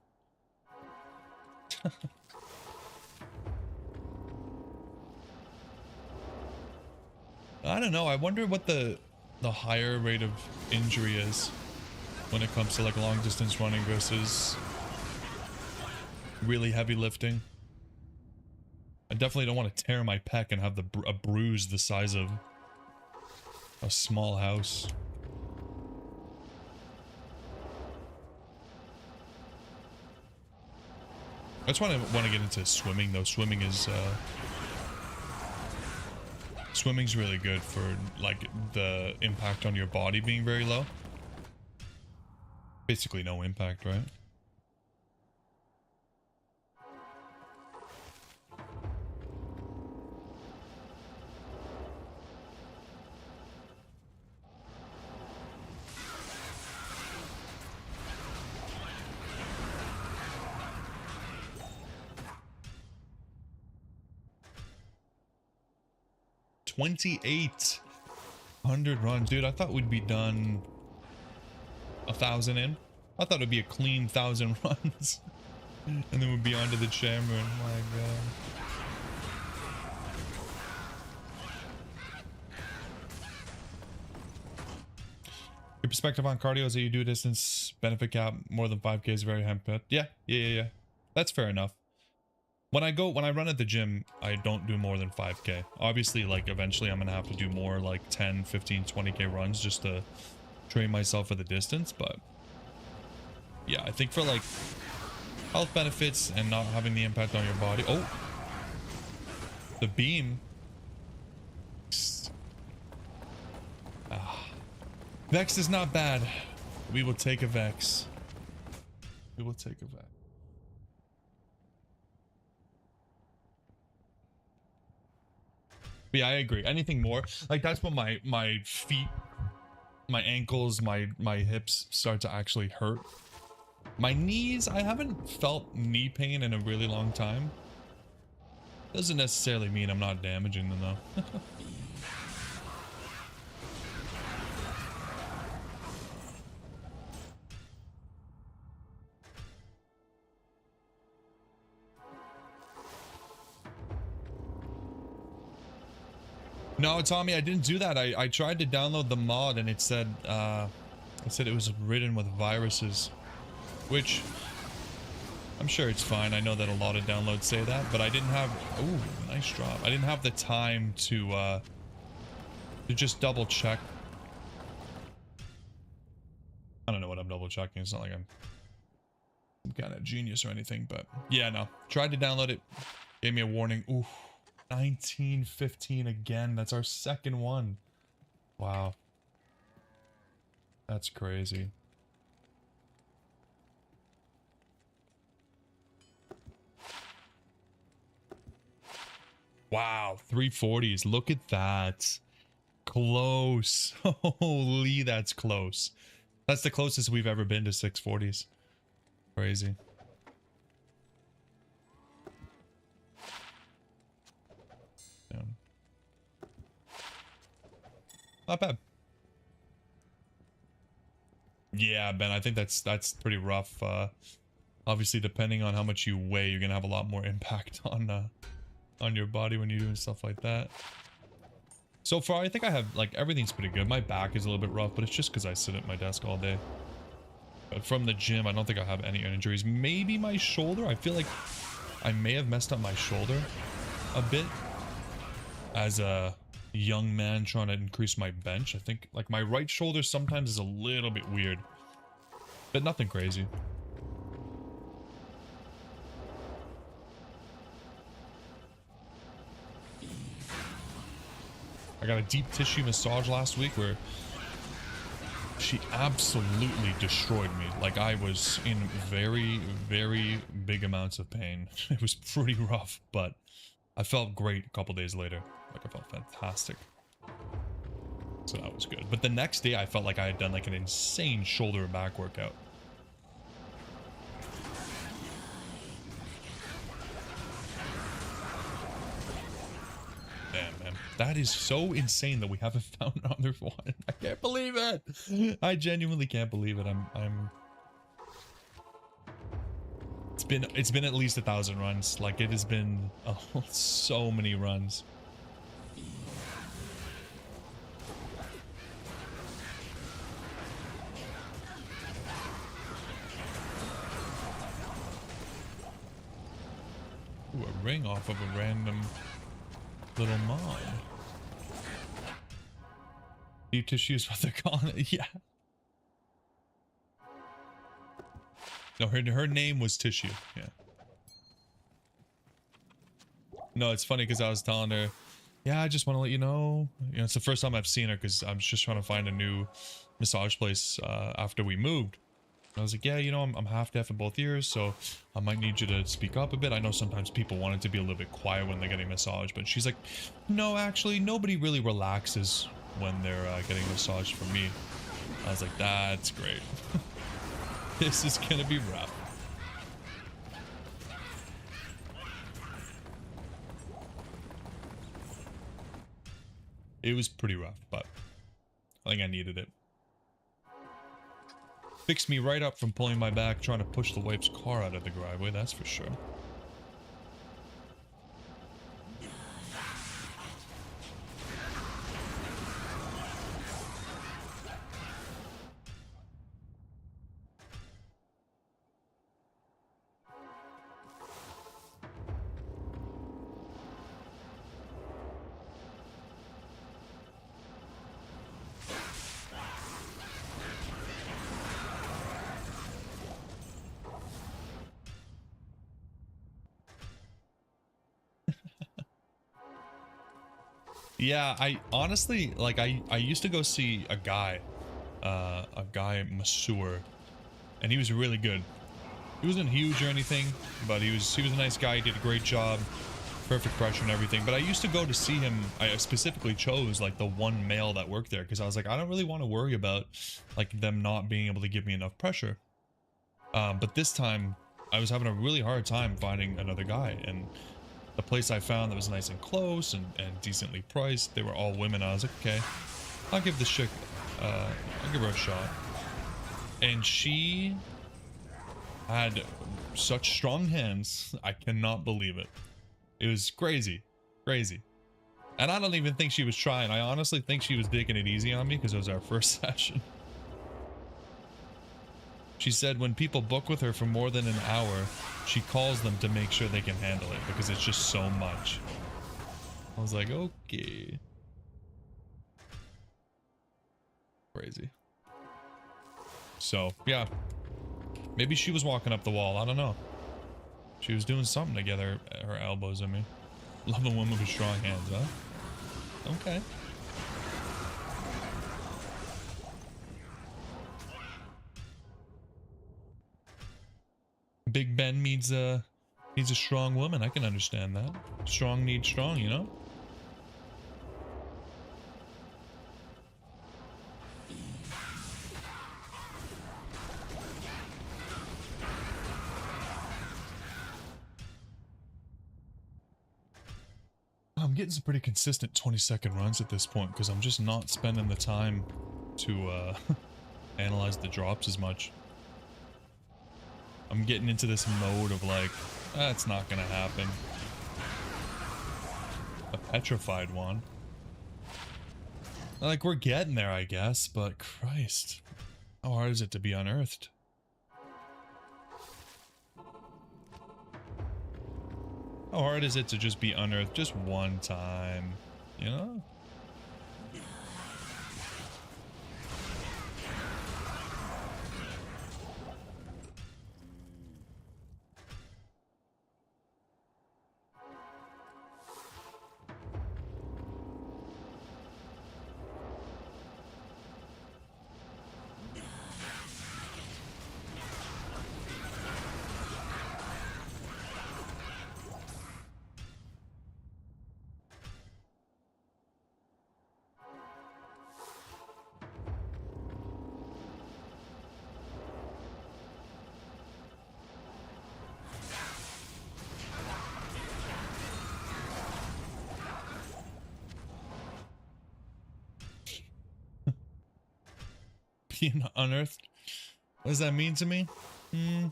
I don't know. I wonder what the higher rate of injury is when it comes to like long distance running versus really heavy lifting. I definitely don't want to tear my pec and have a bruise the size of a small house. That's why I want to get into swimming though. Swimming's really good for like the impact on your body being very low. Basically no impact, right? $2,800 runs, dude. I thought we'd be done 1,000 in. I thought it'd be a clean 1,000 runs, and then we'd be onto the chamber. My God. Your perspective on cardio is that you do distance benefit cap more than 5k is very high. Yeah. That's fair enough. When I run at the gym, I don't do more than 5k. Obviously, like, eventually I'm gonna have to do more like 10, 15, 20k runs just to train myself for the distance, but yeah, I think for like health benefits and not having the impact on your body. Oh, the beam. Vex is not bad. We will take a Vex. We will take a Vex. But yeah, I agree. Anything more, like, that's when my feet, my ankles, my hips start to actually hurt. My knees, I haven't felt knee pain in a really long time. Doesn't necessarily mean I'm not damaging them though. No, Tommy, I didn't do that. I tried to download the mod and it said it was ridden with viruses, which I'm sure it's fine. I know that a lot of downloads say that, but I didn't have. Ooh, nice drop. I didn't have the time to just double check. I don't know what I'm double checking. It's not like I'm some kind of genius or anything, but yeah, no. Tried to download it. Gave me a warning. Ooh. 1915 again. That's our second one. Wow. That's crazy. Wow, 340s. Look at that. Close. Holy, that's close. That's the closest we've ever been to 640s. Crazy. Not bad. Yeah, Ben, I think that's pretty rough. Obviously, depending on how much you weigh, you're gonna have a lot more impact on your body when you're doing stuff like that. So far, I think I have, like, everything's pretty good. My back is a little bit rough, but it's just because I sit at my desk all day. But from the gym, I don't think I have any injuries. Maybe my shoulder. I feel like I may have messed up my shoulder a bit as a young man trying to increase my bench. I think, like, my right shoulder sometimes is a little bit weird, but nothing crazy. I got a deep tissue massage last week where she absolutely destroyed me. Like, I was in very, very big amounts of pain. It was pretty rough, but I felt great a couple days later. Like, I felt fantastic. So that was good. But the next day, I felt like I had done, like, an insane shoulder and back workout. Damn, man. That is so insane that we haven't found another one. I can't believe it. I genuinely can't believe it. I'm... It's been at least 1,000 runs. Like, it has been so many runs. Ooh, a ring off of a random little mod. Deep tissues, what they're calling it. Yeah. No, her name was Tissue. Yeah. No, it's funny because I was telling her, yeah, I just want to let you know. You know, it's the first time I've seen her because I'm just trying to find a new massage place after we moved. And I was like, yeah, you know, I'm half deaf in both ears, so I might need you to speak up a bit. I know sometimes people want it to be a little bit quiet when they're getting massaged, but she's like, no, actually, nobody really relaxes when they're getting massaged from me. I was like, that's great. This is gonna be rough. It was pretty rough, but I think I needed it. Fixed me right up from pulling my back trying to push the wife's car out of the driveway, that's for sure. Yeah, I honestly, like, I used to go see a guy masseur, and he was really good. He wasn't huge or anything, but he was a nice guy. He did a great job, perfect pressure and everything. But I used to go to see him. I specifically chose like the one male that worked there because I was like, I don't really want to worry about like them not being able to give me enough pressure. But this time I was having a really hard time finding another guy, and the place I found that was nice and close and decently priced, they were all women. I was like, okay, I'll give this chick, I'll give her a shot. And she had such strong hands, I cannot believe it. It was crazy, crazy. And I don't even think she was trying. I honestly think she was taking it easy on me because it was our first session. She said when people book with her for more than an hour, she calls them to make sure they can handle it because it's just so much. I was like, okay. Crazy. So, yeah. Maybe she was walking up the wall. I don't know. She was doing something to get her elbows in me. Love a woman with strong hands, huh? Okay. Big Ben needs a strong woman. I can understand that. Strong needs strong, you know? I'm getting some pretty consistent 20-second runs at this point because I'm just not spending the time to analyze the drops as much. I'm getting into this mode of like, that's not gonna happen. A petrified one. Like, we're getting there, I guess, but Christ, how hard is it to be unearthed? How hard is it to just be unearthed just one time, you know? Being unearthed? What does that mean to me? I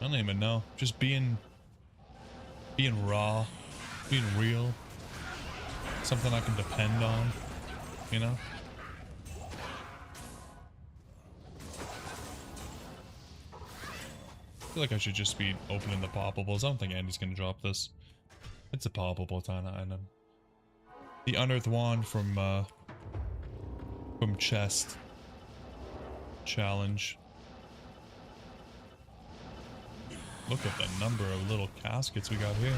don't even know. Just being raw, being real. Something I can depend on, you know? I feel like I should just be opening the poppables. I don't think Andy's gonna drop this. It's a poppable kind of item. The unearthed wand from chest challenge. Look at the number of little caskets we got here.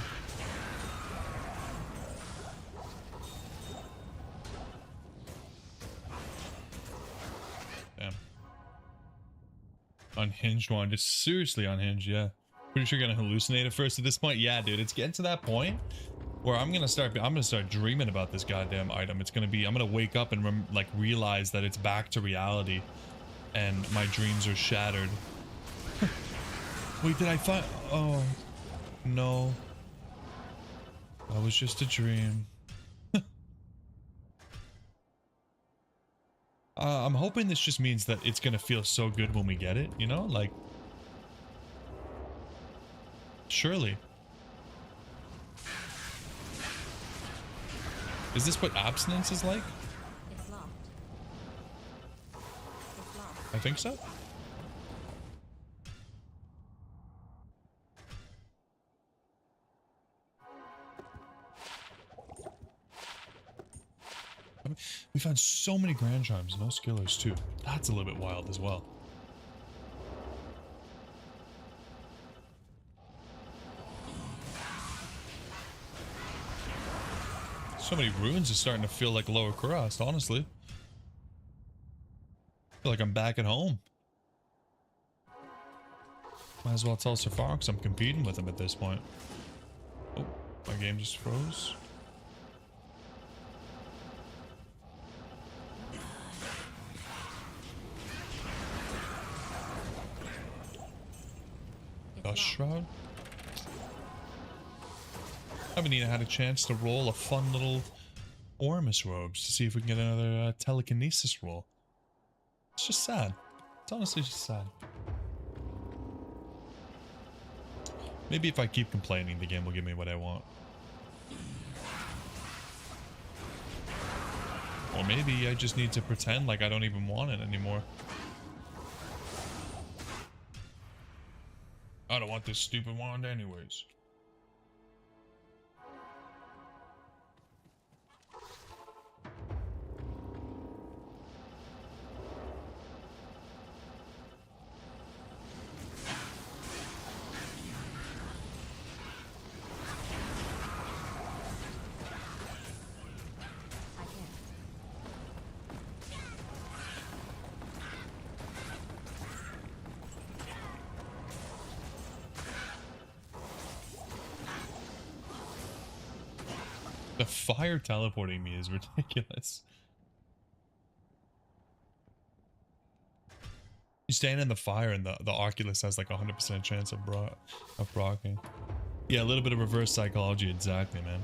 Damn. Unhinged wand. It's seriously unhinged, yeah. Pretty sure you're gonna hallucinate at first at this point. Yeah, dude, it's getting to that point where I'm gonna start dreaming about this goddamn item. It's gonna be, I'm gonna wake up and like realize that it's back to reality and my dreams are shattered. Wait, did I find, oh no, that was just a dream. I'm hoping this just means that it's gonna feel so good when we get it, you know, like, surely. Is this what abstinence is like? It's locked. It's locked. I think so. We found so many grand chimes, no skillers too. That's a little bit wild as well. So many ruins are starting to feel like lower crust, honestly. I feel like I'm back at home. Might as well tell Safar because I'm competing with him at this point. Oh, my game just froze. Dust Shroud. I haven't even had a chance to roll a fun little Ormus robes to see if we can get another telekinesis roll. It's just sad. It's honestly just sad. Maybe if I keep complaining, the game will give me what I want. Or maybe I just need to pretend like I don't even want it anymore. I don't want this stupid wand anyways. The fire teleporting me is ridiculous. You stand in the fire and the Oculus has like 100% chance of proccing. Yeah, a little bit of reverse psychology, exactly, man.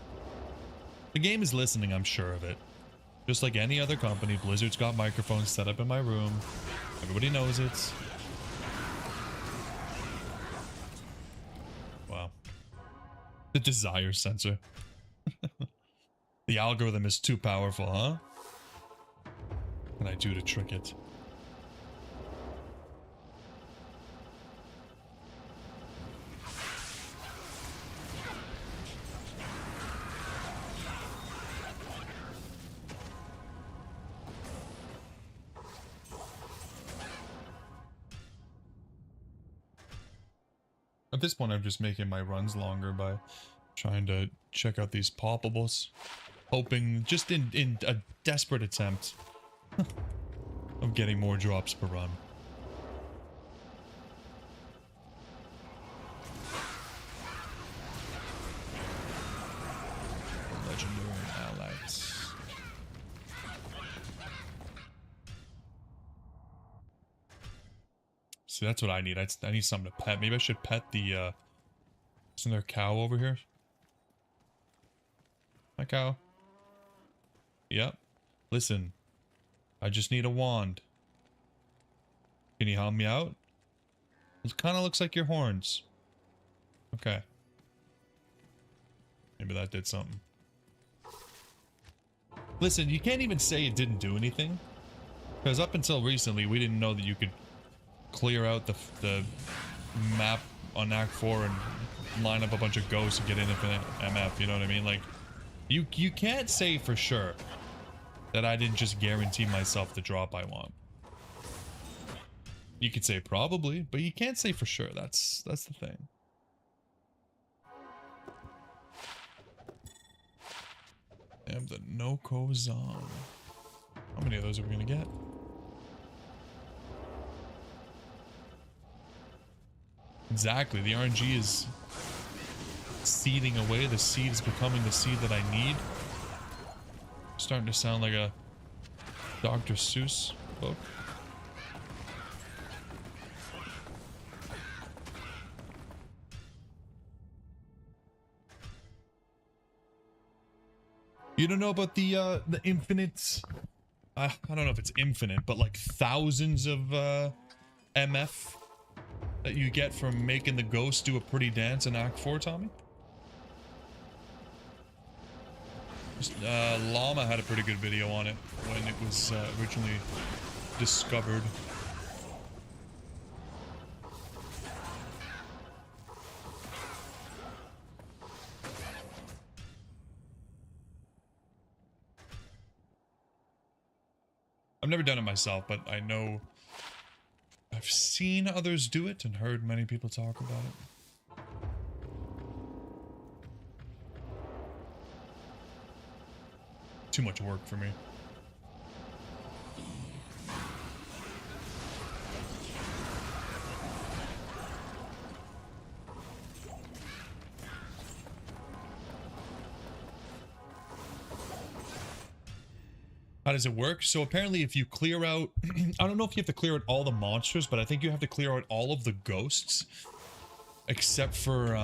The game is listening, I'm sure of it. Just like any other company, Blizzard's got microphones set up in my room. Everybody knows it. Wow. The desire sensor. The algorithm is too powerful, huh? What can I do to trick it? At this point, I'm just making my runs longer by trying to check out these poppables. Hoping, just in a desperate attempt of getting more drops per run. Legendary Alex. See, that's what I need. I need something to pet. Maybe I should pet the, isn't there a cow over here? Hi, cow. Yep. Listen, I just need a wand. Can you help me out? It kind of looks like your horns. Okay. Maybe that did something. Listen, you can't even say it didn't do anything. Because up until recently, we didn't know that you could clear out the map on Act 4 and line up a bunch of ghosts and get infinite MF, you know what I mean? Like, you can't say for sure that I didn't just guarantee myself the drop I want. You could say probably, but you can't say for sure. That's the thing. And the Noko Zon. How many of those are we gonna get? Exactly, the RNG is seeding away. The seed is becoming the seed that I need. Starting to sound like a Dr. Seuss book. You don't know about the infinite, I don't know if it's infinite, but like thousands of MF that you get from making the ghost do a pretty dance in Act 4, Tommy? Llama had a pretty good video on it when it was originally discovered. I've never done it myself, but I know I've seen others do it and heard many people talk about it. too much work for me. How does it work? So apparently if you clear out, I don't know if you have to clear out all the monsters, but I think you have to clear out all of the ghosts except for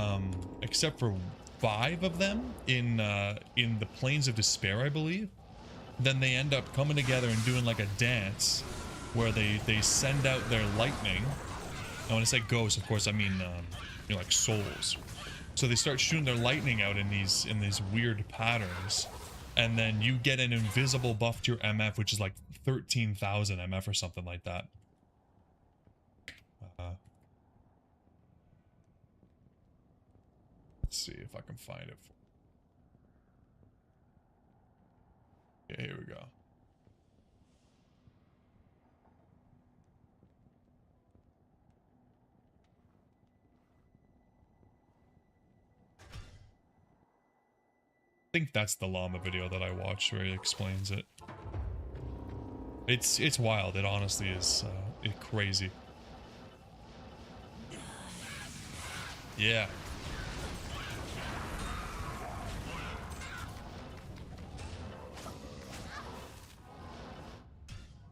5 of them in the Plains of Despair, I believe. Then they end up coming together and doing like a dance where they send out their lightning. And when I say ghosts, of course I mean you know, like souls. So they start shooting their lightning out in these weird patterns. And then you get an invisible buff to your MF, which is like 13,000 MF or something like that. Let's see if I can find it. Yeah, here we go. I think that's the llama video that I watched where he explains it. It's wild. It honestly is crazy. Yeah.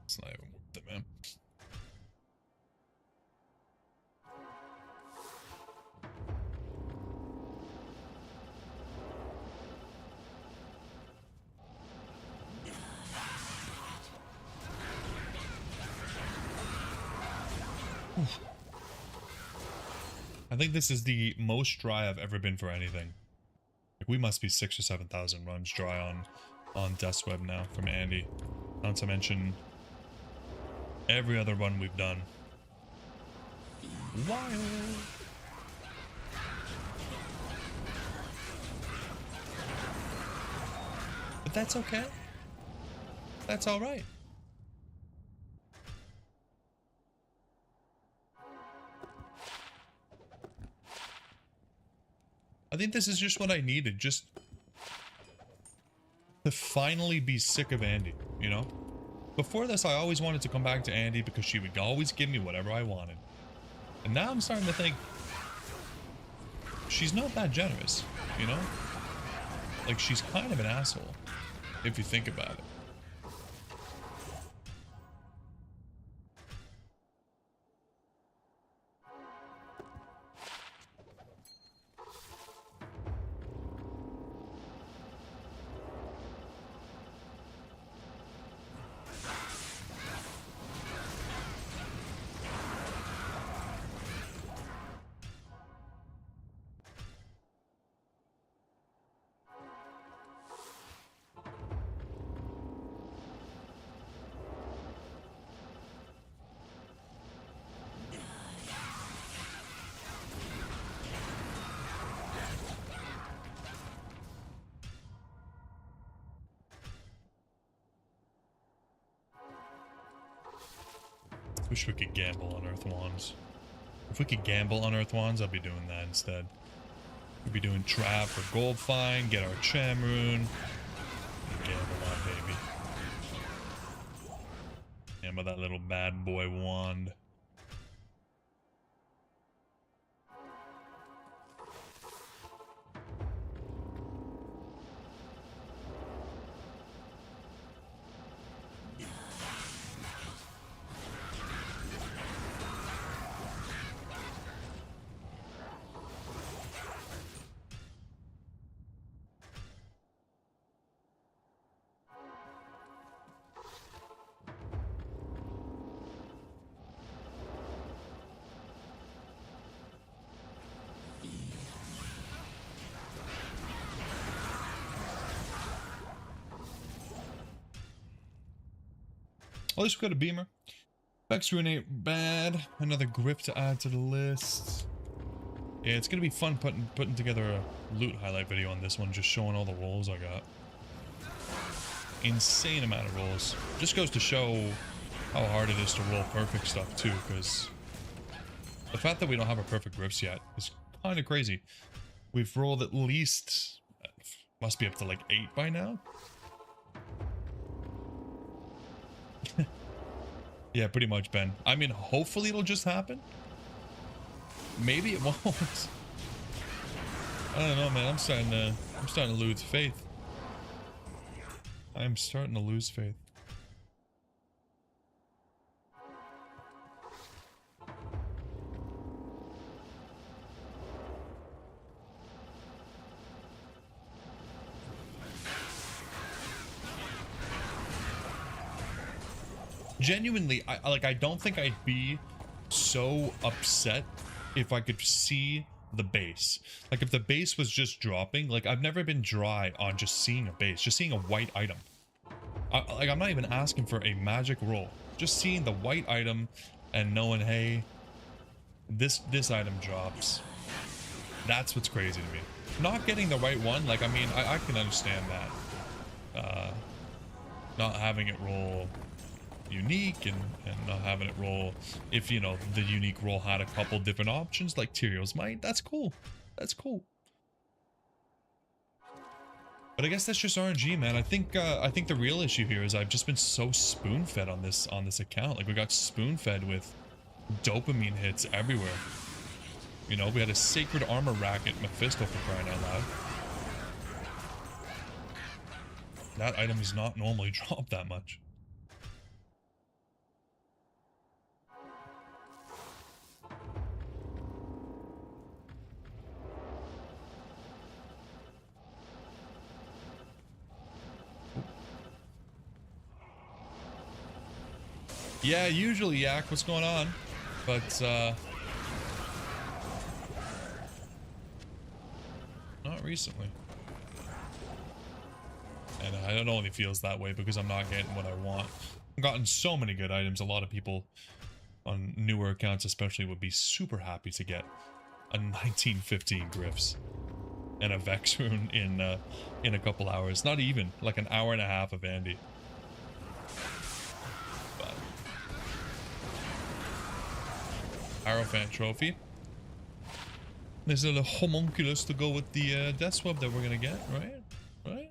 It's not even worth it, man. Oof. I think this is the most dry I've ever been for anything. Like, we must be 6,000 or 7,000 runs dry on Death's Web now from Andy. Not to mention every other run we've done. Wild. But that's okay. That's all right. I think this is just what I needed, just to finally be sick of Andy, you know? Before this, I always wanted to come back to Andy because she would always give me whatever I wanted. And now I'm starting to think, she's not that generous, you know? Like, she's kind of an asshole, if you think about it. Wish we could gamble on Earth Wands. If we could gamble on Earth Wands, I'll be doing that instead. We'd be doing trap or gold find, get our Cham rune. Gamble on, baby. Gamble that little bad boy wand. At least we got a beamer. Vex rune ain't bad. Another grip to add to the list. Yeah, it's gonna be fun putting together a loot highlight video on this one, just showing all the rolls I got. Insane amount of rolls. Just goes to show how hard it is to roll perfect stuff too, because the fact that we don't have our perfect grips yet is kind of crazy. We've rolled at least, must be up to like 8 by now. Yeah, pretty much, Ben. I mean, hopefully it'll just happen. Maybe it won't. I don't know, man. I'm starting to lose faith. I'm starting to lose faith. Genuinely, I don't think I'd be so upset if I could see the base. Like if the base was just dropping, like I've never been dry on just seeing a base, just seeing a white item. Like I'm not even asking for a magic roll, just seeing the white item and knowing, hey, this item drops. That's what's crazy to me. Not getting the right one, like I mean, I can understand that. Not having it roll unique and not having it roll if, you know, the unique roll had a couple different options like Tyrio's Might. That's cool. That's cool. But I guess that's just RNG, man. I think the real issue here is I've just been so spoon-fed on this account. Like we got spoon-fed with dopamine hits everywhere. You know, we had a Sacred Armor Racket Mephisto for crying out loud. That item is not normally dropped that much. Yeah, usually, Yak, what's going on? But, not recently. And it only feels that way because I'm not getting what I want. I've gotten so many good items. A lot of people on newer accounts especially would be super happy to get a 1915 Griffs and a Vex rune in a couple hours. Not even, like an hour and a half of Andy. Hierophant trophy. There's a homunculus to go with the death swab that we're gonna get, right? Right?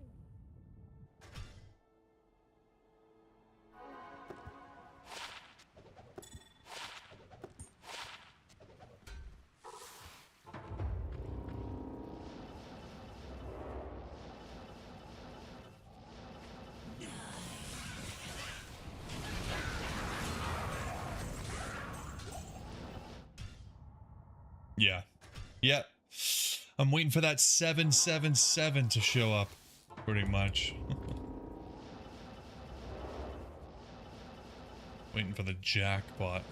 Yeah. Yep. I'm waiting for that 777 to show up, pretty much. Waiting for the jackpot.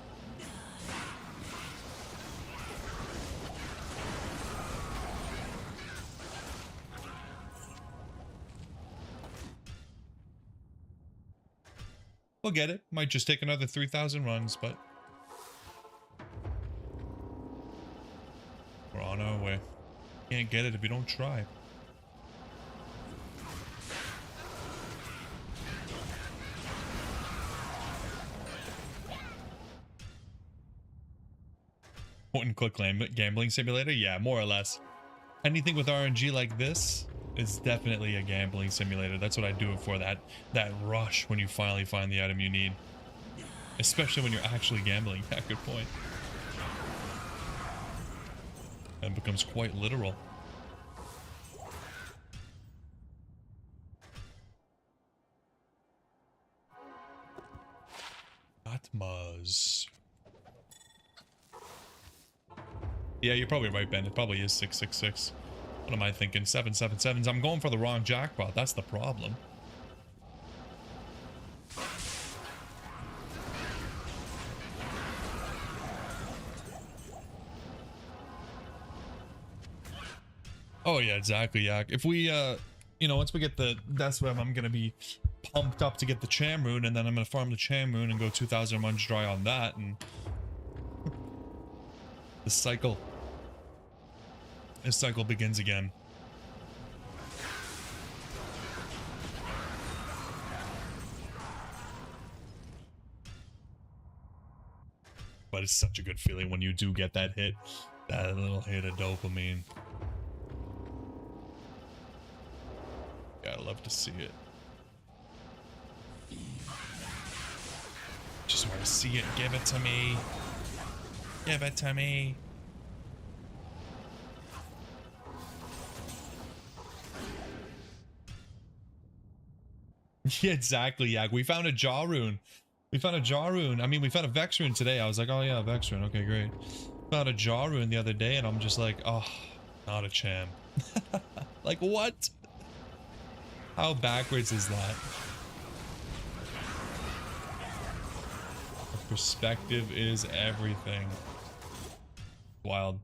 We'll get it. Might just take another 3,000 runs, but we're on our way. Can't get it if you don't try. Point and click gambling simulator? Yeah, more or less. Anything with RNG like this is definitely a gambling simulator. That's what I do it for, that rush when you finally find the item you need. Especially when you're actually gambling. Yeah, good point. And becomes quite literal. Atmas. Yeah, you're probably right, Ben. It probably is 666. What am I thinking? 777s. I'm going for the wrong jackpot. That's the problem. Oh yeah, exactly, Yak. If we you know, once we get the Death Web, I'm gonna be pumped up to get the Cham Rune, and then I'm gonna farm the Cham Rune and go 2,000 runs dry on that, and this cycle begins again. But it's such a good feeling when you do get that hit, that little hit of dopamine. Gotta love to see it. just want to see it. Give it to me. Give it to me. Yeah, exactly, Yak. We found a jaw rune. We found a jaw rune. I mean, we found a Vex rune today. I was like, oh yeah, Vex rune. Okay, great. Found a jaw rune the other day, and I'm just like, oh, not a champ. Like, what? How backwards is that? Perspective is everything. Wild.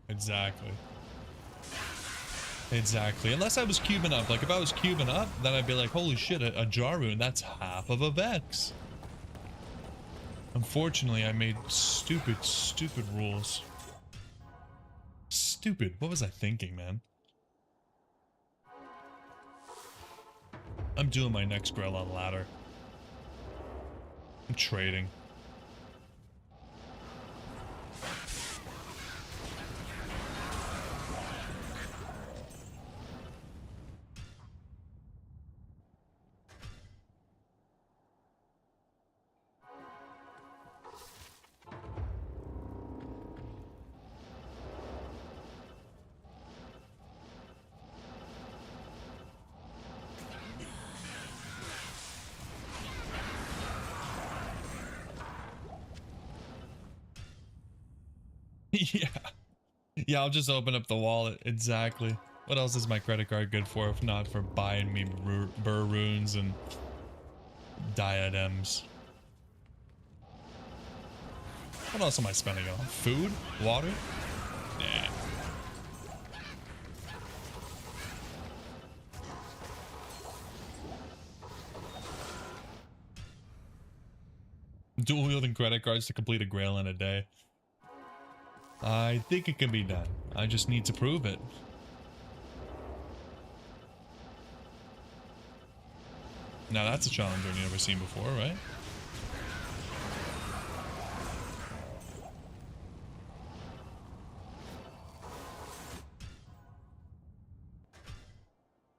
Exactly. Exactly. Unless I was cubing up. Like, if I was cubing up, then I'd be like, holy shit, a jar rune, that's half of a Vex. Unfortunately, I made stupid rules. Stupid. What was I thinking, man? I'm doing my next grill on ladder. I'm trading. Yeah. Yeah, I'll just open up the wallet. Exactly. What else is my credit card good for if not for buying me burr runes and diadems? What else am I spending on? Food? Water? Nah. Dual wielding credit cards to complete a grail in a day. I think it can be done. I just need to prove it. Now that's a challenge I've never seen before, right?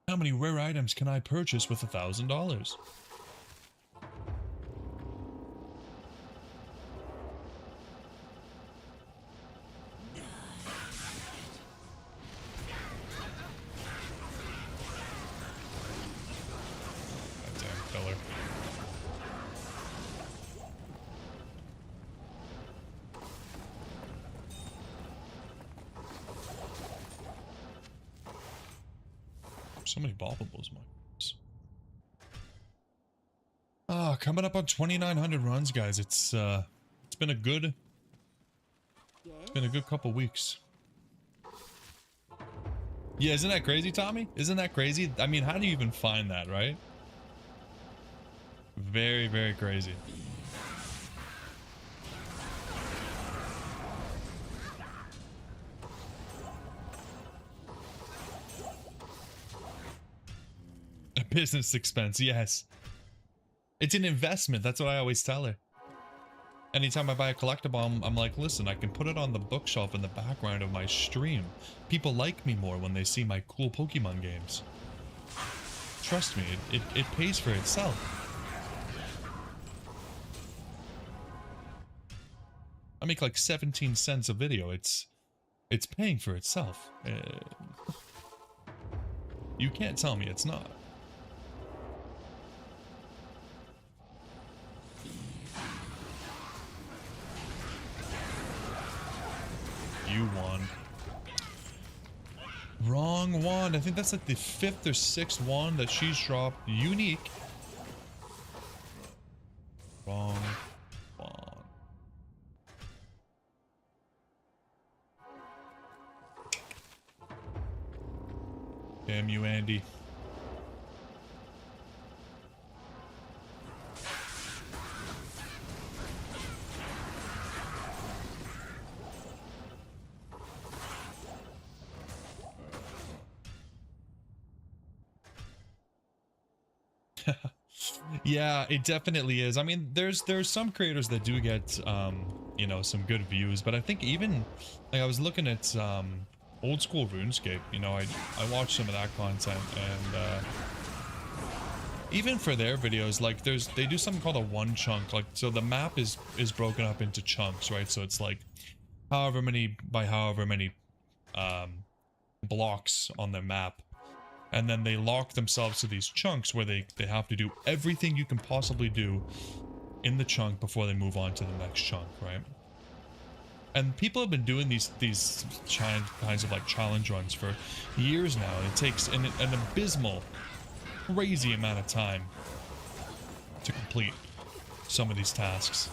How many rare items can I purchase with $1,000? So many bobbables, Marcus. Ah, coming up on 2,900 runs, guys. It's been a good couple weeks. Yeah, isn't that crazy, Tommy? Isn't that crazy? I mean, how do you even find that, right? Very, very crazy. A business expense, yes. It's an investment. That's what I always tell her. Anytime I buy a collectible, I'm like, listen, I can put it on the bookshelf in the background of my stream. People like me more when they see my cool Pokemon games. Trust me, it pays for itself. I make like 17 cents a video. It's paying for itself. You can't tell me it's not. You won. Wrong wand. I think that's like the 5th or 6th wand that she's dropped. Unique. Wrong wand. Damn you, Andy. Yeah, it definitely is. I mean, there's some creators that do get you know, some good views, but I think even like I was looking at old school RuneScape, you know, I watched some of that content, and even for their videos, like they do something called a one chunk. Like, so the map is broken up into chunks, right? So it's like however many by however many blocks on the map, and then they lock themselves to these chunks where they have to do everything you can possibly do in the chunk before they move on to the next chunk, right? And people have been doing these kinds of like challenge runs for years now, and it takes an abysmal, crazy amount of time to complete some of these tasks.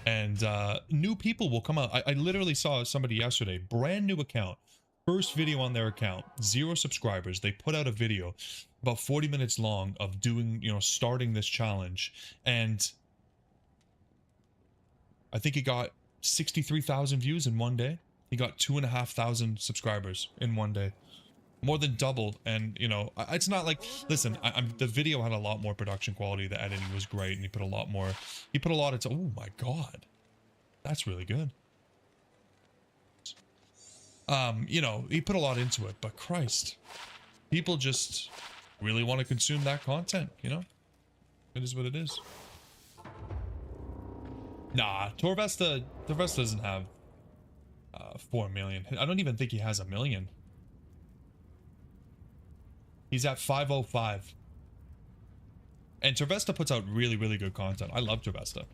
And new people will come out. I literally saw somebody yesterday, brand new account, first video on their account, 0 subscribers. They put out a video about 40 minutes long of doing, you know, starting this challenge, and I think he got 63,000 views in one day. He got 2,500 subscribers in one day, more than doubled. And you know, it's not like, listen, the video had a lot more production quality, the editing was great, and he put a lot into, oh my god, that's really good. You know, he put a lot into it, but Christ, people just really want to consume that content, you know? It is what it is. Nah, Torvesta doesn't have 4 million. I don't even think he has 1 million. He's at 505. And Torvesta puts out really, really good content. I love Torvesta.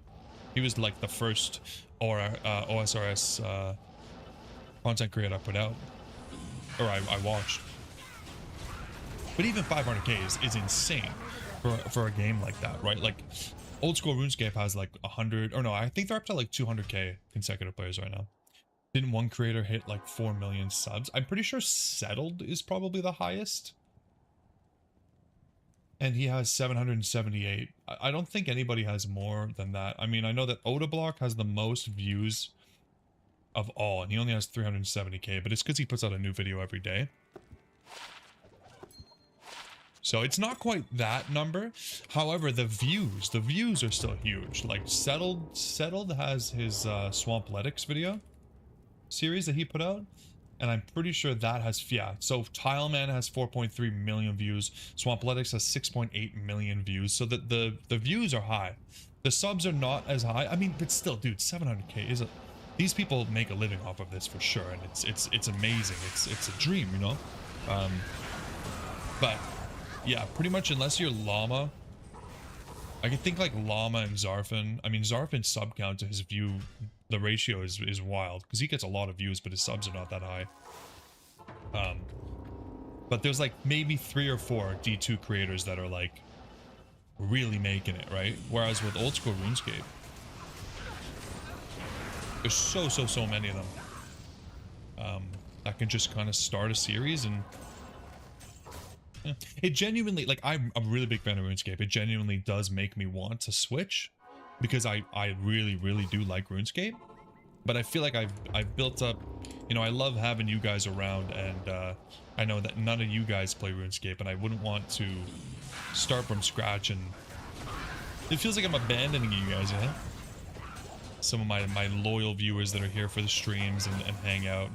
He was like the first OSRS content creator I put out. Or I watched. But even 500k is insane for a game like that, right? Like, old school RuneScape has like 100, or no, I think they're up to like 200k consecutive players right now. Didn't one creator hit like 4 million subs? I'm pretty sure Settled is probably the highest. And he has 778. I don't think anybody has more than that. I mean, I know that Odablock has the most views of all, and he only has 370k, but it's because he puts out a new video every day. So it's not quite that number. However, the views are still huge. Like Settled has his Swampletics video series that he put out, and I'm pretty sure that has, yeah. So Tileman has 4.3 million views. Swampletics has 6.8 million views. So the views are high. The subs are not as high. I mean, but still, dude, 700k is a. These people make a living off of this for sure, and it's amazing. It's a dream, you know. But yeah, pretty much unless you're Llama, I can think like Llama and Zarfin. I mean, Zarfin's sub count to his view, the ratio is wild because he gets a lot of views, but his subs are not that high. But there's like maybe 3 or 4 D2 creators that are like really making it, right? Whereas with old school RuneScape, there's so many of them that can just kind of start a series. And yeah, it genuinely, like, I'm a really big fan of RuneScape. It genuinely does make me want to switch because I really do like RuneScape. But I feel like I've built up, you know, I love having you guys around, and I know that none of you guys play RuneScape, and I wouldn't want to start from scratch, and it feels like I'm abandoning you guys, you know? Some of my loyal viewers that are here for the streams and hang out,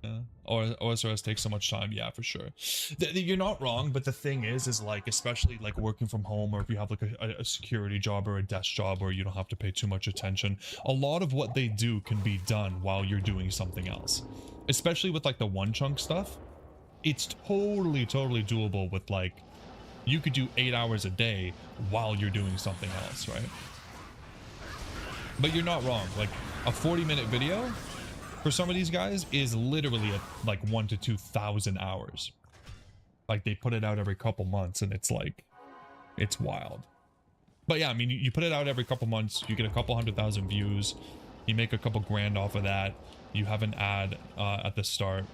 and OSRS takes so much time. Yeah, for sure. You're not wrong, but the thing is like, especially like working from home, or if you have like a security job or a desk job where you don't have to pay too much attention, a lot of what they do can be done while you're doing something else. Especially with like the one chunk stuff, it's totally doable with like, you could do 8 hours a day while you're doing something else, right? But you're not wrong. Like, a 40-minute video for some of these guys is literally at like 1,000 to 2,000 hours. Like, they put it out every couple months, and it's like, it's wild. But yeah, I mean, you put it out every couple months, you get a couple 100,000 views, you make a couple grand off of that, you have an ad at the start.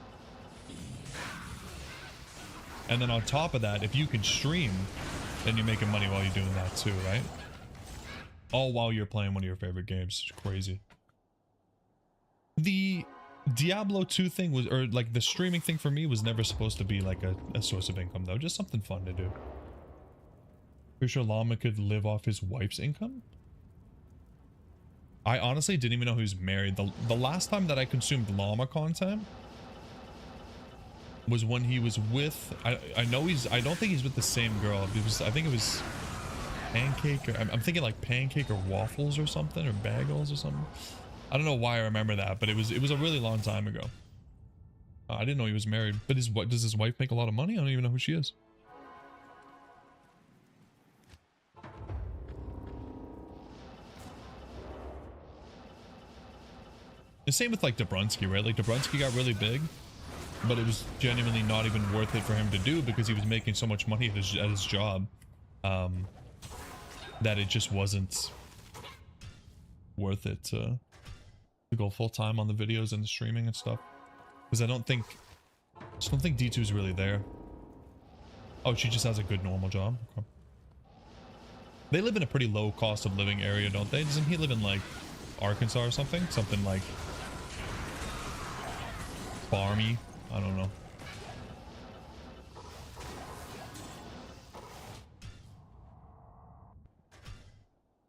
And then on top of that, if you can stream, then you're making money while you're doing that too, right? All while you're playing one of your favorite games. It's crazy. The Diablo 2 thing was, or like the streaming thing for me was never supposed to be like a source of income though. Just something fun to do. Pretty sure Llama could live off his wife's income. I honestly didn't even know he was married. The last time that I consumed Llama content was when he was with, I know he's, I don't think he's with the same girl. It was, I think it was Pancake, or I'm thinking like Pancake or Waffles or something, or Bagels or something. I don't know why I remember that, but it was a really long time ago. I didn't know he was married. But does his wife make a lot of money? I don't even know who she is. The same with like Dobrunsky, right? Like Dobrunsky got really big, but it was genuinely not even worth it for him to do because he was making so much money at his job, that it just wasn't worth it to go full time on the videos and the streaming and stuff. Because I just don't think D2 is really there. Oh, she just has a good normal job. Okay. They live in a pretty low cost of living area, don't they? Doesn't he live in like Arkansas or something? Something like farmy? I don't know.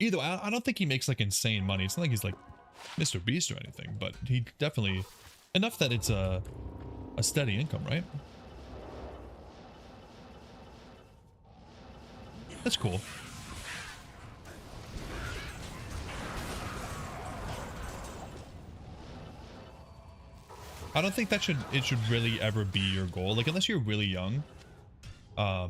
Either way, I don't think he makes like insane money. It's not like he's like Mr. Beast or anything, but he definitely enough that it's a steady income, right? That's cool. I don't think that it should really ever be your goal. Like unless you're really young, I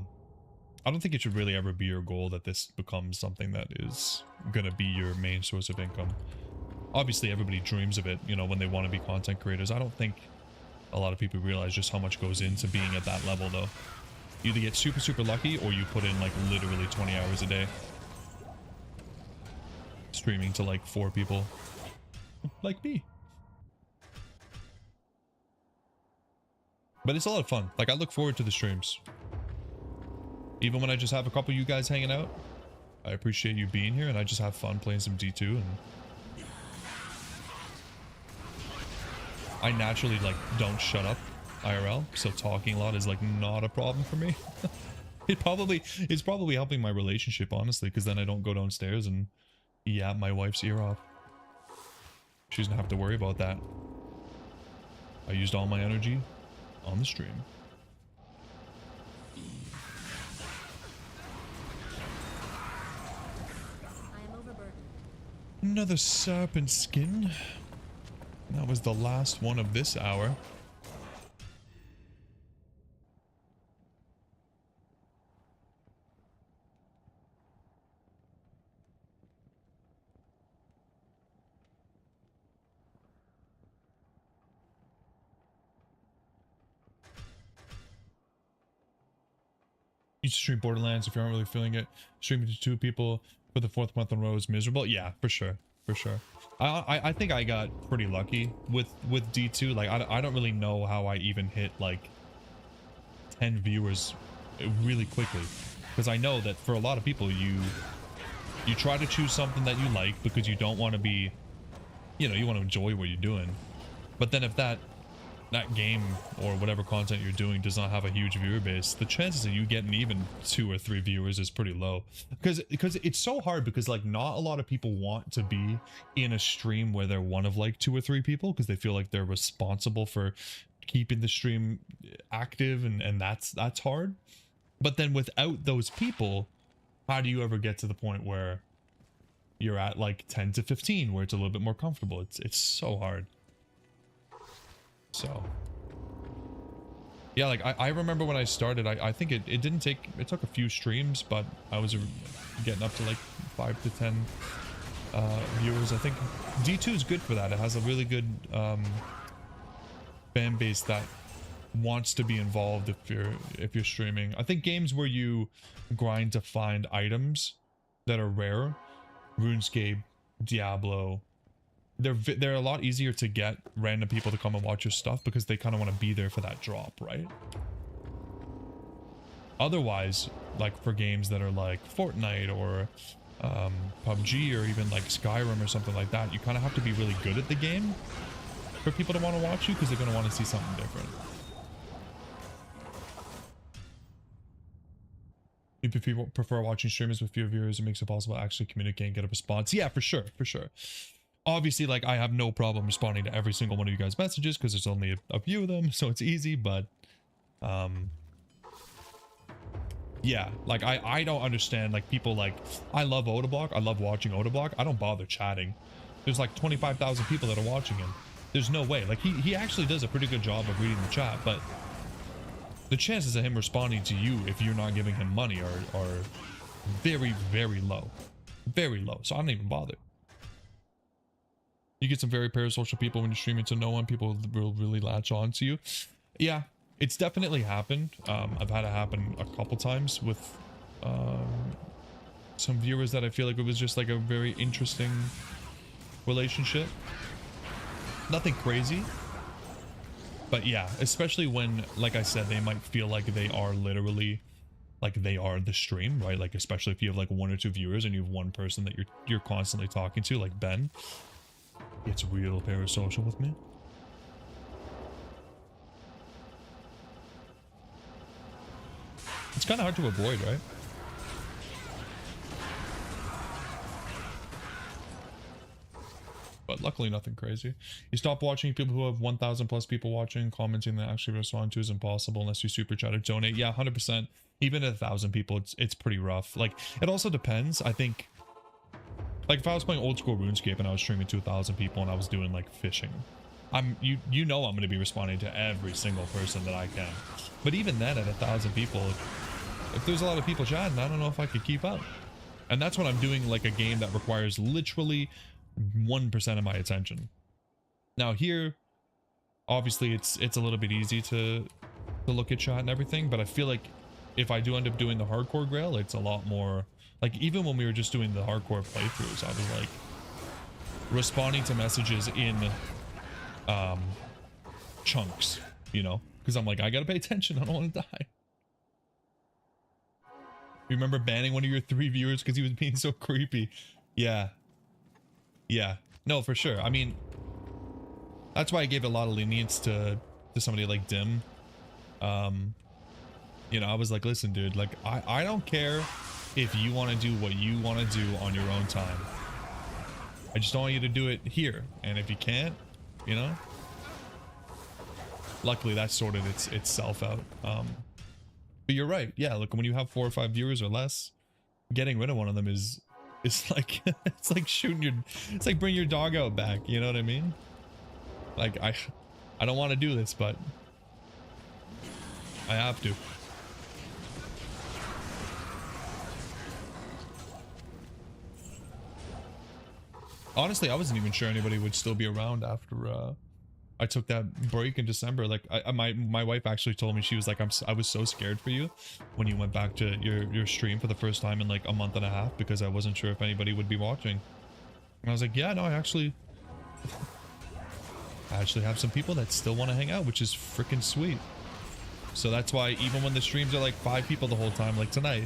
don't think it should really ever be your goal that this becomes something that is gonna be your main source of income. Obviously, everybody dreams of it, you know, when they want to be content creators. I don't think a lot of people realize just how much goes into being at that level, though. You either get super, super lucky, or you put in like literally 20 hours a day streaming to like 4 people, like me. But it's a lot of fun. Like, I look forward to the streams. Even when I just have a couple of you guys hanging out, I appreciate you being here, and I just have fun playing some D2, and I naturally, like, don't shut up IRL, so talking a lot is, like, not a problem for me. It's probably helping my relationship, honestly, because then I don't go downstairs and yap my wife's ear off. She doesn't have to worry about that. I used all my energy on the stream. I am overburdened. Another serpent skin. That was the last one of this hour. You should stream Borderlands if you aren't really feeling it. Streaming to 2 people for the 4th month in a row is miserable. Yeah, for sure. For sure. I think I got pretty lucky with D2. Like, I don't really know how I even hit, like, 10 viewers really quickly. Because I know that for a lot of people, you try to choose something that you like because you don't want to be, you know, you want to enjoy what you're doing. But then if that game or whatever content you're doing does not have a huge viewer base, the chances of you getting even 2 or 3 viewers is pretty low. Because it's so hard, because like not a lot of people want to be in a stream where they're one of like 2 or 3 people, because they feel like they're responsible for keeping the stream active, and that's hard. But then without those people, how do you ever get to the point where you're at like 10 to 15 where it's a little bit more comfortable? It's so hard. So yeah, like I remember when I started, I think it didn't take, it took a few streams, but I was getting up to like 5 to 10 viewers. I think D2 is good for that. It has a really good fan base that wants to be involved if you're streaming. I think games where you grind to find items that are rare, RuneScape, Diablo, they're a lot easier to get random people to come and watch your stuff because they kind of want to be there for that drop, right? Otherwise, like for games that are like Fortnite or PUBG or even like Skyrim or something like that, you kind of have to be really good at the game for people to want to watch you, because they're going to want to see something different. You prefer watching streamers with fewer viewers. It makes it possible to actually communicate and get a response. Yeah, for sure, for sure. Obviously, like, I have no problem responding to every single one of you guys' messages because there's only a few of them, so it's easy, but yeah, like, I don't understand, like, people, like, I love Odablock, I love watching Odablock, I don't bother chatting. There's like 25,000 people that are watching him. There's no way. Like, he actually does a pretty good job of reading the chat, but the chances of him responding to you if you're not giving him money are very, very low. Very low, so I don't even bother. You get some very parasocial people when you're streaming to no one. People will really latch on to you. Yeah, it's definitely happened. I've had it happen a couple times with some viewers that I feel like it was just like a very interesting relationship. Nothing crazy. But yeah, especially when, like I said, they might feel like they are literally, like they are the stream, right? Like, especially if you have like 1 or 2 viewers and you have one person that you're constantly talking to, like Ben. It's real parasocial with me. It's kind of hard to avoid, right? But luckily nothing crazy. You stop watching people who have 1,000 plus people watching. Commenting that actually respond to is impossible unless you super chat or donate. Yeah, 100%. Even at 1,000 people, it's pretty rough. Like, it also depends. I think, like, if I was playing old school RuneScape and I was streaming to 1,000 people and I was doing like fishing, you know I'm going to be responding to every single person that I can. But even then, at 1,000 people, if there's a lot of people chatting, I don't know if I could keep up. And that's when I'm doing like a game that requires literally 1% of my attention. Now here, obviously it's a little bit easy to look at chat and everything, but I feel like if I do end up doing the hardcore grail, it's a lot more. Like, even when we were just doing the hardcore playthroughs, I was like responding to messages in chunks, you know, because I'm like, I gotta pay attention, I don't want to die. You remember banning one of your 3 viewers because he was being so creepy? Yeah, no, for sure. I mean, that's why I gave a lot of lenience to somebody like Dim. You know, I was like, listen dude, like, I don't care if you want to do what you want to do on your own time. I just don't want you to do it here. And if you can't, you know, luckily that sorted itself out. But you're right. Yeah, look, when you have 4 or 5 viewers or less, getting rid of one of them is like it's like it's like bring your dog out back, you know what I mean? Like, I don't want to do this, but I have to. Honestly, I wasn't even sure anybody would still be around after I took that break in December. Like, my wife actually told me, she was like, I was so scared for you when you went back to your stream for the first time in like a month and a half, because I wasn't sure if anybody would be watching. And I was like, yeah, no, I actually have some people that still want to hang out, which is freaking sweet. So that's why even when the streams are like 5 people the whole time, like tonight,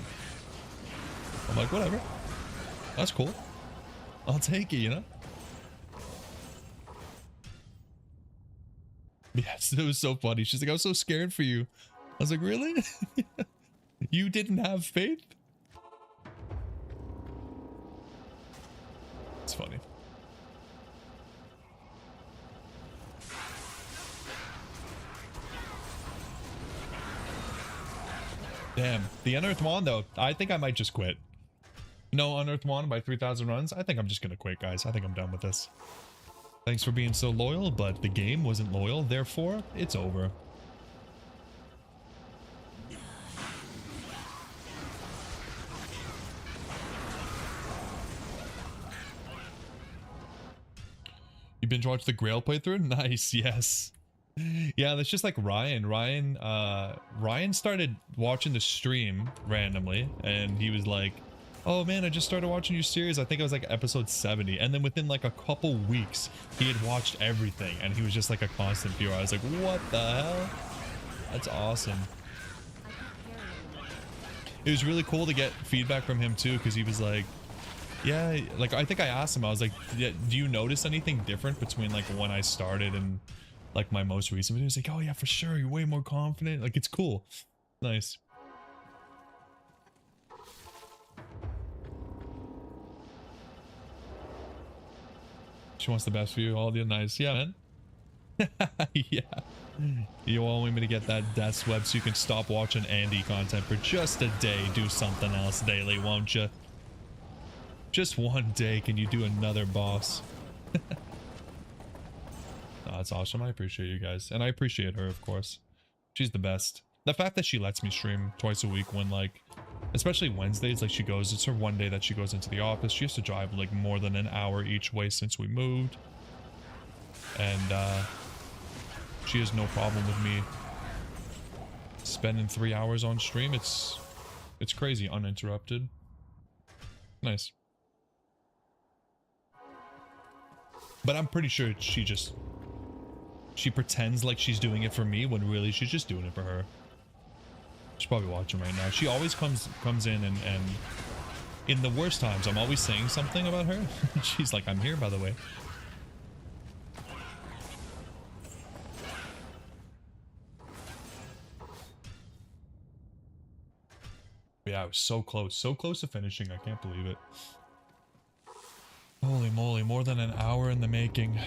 I'm like, whatever, that's cool, I'll take it, you know? Yes, it was so funny. She's like, I was so scared for you. I was like, really? You didn't have faith? It's funny. Damn, the Unearthed Wand though, I think I might just quit. No Unearthed Wand by 3,000 runs. I think I'm just gonna quit, guys. I think I'm done with this. Thanks for being so loyal, but the game wasn't loyal, therefore it's over. You binge watched the Grail playthrough? Nice, yes. Yeah, that's just like Ryan. Ryan started watching the stream randomly, and he was like, oh man, I just started watching your series. I think it was like episode 70. And then within like a couple weeks, he had watched everything, and he was just like a constant viewer. I was like, what the hell? That's awesome. It was really cool to get feedback from him too, because he was like, yeah, like, I think I asked him, I was like, yeah, do you notice anything different between like when I started and like my most recent video? He was like, oh yeah, for sure, you're way more confident. Like, it's cool. Nice. She wants the best for you. All the nice. Yeah, man. Yeah. You want me to get that death web so you can stop watching Andy content for just a day. Do something else daily, won't you? Just one day, can you do another boss? Oh, that's awesome. I appreciate you guys. And I appreciate her, of course. She's the best. The fact that she lets me stream twice a week when, like, especially Wednesdays, like, she goes, it's her one day that she goes into the office. She has to drive, like, more than an hour each way since we moved. And, she has no problem with me spending 3 hours on stream. It's crazy, uninterrupted. Nice. But I'm pretty sure she pretends like she's doing it for me when really she's just doing it for her. She's probably watching right now. She always comes in and in the worst times, I'm always saying something about her. She's like, I'm here, by the way. Yeah, I was so close to finishing. I can't believe it. Holy moly, more than an hour in the making.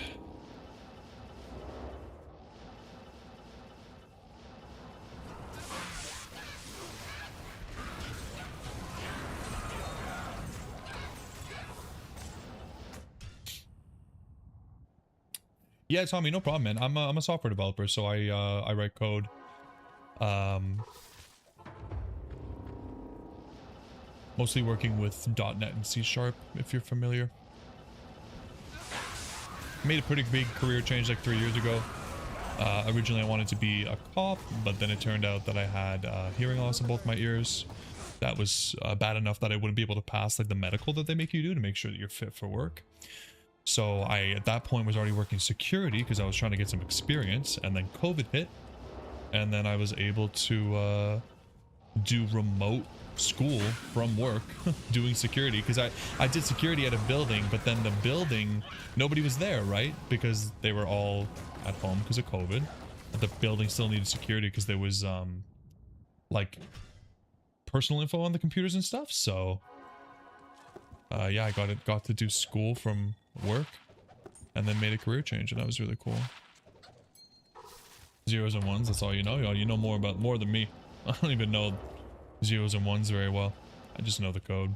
Yeah, Tommy, no problem, man. I'm a software developer, so I write code. Mostly working with .NET and C#, if you're familiar. Made a pretty big career change like 3 years ago. Originally I wanted to be a cop, but then it turned out that I had hearing loss in both my ears. That was bad enough that I wouldn't be able to pass like the medical that they make you do to make sure that you're fit for work. So I, at that point, was already working security because I was trying to get some experience, and then COVID hit, and then I was able to do remote school from work doing security because I did security at a building, but then the building, nobody was there, right? Because they were all at home because of COVID. The building still needed security because there was like personal info on the computers and stuff. So yeah, I got to do school from work and then made a career change, and that was really cool. Zeros and ones, that's all you know. You know more than me. I don't even know zeros and ones very well. I just know the code.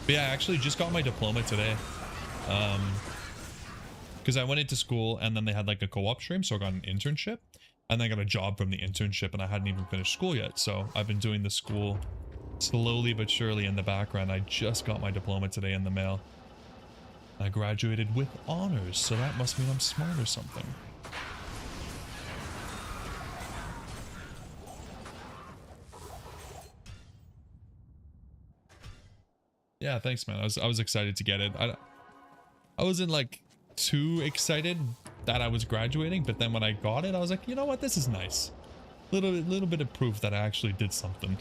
But yeah, I actually just got my diploma today. Because I went into school and then they had like a co-op stream, so I got an internship. And then I got a job from the internship, and I hadn't even finished school yet. So I've been doing the school slowly but surely in the background. I just got my diploma today in the mail. I graduated with honors, so that must mean I'm smart or something. Yeah, thanks, man. I was excited to get it. I wasn't like too excited that I was graduating, but then when I got it, I was like, you know what, this is nice. Little bit of proof that I actually did something.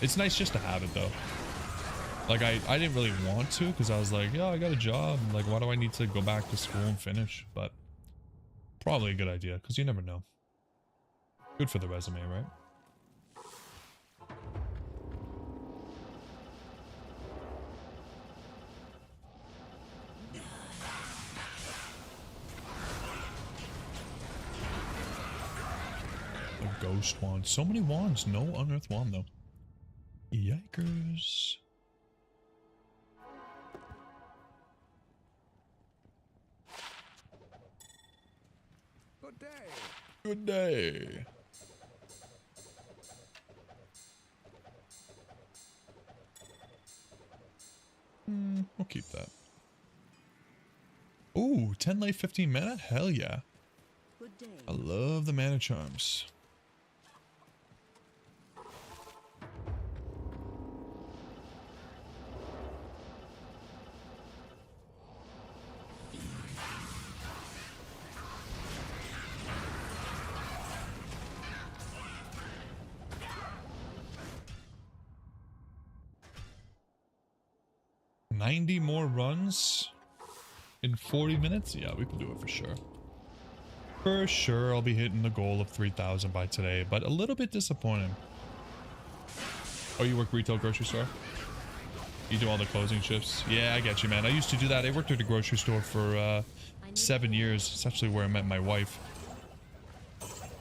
It's nice just to have it though. Like I didn't really want to because I was like, yeah, I got a job. Like, why do I need to go back to school and finish? But probably a good idea because you never know. Good for the resume, right? A ghost wand. So many wands. No unearthed wand though. Yikers. Good day. Good day. I'll keep that. Ooh, 10 life, 15 mana? Hell yeah. Good day. I love the mana charms. $90 more runs in 40 minutes? Yeah, we can do it for sure. For sure, I'll be hitting the goal of 3,000 by today, but a little bit disappointing. Oh, you work retail grocery store? You do all the closing shifts. Yeah, I get you, man. I used to do that. I worked at a grocery store for 7 years. It's actually where I met my wife.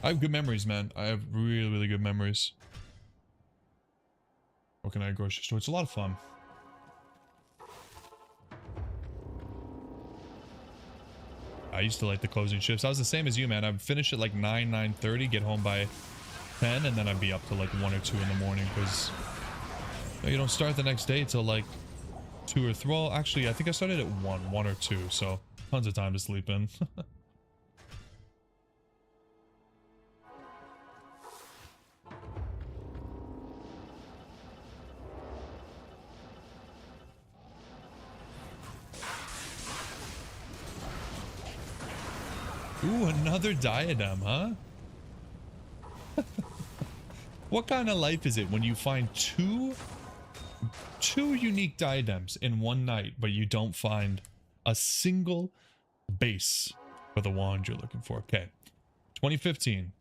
I have good memories, man. I have really, really good memories. Working at a grocery store. It's a lot of fun. I used to like the closing shifts. I was the same as you, man. I'd finish at like 9:30, get home by 10, and then I'd be up to like 1 or 2 in the morning because you don't start the next day till like 2 or 3. Well, actually, I think I started at 1 or 2, so tons of time to sleep in. Ooh, another diadem, huh? What kind of life is it when you find two unique diadems in one night, but you don't find a single base for the wand you're looking for? Okay. 2015.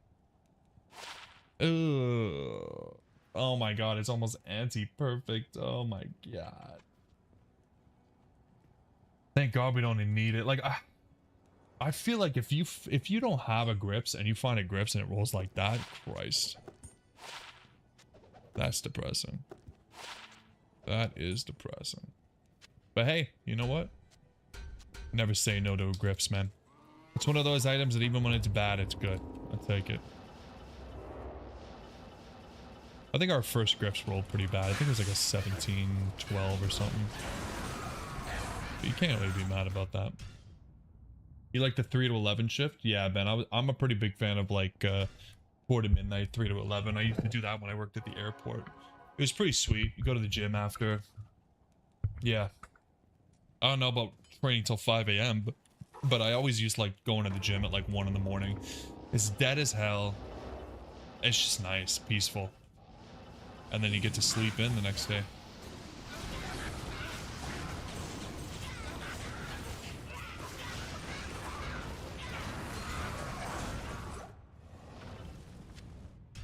Ugh. Oh my god, it's almost anti-perfect. Oh my god. Thank god we don't even need it. Like, I feel like if you don't have a grips and you find a grips and it rolls like that, Christ. That's depressing. That is depressing. But hey, you know what? Never say no to grips, man. It's one of those items that even when it's bad, it's good. I'll take it. I think our first grips rolled pretty bad. I think it was like a 17, 12 or something. But you can't really be mad about that. You like the 3 to 11 shift? Yeah, Ben. I'm a pretty big fan of like 4 to midnight, 3 to 11. I used to do that when I worked at the airport. It was pretty sweet. You go to the gym after. Yeah. I don't know about training till 5 a.m. But I always used like going to the gym at like 1 in the morning. It's dead as hell. It's just nice, peaceful. And then you get to sleep in the next day.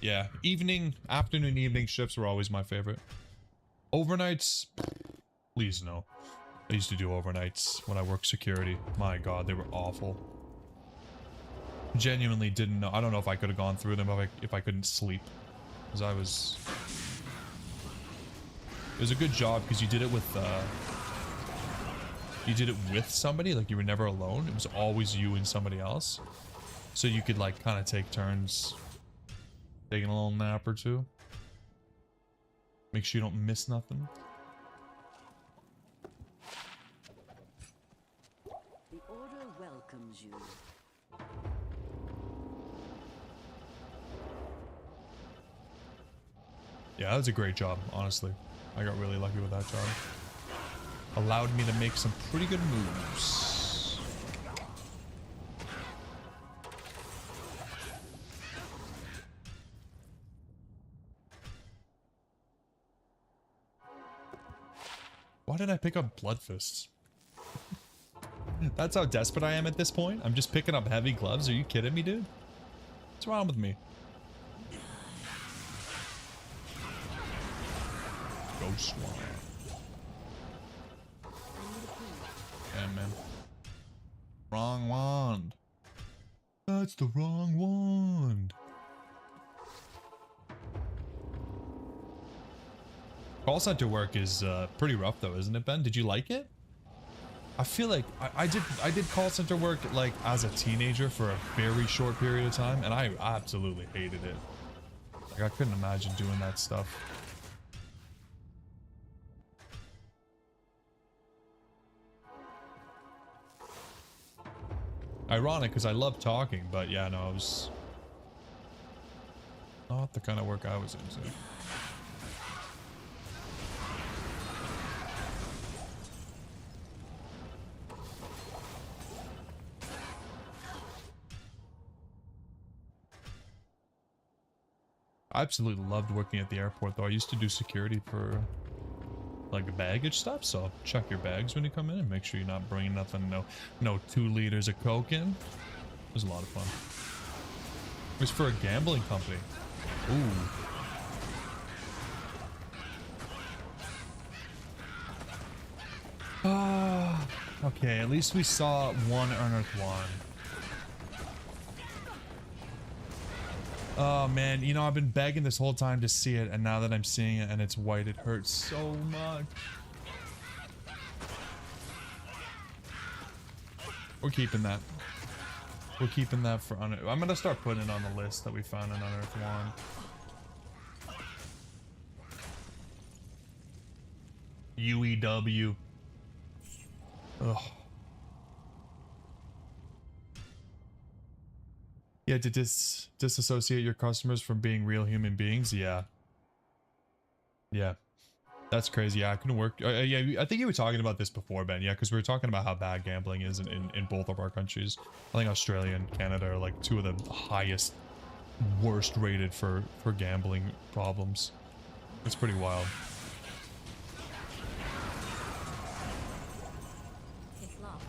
Yeah, afternoon, evening shifts were always my favorite. Overnights, please no. I used to do overnights when I worked security. My god, they were awful. Genuinely didn't know. I don't know if I could have gone through them if I couldn't sleep. Because it was a good job because you did it with somebody, like you were never alone. It was always you and somebody else. So you could like kind of take turns taking a little nap or two. Make sure you don't miss nothing. The order welcomes you. Yeah, that was a great job, honestly. I got really lucky with that job. Allowed me to make some pretty good moves. Why did I pick up blood fists? That's how desperate I am at this point. I'm just picking up heavy gloves. Are you kidding me, dude? What's wrong with me? Ghost wand. Yeah, man. Wrong wand. That's the wrong wand. Call center work is pretty rough though, isn't it, Ben? Did you like it? I feel like I did call center work like as a teenager for a very short period of time, and I absolutely hated it. Like I couldn't imagine doing that stuff. Ironic because I love talking, but yeah, no, it was not the kind of work I was into. I absolutely loved working at the airport though. I used to do security for like baggage stuff, so check your bags when you come in and make sure you're not bringing nothing, no 2 liters of coke in. It was a lot of fun. It was for a gambling company. Ooh. Okay, at least we saw one unearthed one. Oh man, you know, I've been begging this whole time to see it, and now that I'm seeing it and it's white, it hurts so much. We're keeping that. We're keeping that for unearthed. I'm gonna start putting it on the list that we found an unearthed one. UEW. Ugh. Yeah, to disassociate your customers from being real human beings. Yeah. Yeah. That's crazy. Yeah, I couldn't work. Yeah, I think you were talking about this before, Ben. Yeah, because we were talking about how bad gambling is in both of our countries. I think Australia and Canada are like two of the highest, worst rated for gambling problems. It's pretty wild. It's locked.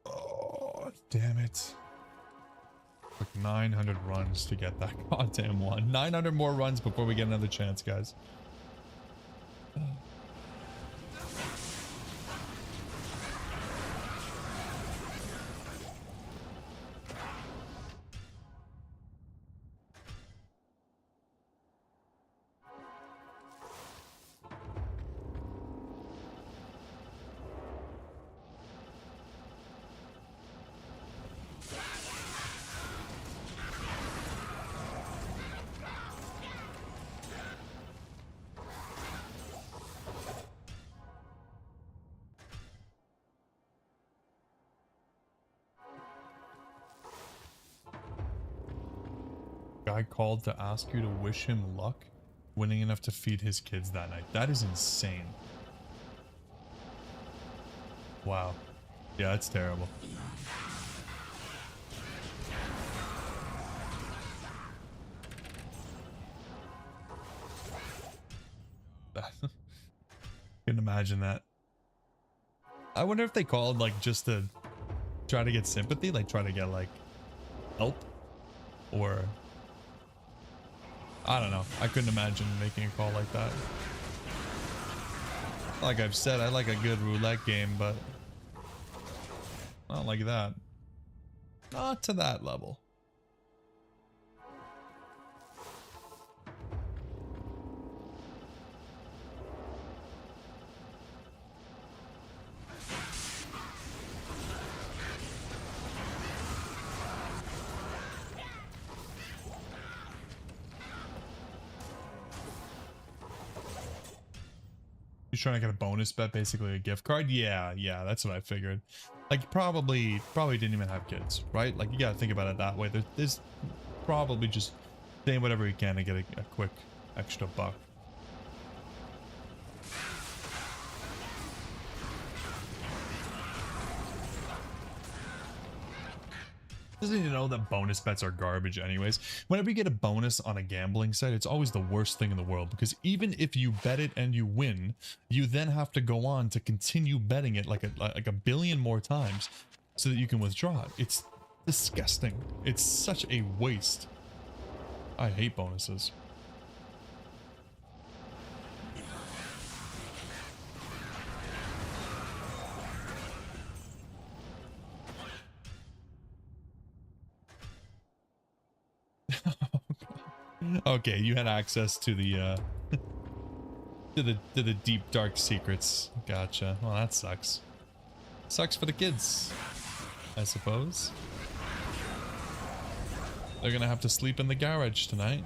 Oh, damn it. Like 900 runs to get that goddamn one. 900 more runs before we get another chance, guys. Guy called to ask you to wish him luck, winning enough to feed his kids that night. That is insane. Wow. Yeah, that's terrible. Couldn't imagine that. I wonder if they called like just to try to get sympathy, like try to get like help, or I don't know. I couldn't imagine making a call like that. Like I've said, I like a good roulette game, but not like that. Not to that level. You're trying to get a bonus bet, basically a gift card? Yeah, that's what I figured. Like probably didn't even have kids, right? Like you gotta think about it that way. There's probably just saying whatever you can to get a quick extra buck. Doesn't even know that bonus bets are garbage anyways. Whenever you get a bonus on a gambling site, it's always the worst thing in the world, because even if you bet it and you win, you then have to go on to continue betting it like a billion more times so that you can withdraw it. It's disgusting. It's such a waste. I hate bonuses. Okay, you had access to the to the deep dark secrets. Gotcha. Well, that sucks. Sucks for the kids, I suppose. They're gonna have to sleep in the garage tonight.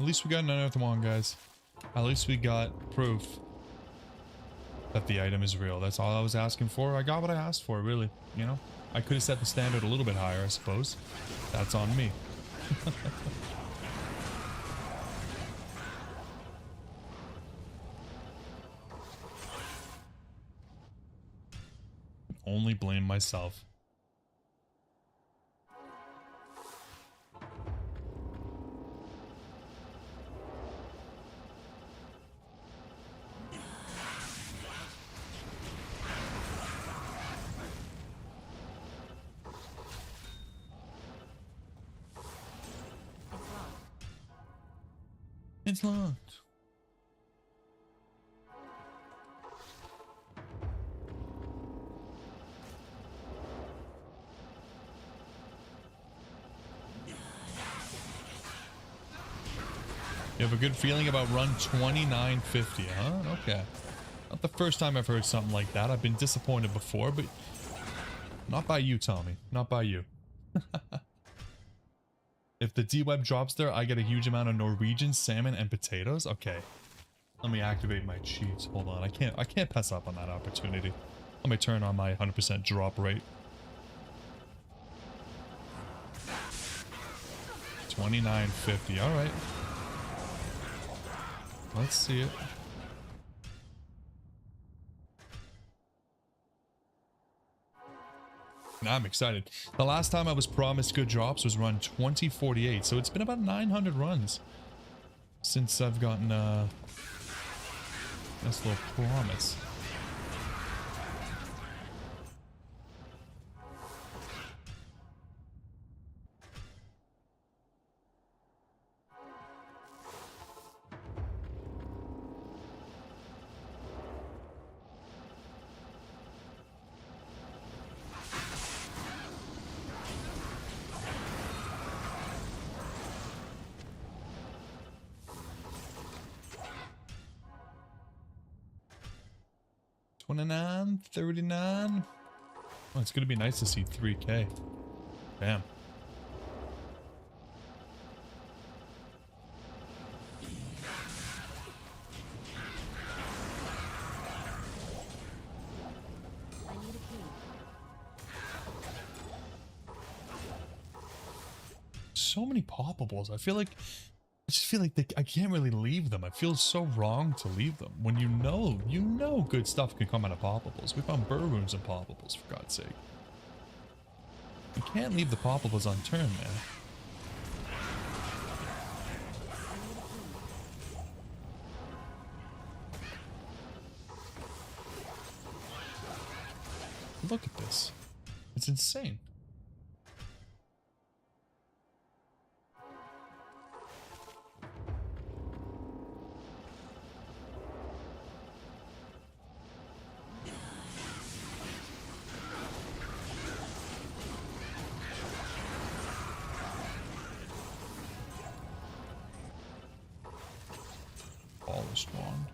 At least we got an unearthed wand, guys. At least we got proof that the item is real. That's all I was asking for. I got what I asked for, really. You know? I could have set the standard a little bit higher, I suppose. That's on me. Only blame myself. It's locked. You have a good feeling about run 2950, huh? Okay. Not the first time I've heard something like that. I've been disappointed before, but not by you, Tommy. Not by you. If the D-Web drops there, I get a huge amount of Norwegian salmon and potatoes. Okay. Let me activate my cheats. Hold on. I can't pass up on that opportunity. Let me turn on my 100% drop rate. 2950. All right. Let's see it. Now I'm excited. The last time I was promised good drops was run 2048, so it's been about 900 runs since I've gotten this little promise. $29.39. Oh, it's gonna be nice to see 3K. Damn. I need a key. So many poppables. I just feel like I can't really leave them. I feel so wrong to leave them. When you know good stuff can come out of poppables. We found burr runes and poppables, for God's sake. You can't leave the poppables unturned, man. Look at this. It's insane. Polished wand.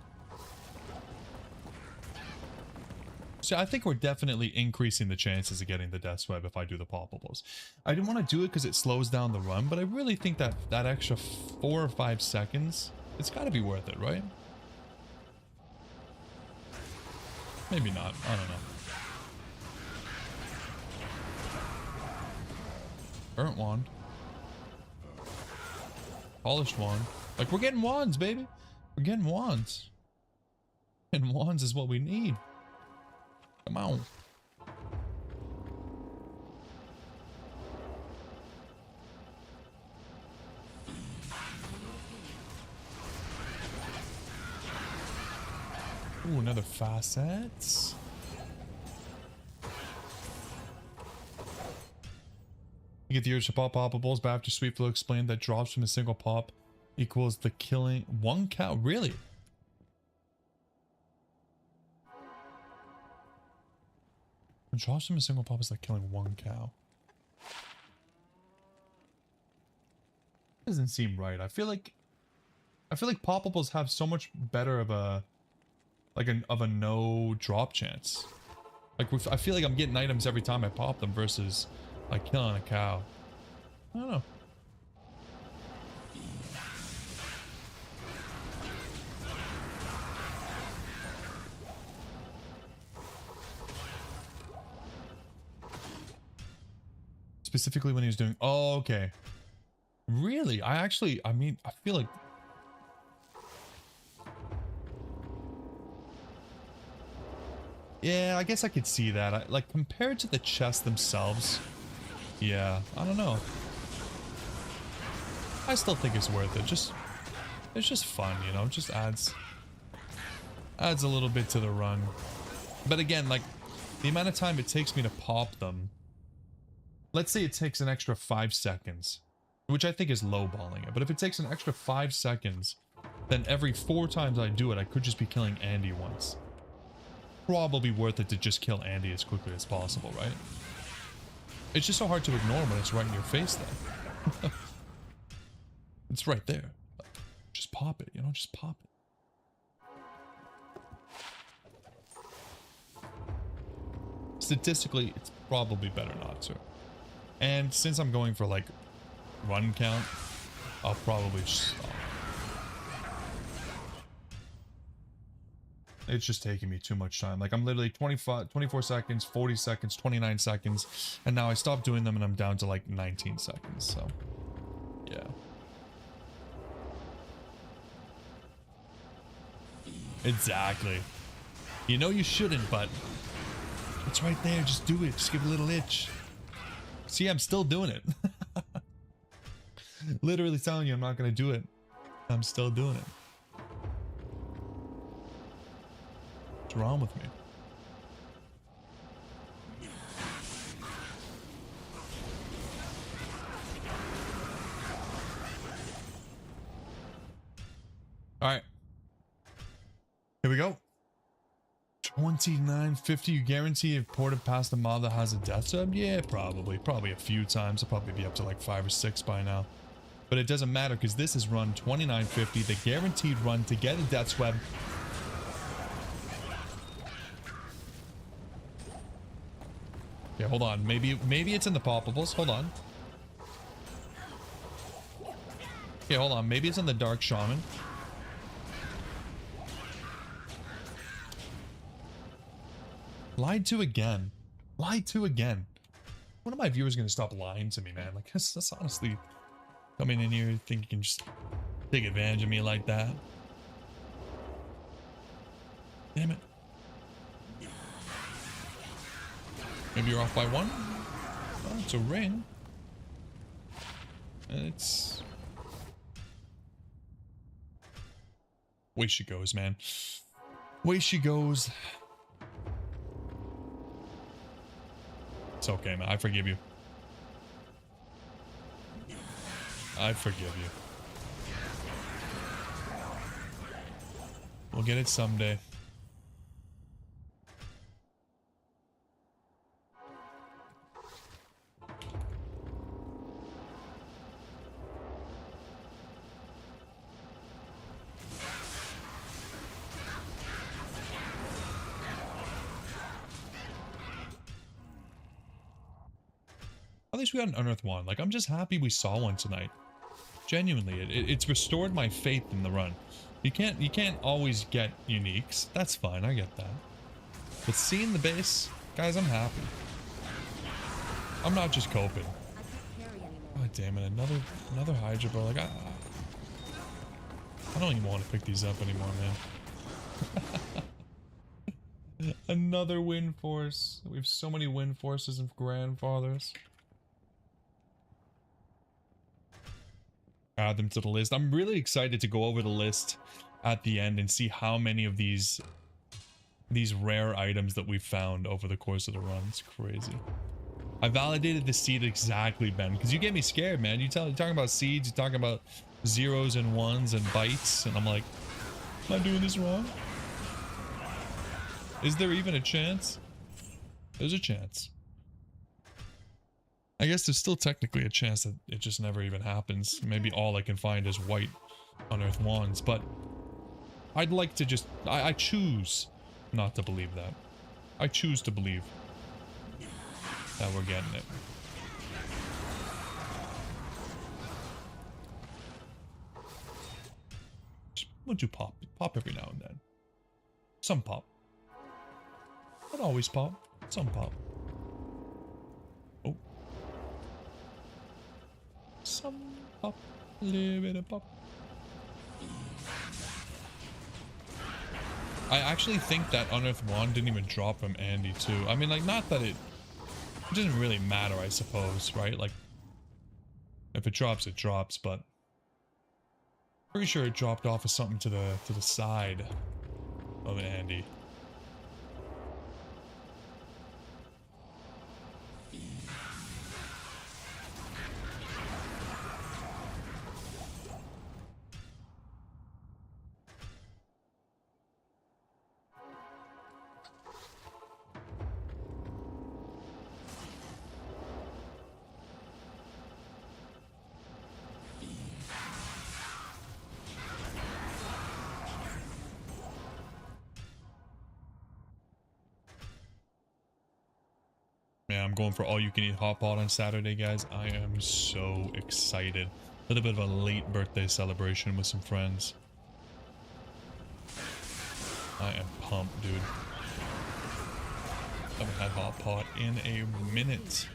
So I think we're definitely increasing the chances of getting the Death's Web if I do the poppables. I didn't want to do it because it slows down the run, but I really think that that extra 4 or 5 seconds, it's got to be worth it, right? Maybe not. I don't know. Burnt wand. Polished wand. Like, we're getting wands, baby. We're getting wands. And wands is what we need. Come on. Ooh, another facet. You get the urge to pop poppables, but after Sweet Flow explained that drops from a single pop equals the killing one cow. Really? When drops from a single pop is like killing one cow. Doesn't seem right. I feel like poppables have so much better of a no drop chance. Like I feel like I'm getting items every time I pop them versus like killing a cow. I don't know. Specifically when he was doing... Oh, okay. Really? I mean, I feel like... Yeah, I guess I could see that. Like, compared to the chests themselves... Yeah, I don't know. I still think it's worth it. It's just fun, you know? It just adds a little bit to the run. But again, like, the amount of time it takes me to pop them... Let's say it takes an extra 5 seconds, which I think is lowballing it. But if it takes an extra 5 seconds, then every 4 times I do it, I could just be killing Andy once. Probably worth it to just kill Andy as quickly as possible, right? It's just so hard to ignore when it's right in your face then. It's right there. Just pop it, you know, just pop it. Statistically, it's probably better not to. And since I'm going for like run count, I'll probably stop. It's just taking me too much time. Like I'm literally 24 seconds, 40 seconds, 29 seconds. And now I stopped doing them and I'm down to like 19 seconds. So yeah. Exactly. You know you shouldn't, but it's right there. Just do it. Just give it a little itch. See, I'm still doing it. Literally telling you I'm not going to do it. I'm still doing it. What's wrong with me? All right. Here we go. 29.50. You guarantee if ported past the mob that has a death sub? Yeah, probably. Probably a few times. I'll probably be up to like 5 or 6 by now. But it doesn't matter because this is run 29.50, the guaranteed run to get a death sub. Yeah, hold on. Maybe it's in the poppables. Hold on. Yeah, hold on. Maybe it's in the Dark Shaman. Lied to again. Lied to again. When are my viewers gonna stop lying to me, man? Like, that's honestly coming in here think you can just take advantage of me like that. Damn it. Maybe you're off by 1? Oh, it's a ring. And it's... Way she goes, man. Way she goes. It's okay, man. I forgive you. I forgive you. We'll get it someday. At least we got an unearthed wand. Like, I'm just happy we saw one tonight. Genuinely, it's restored my faith in the run. You can't always get uniques. That's fine, I get that. But seeing the base, guys, I'm happy. I'm not just coping. God damn it, another Hydra, bro. Like, I don't even want to pick these up anymore, man. Another wind force. We have so many wind forces and grandfathers. Add them to the list. I'm really excited to go over the list at the end and see how many of these rare items that we've found over the course of the run. It's crazy. I validated the seed exactly, Ben, because you get me scared, man. You're talking about seeds, you're talking about 0s and 1s and bites, and I'm like, am I doing this wrong? Is there even a chance? There's a chance. I guess there's still technically a chance that it just never even happens. Maybe all I can find is white unearthed wands, but I'd like to just... I choose not to believe that. I choose to believe that we're getting it. Would you pop? Pop every now and then. Some pop. Not always pop. Some pop. Oh. Some pop. A little bit of pop. I actually think that Unearthed Wand didn't even drop from Andy too. I mean, like, not that it doesn't really matter, I suppose, right? Like, if it drops, it drops, but pretty sure it dropped off of something to the side of Andy. Man, I'm going for all you can eat hot pot on Saturday, guys. I am so excited. A little bit of a late birthday celebration with some friends. I am pumped, dude. Haven't had hot pot in a minute.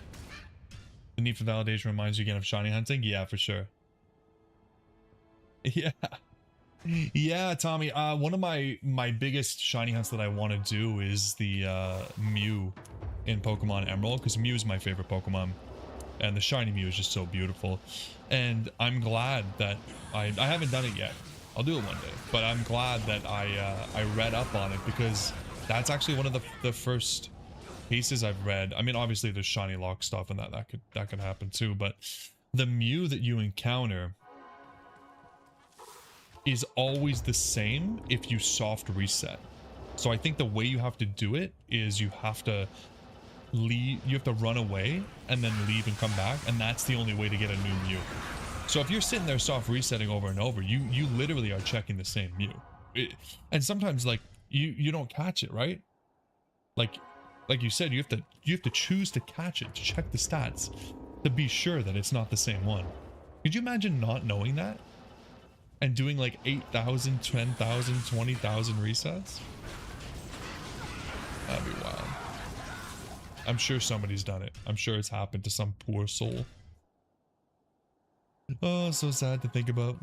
The need for validation reminds you again of shiny hunting? Yeah, for sure. Yeah. Yeah, Tommy. One of my biggest shiny hunts that I want to do is the Mew in Pokemon Emerald, because Mew is my favorite Pokemon, and the shiny Mew is just so beautiful. And I'm glad that I haven't done it yet. I'll do it one day, but I'm glad that I read up on it, because that's actually one of the first cases I've read. I mean, obviously there's shiny lock stuff and that could happen too, but the Mew that you encounter is always the same if you soft reset. So I think the way you have to do it is you have to leave, you have to run away and then leave and come back, and that's the only way to get a new Mew. So if you're sitting there soft resetting over and over, you literally are checking the same Mew. And sometimes, like, you don't catch it, right? Like you said, you have to choose to catch it, to check the stats, to be sure that it's not the same one. Could you imagine not knowing that and doing like 8,000, 10,000, 20,000 resets? That'd be wild. I'm sure somebody's done it. I'm sure it's happened to some poor soul. Oh, so sad to think about.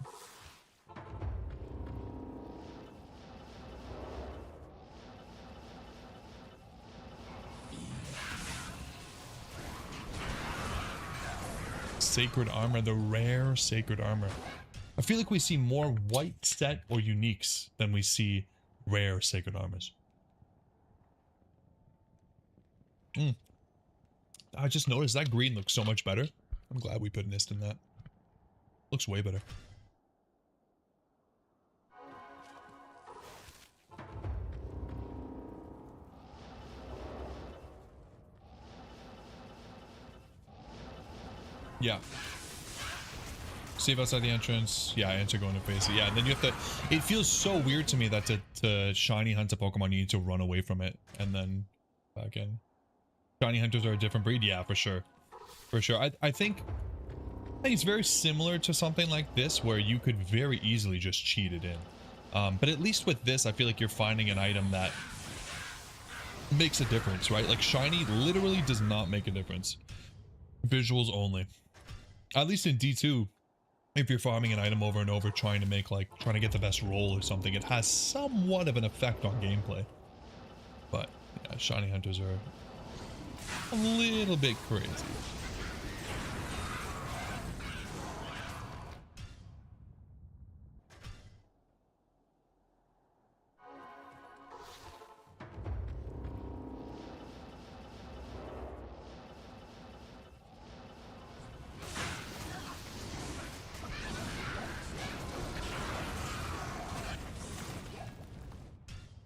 Sacred armor, the rare sacred armor. I feel like we see more white set or uniques than we see rare sacred armors. I just noticed that green looks so much better. I'm glad we put Nist in that. Looks way better. Yeah. Save outside the entrance. Yeah, enter going to face it. Yeah, and then you have to... It feels so weird to me that to shiny hunt a Pokemon, you need to run away from it and then back in. Shiny hunters are a different breed. Yeah, for sure. For sure. I think it's very similar to something like this where you could very easily just cheat it in. But at least with this, I feel like you're finding an item that makes a difference, right? Like shiny literally does not make a difference. Visuals only. At least in D2, if you're farming an item over and over, trying to get the best roll or something, it has somewhat of an effect on gameplay. But yeah, shiny hunters are a little bit crazy.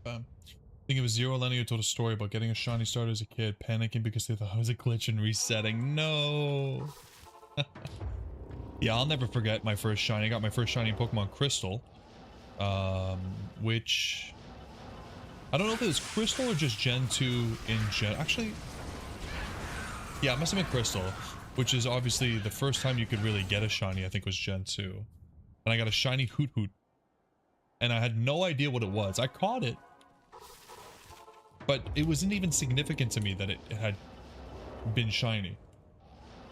I think it was Zero Lenny who told a story about getting a shiny starter as a kid, panicking because they thought it was a glitch and resetting. No. Yeah, I'll never forget my first shiny. I got my first shiny in Pokemon Crystal, which I don't know if it was Crystal or just Gen 2 in Gen. Actually, yeah, it must have been Crystal, which is obviously the first time you could really get a shiny. I think was Gen 2, and I got a shiny Hoot Hoot, and I had no idea what it was. I caught it, but it wasn't even significant to me that it had been shiny.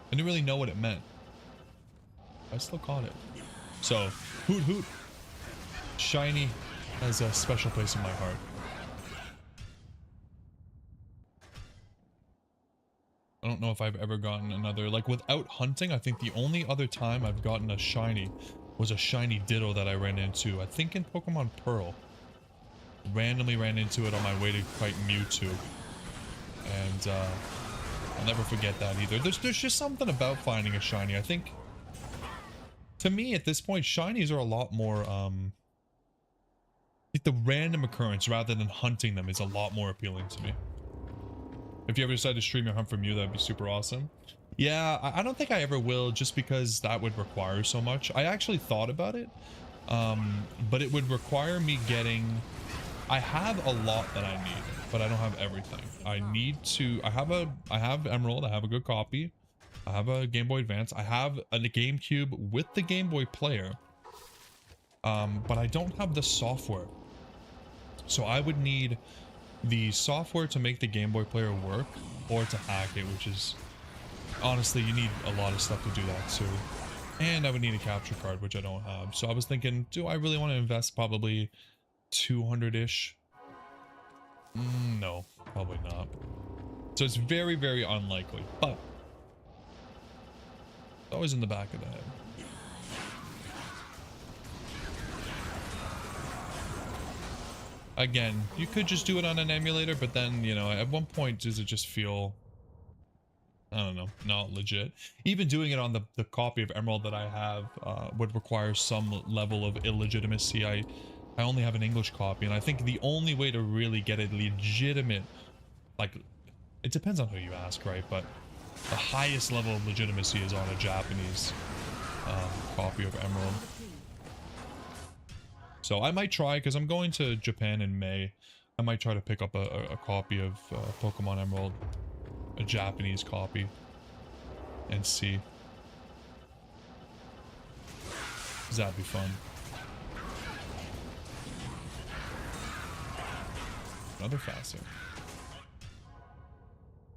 I didn't really know what it meant. I still caught it. So, hoot hoot. Shiny has a special place in my heart. I don't know if I've ever gotten another, like without hunting, I think the only other time I've gotten a shiny was a shiny Ditto that I ran into, I think in Pokemon Pearl. Randomly ran into it on my way to fight Mewtwo. And I'll never forget that either. There's just something about finding a shiny. I think, to me at this point, shinies are a lot more, like the random occurrence rather than hunting them is a lot more appealing to me. If you ever decide to stream your hunt for Mew, that'd be super awesome. Yeah, I don't think I ever will, just because that would require so much. I actually thought about it, but it would require me getting... I have a lot that I need, but I don't have everything. I need to... I have Emerald, I have a good copy. I have a Game Boy Advance. I have a GameCube with the Game Boy player, but I don't have the software. So I would need the software to make the Game Boy player work, or to hack it, which is... Honestly, you need a lot of stuff to do that too. And I would need a capture card, which I don't have. So I was thinking, do I really want to invest probably 200-ish? No, probably not. So it's very, very unlikely, but it's always in the back of the head. Again, you could just do it on an emulator, but then, you know, at one point, does it just feel... I don't know, not legit. Even doing it on the copy of Emerald that I have would require some level of illegitimacy. I only have an English copy, and I think the only way to really get a legitimate, like, it depends on who you ask, right? But the highest level of legitimacy is on a Japanese copy of Emerald. So I might try, because I'm going to Japan in May. I might try to pick up a copy of Pokemon Emerald. A Japanese copy, and see. 'Cause that'd be fun. Another facet.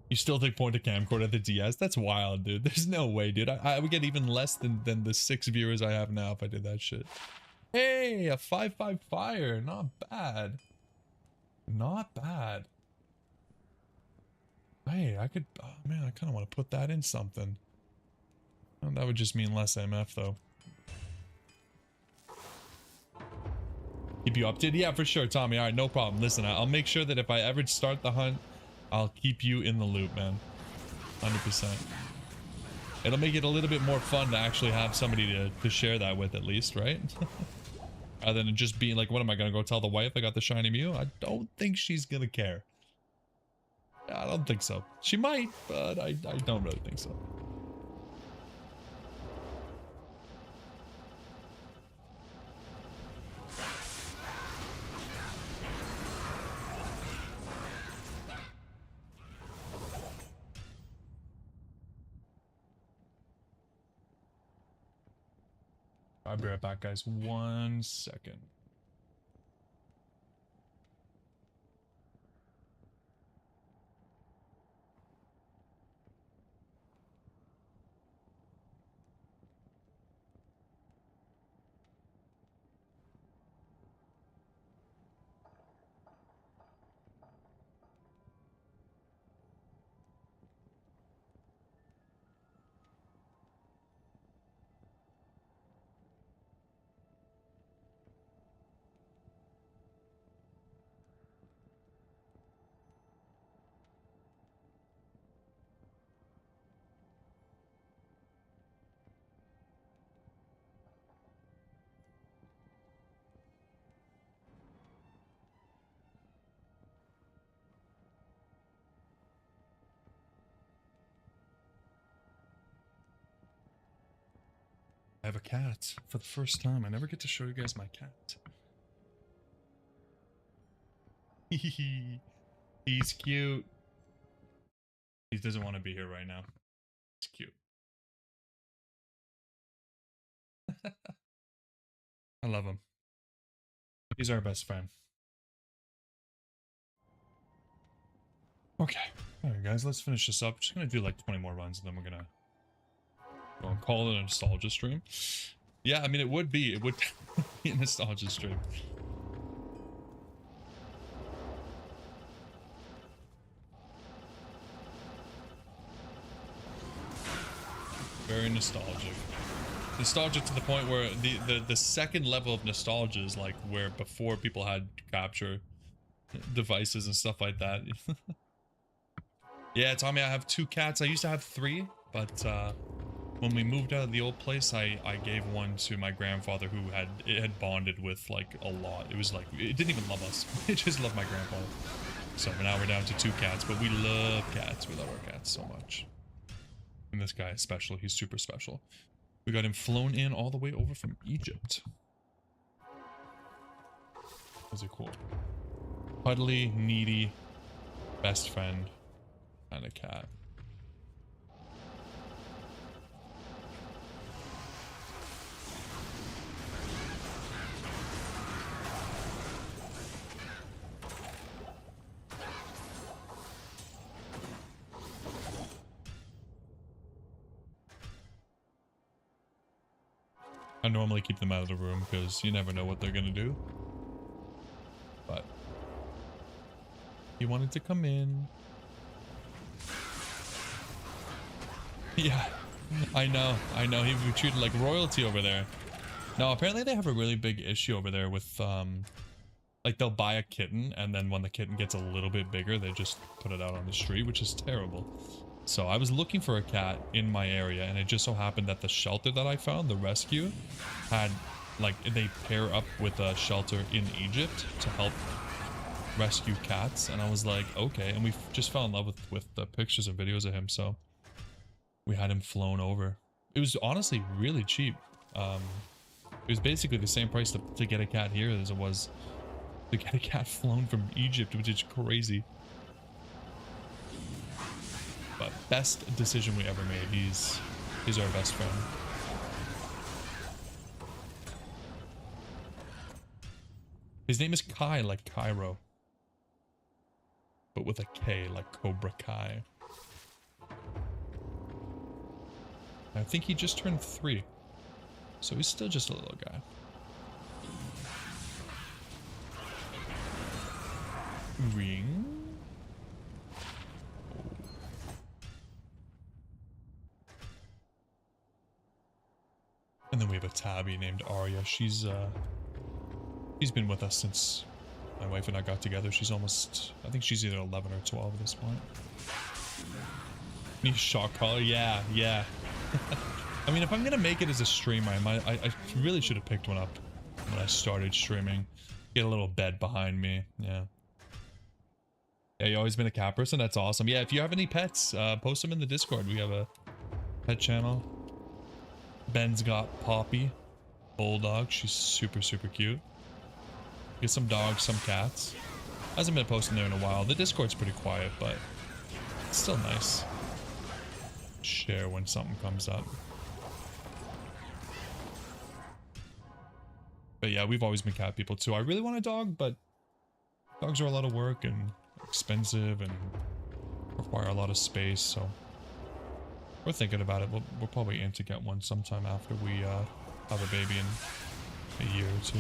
You still think point to camcorder at the DS? That's wild, dude. There's no way, dude. I would get even less than the 6 viewers I have now if I did that shit. Hey, a 5-5 fire. Not bad. Not bad. Hey, I could... Oh, man, I kind of want to put that in something. Oh, that would just mean less MF, though. Keep you updated? Yeah, for sure, Tommy. All right, no problem. Listen, I'll make sure that if I ever start the hunt, I'll keep you in the loop, man. 100%. It'll make it a little bit more fun to actually have somebody to share that with, at least, right? Rather than just being like, what am I going to go tell the wife I got the shiny Mew? I don't think she's going to care. I don't think so. She might, but I don't really think so. I'll be right back, guys. 1 second. I have a cat for the first time. I never get to show you guys my cat. He's cute. He doesn't want to be here right now. He's cute. I love him. He's our best friend. Okay. Alright guys, let's finish this up. Just gonna do like 20 more runs and then we're gonna I'll call it a nostalgia stream. Yeah, I mean, it would be. It would be a nostalgia stream. Very nostalgic. Nostalgic to the point where the second level of nostalgia is like where before people had capture devices and stuff like that. Yeah, Tommy, I have 2 cats. I used to have 3, but when we moved out of the old place, I gave one to my grandfather who had bonded with like a lot. It was like, it didn't even love us. It just loved my grandfather. So now we're down to 2 cats, but we love cats. We love our cats so much. And this guy is special. He's super special. We got him flown in all the way over from Egypt. Is it cool? Cuddly, needy, best friend, and a cat. I normally keep them out of the room because you never know what they're gonna do. But he wanted to come in. Yeah, I know. He would be treated like royalty over there. Now, apparently they have a really big issue over there with, like they'll buy a kitten and then when the kitten gets a little bit bigger, they just put it out on the street, which is terrible. So I was looking for a cat in my area and it just so happened that the shelter that I found, the rescue, had, like, they pair up with a shelter in Egypt to help rescue cats. And I was like, okay. And we just fell in love with the pictures and videos of him. So we had him flown over. It was honestly really cheap. It was basically the same price to get a cat here as it was to get a cat flown from Egypt, which is crazy. But best decision we ever made. He's our best friend. His name is Kai, like Cairo. But with a K, like Cobra Kai. I think he just turned 3. So he's still just a little guy. Ring. And then we have a tabby named Arya. She's been with us since my wife and I got together. She's almost, I think she's either 11 or 12 at this point. Need shock collar? Yeah. I mean, if I'm gonna make it as a streamer, I really should have picked one up when I started streaming. Get a little bed behind me. Yeah, you always been a cat person? That's awesome. Yeah, if you have any pets, post them in the Discord. We have a pet channel. Ben's got Poppy, bulldog. She's super cute. Get some dogs, some cats. Hasn't been posting there in a while. The Discord's pretty quiet, but it's still nice. Share when something comes up. But yeah, we've always been cat people too. I really want a dog, but dogs are a lot of work and expensive and require a lot of space, so we're thinking about it. We'll probably aim to get one sometime after we have a baby in a year or 2.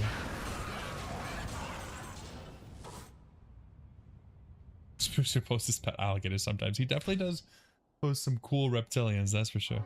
Spruce posts his pet alligators sometimes. He definitely does post some cool reptilians, that's for sure.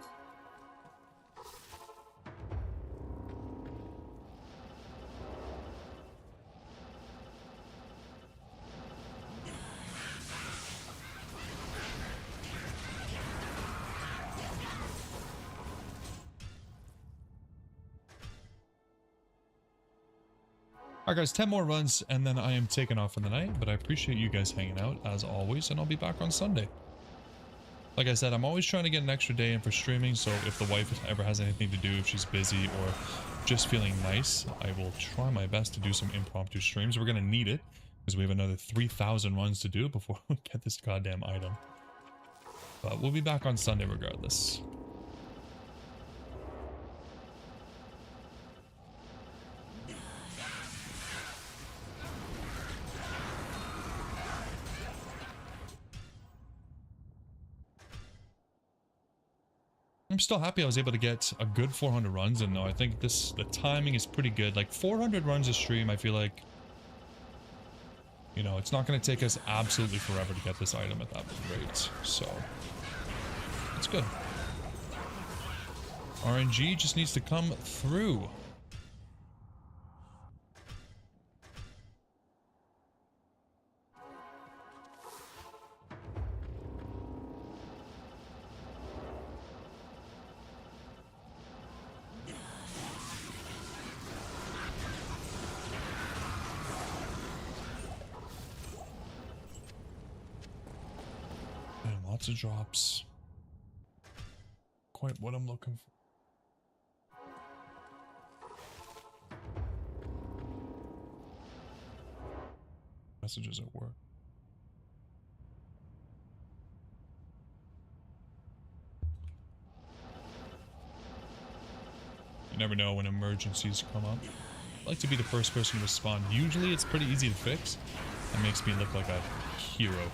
Alright guys, 10 more runs and then I am taking off for the night, but I appreciate you guys hanging out as always, and I'll be back on Sunday. Like I said, I'm always trying to get an extra day in for streaming, so if the wife ever has anything to do, if she's busy or just feeling nice, I will try my best to do some impromptu streams. We're gonna need it, because we have another 3,000 runs to do before we get this goddamn item. But we'll be back on Sunday regardless. still happy I was able to get a good 400 runs in though. I think the timing is pretty good. Like 400 runs a stream, I feel like, you know, it's not going to take us absolutely forever to get this item at that rate. So, it's good. RNG just needs to come through. And lots of drops. Quite what I'm looking for. Messages at work. You never know when emergencies come up. I like to be the first person to respond. Usually it's pretty easy to fix. That makes me look like a hero.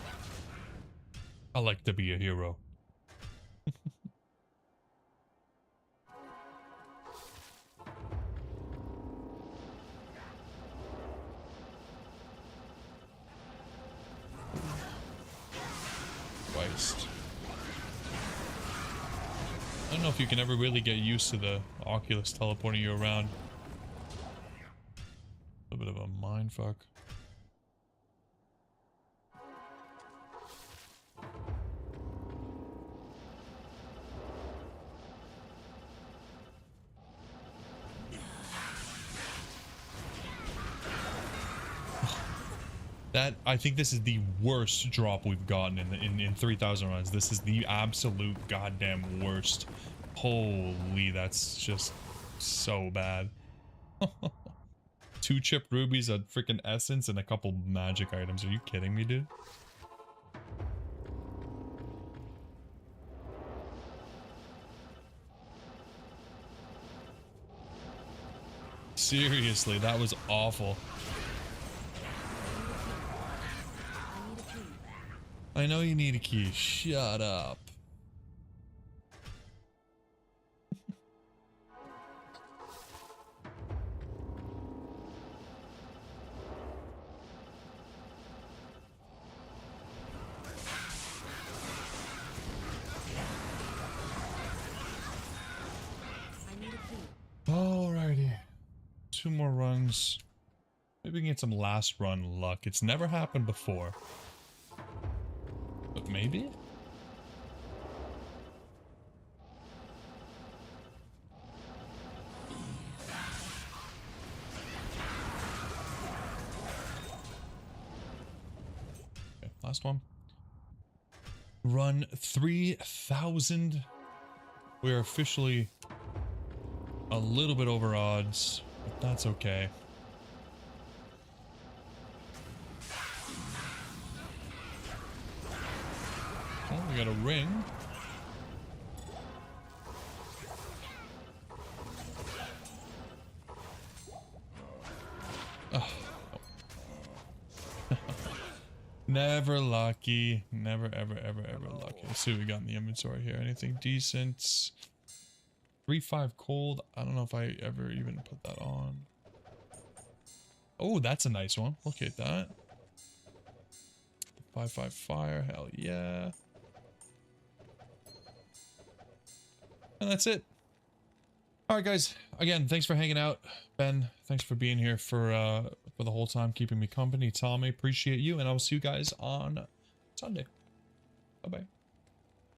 I like to be a hero. I don't know if you can ever really get used to the Oculus teleporting you around. A bit of a mindfuck. That, I think this is the worst drop we've gotten in 3,000 runs. This is the absolute goddamn worst. Holy, that's just so bad. 2 chipped rubies, a freaking essence, and a couple magic items. Are you kidding me, dude? Seriously, that was awful. I know you need a key. Shut up. Alrighty. 2 more runs. Maybe we can get some last run luck. It's never happened before. But maybe? Okay, last one. Run 3,000. We are officially a little bit over odds, but that's okay. Oh, we got a ring. Oh. Never lucky. Never, ever, ever, ever lucky. Let's see what we got in the inventory here. Anything decent? 3-5 cold. I don't know if I ever even put that on. Oh, that's a nice one. Look at that. 5-5 fire. Hell yeah. And that's it. All right, guys. Again, thanks for hanging out. Ben, thanks for being here for the whole time, keeping me company. Tommy, appreciate you, and I will see you guys on Sunday. Bye-bye.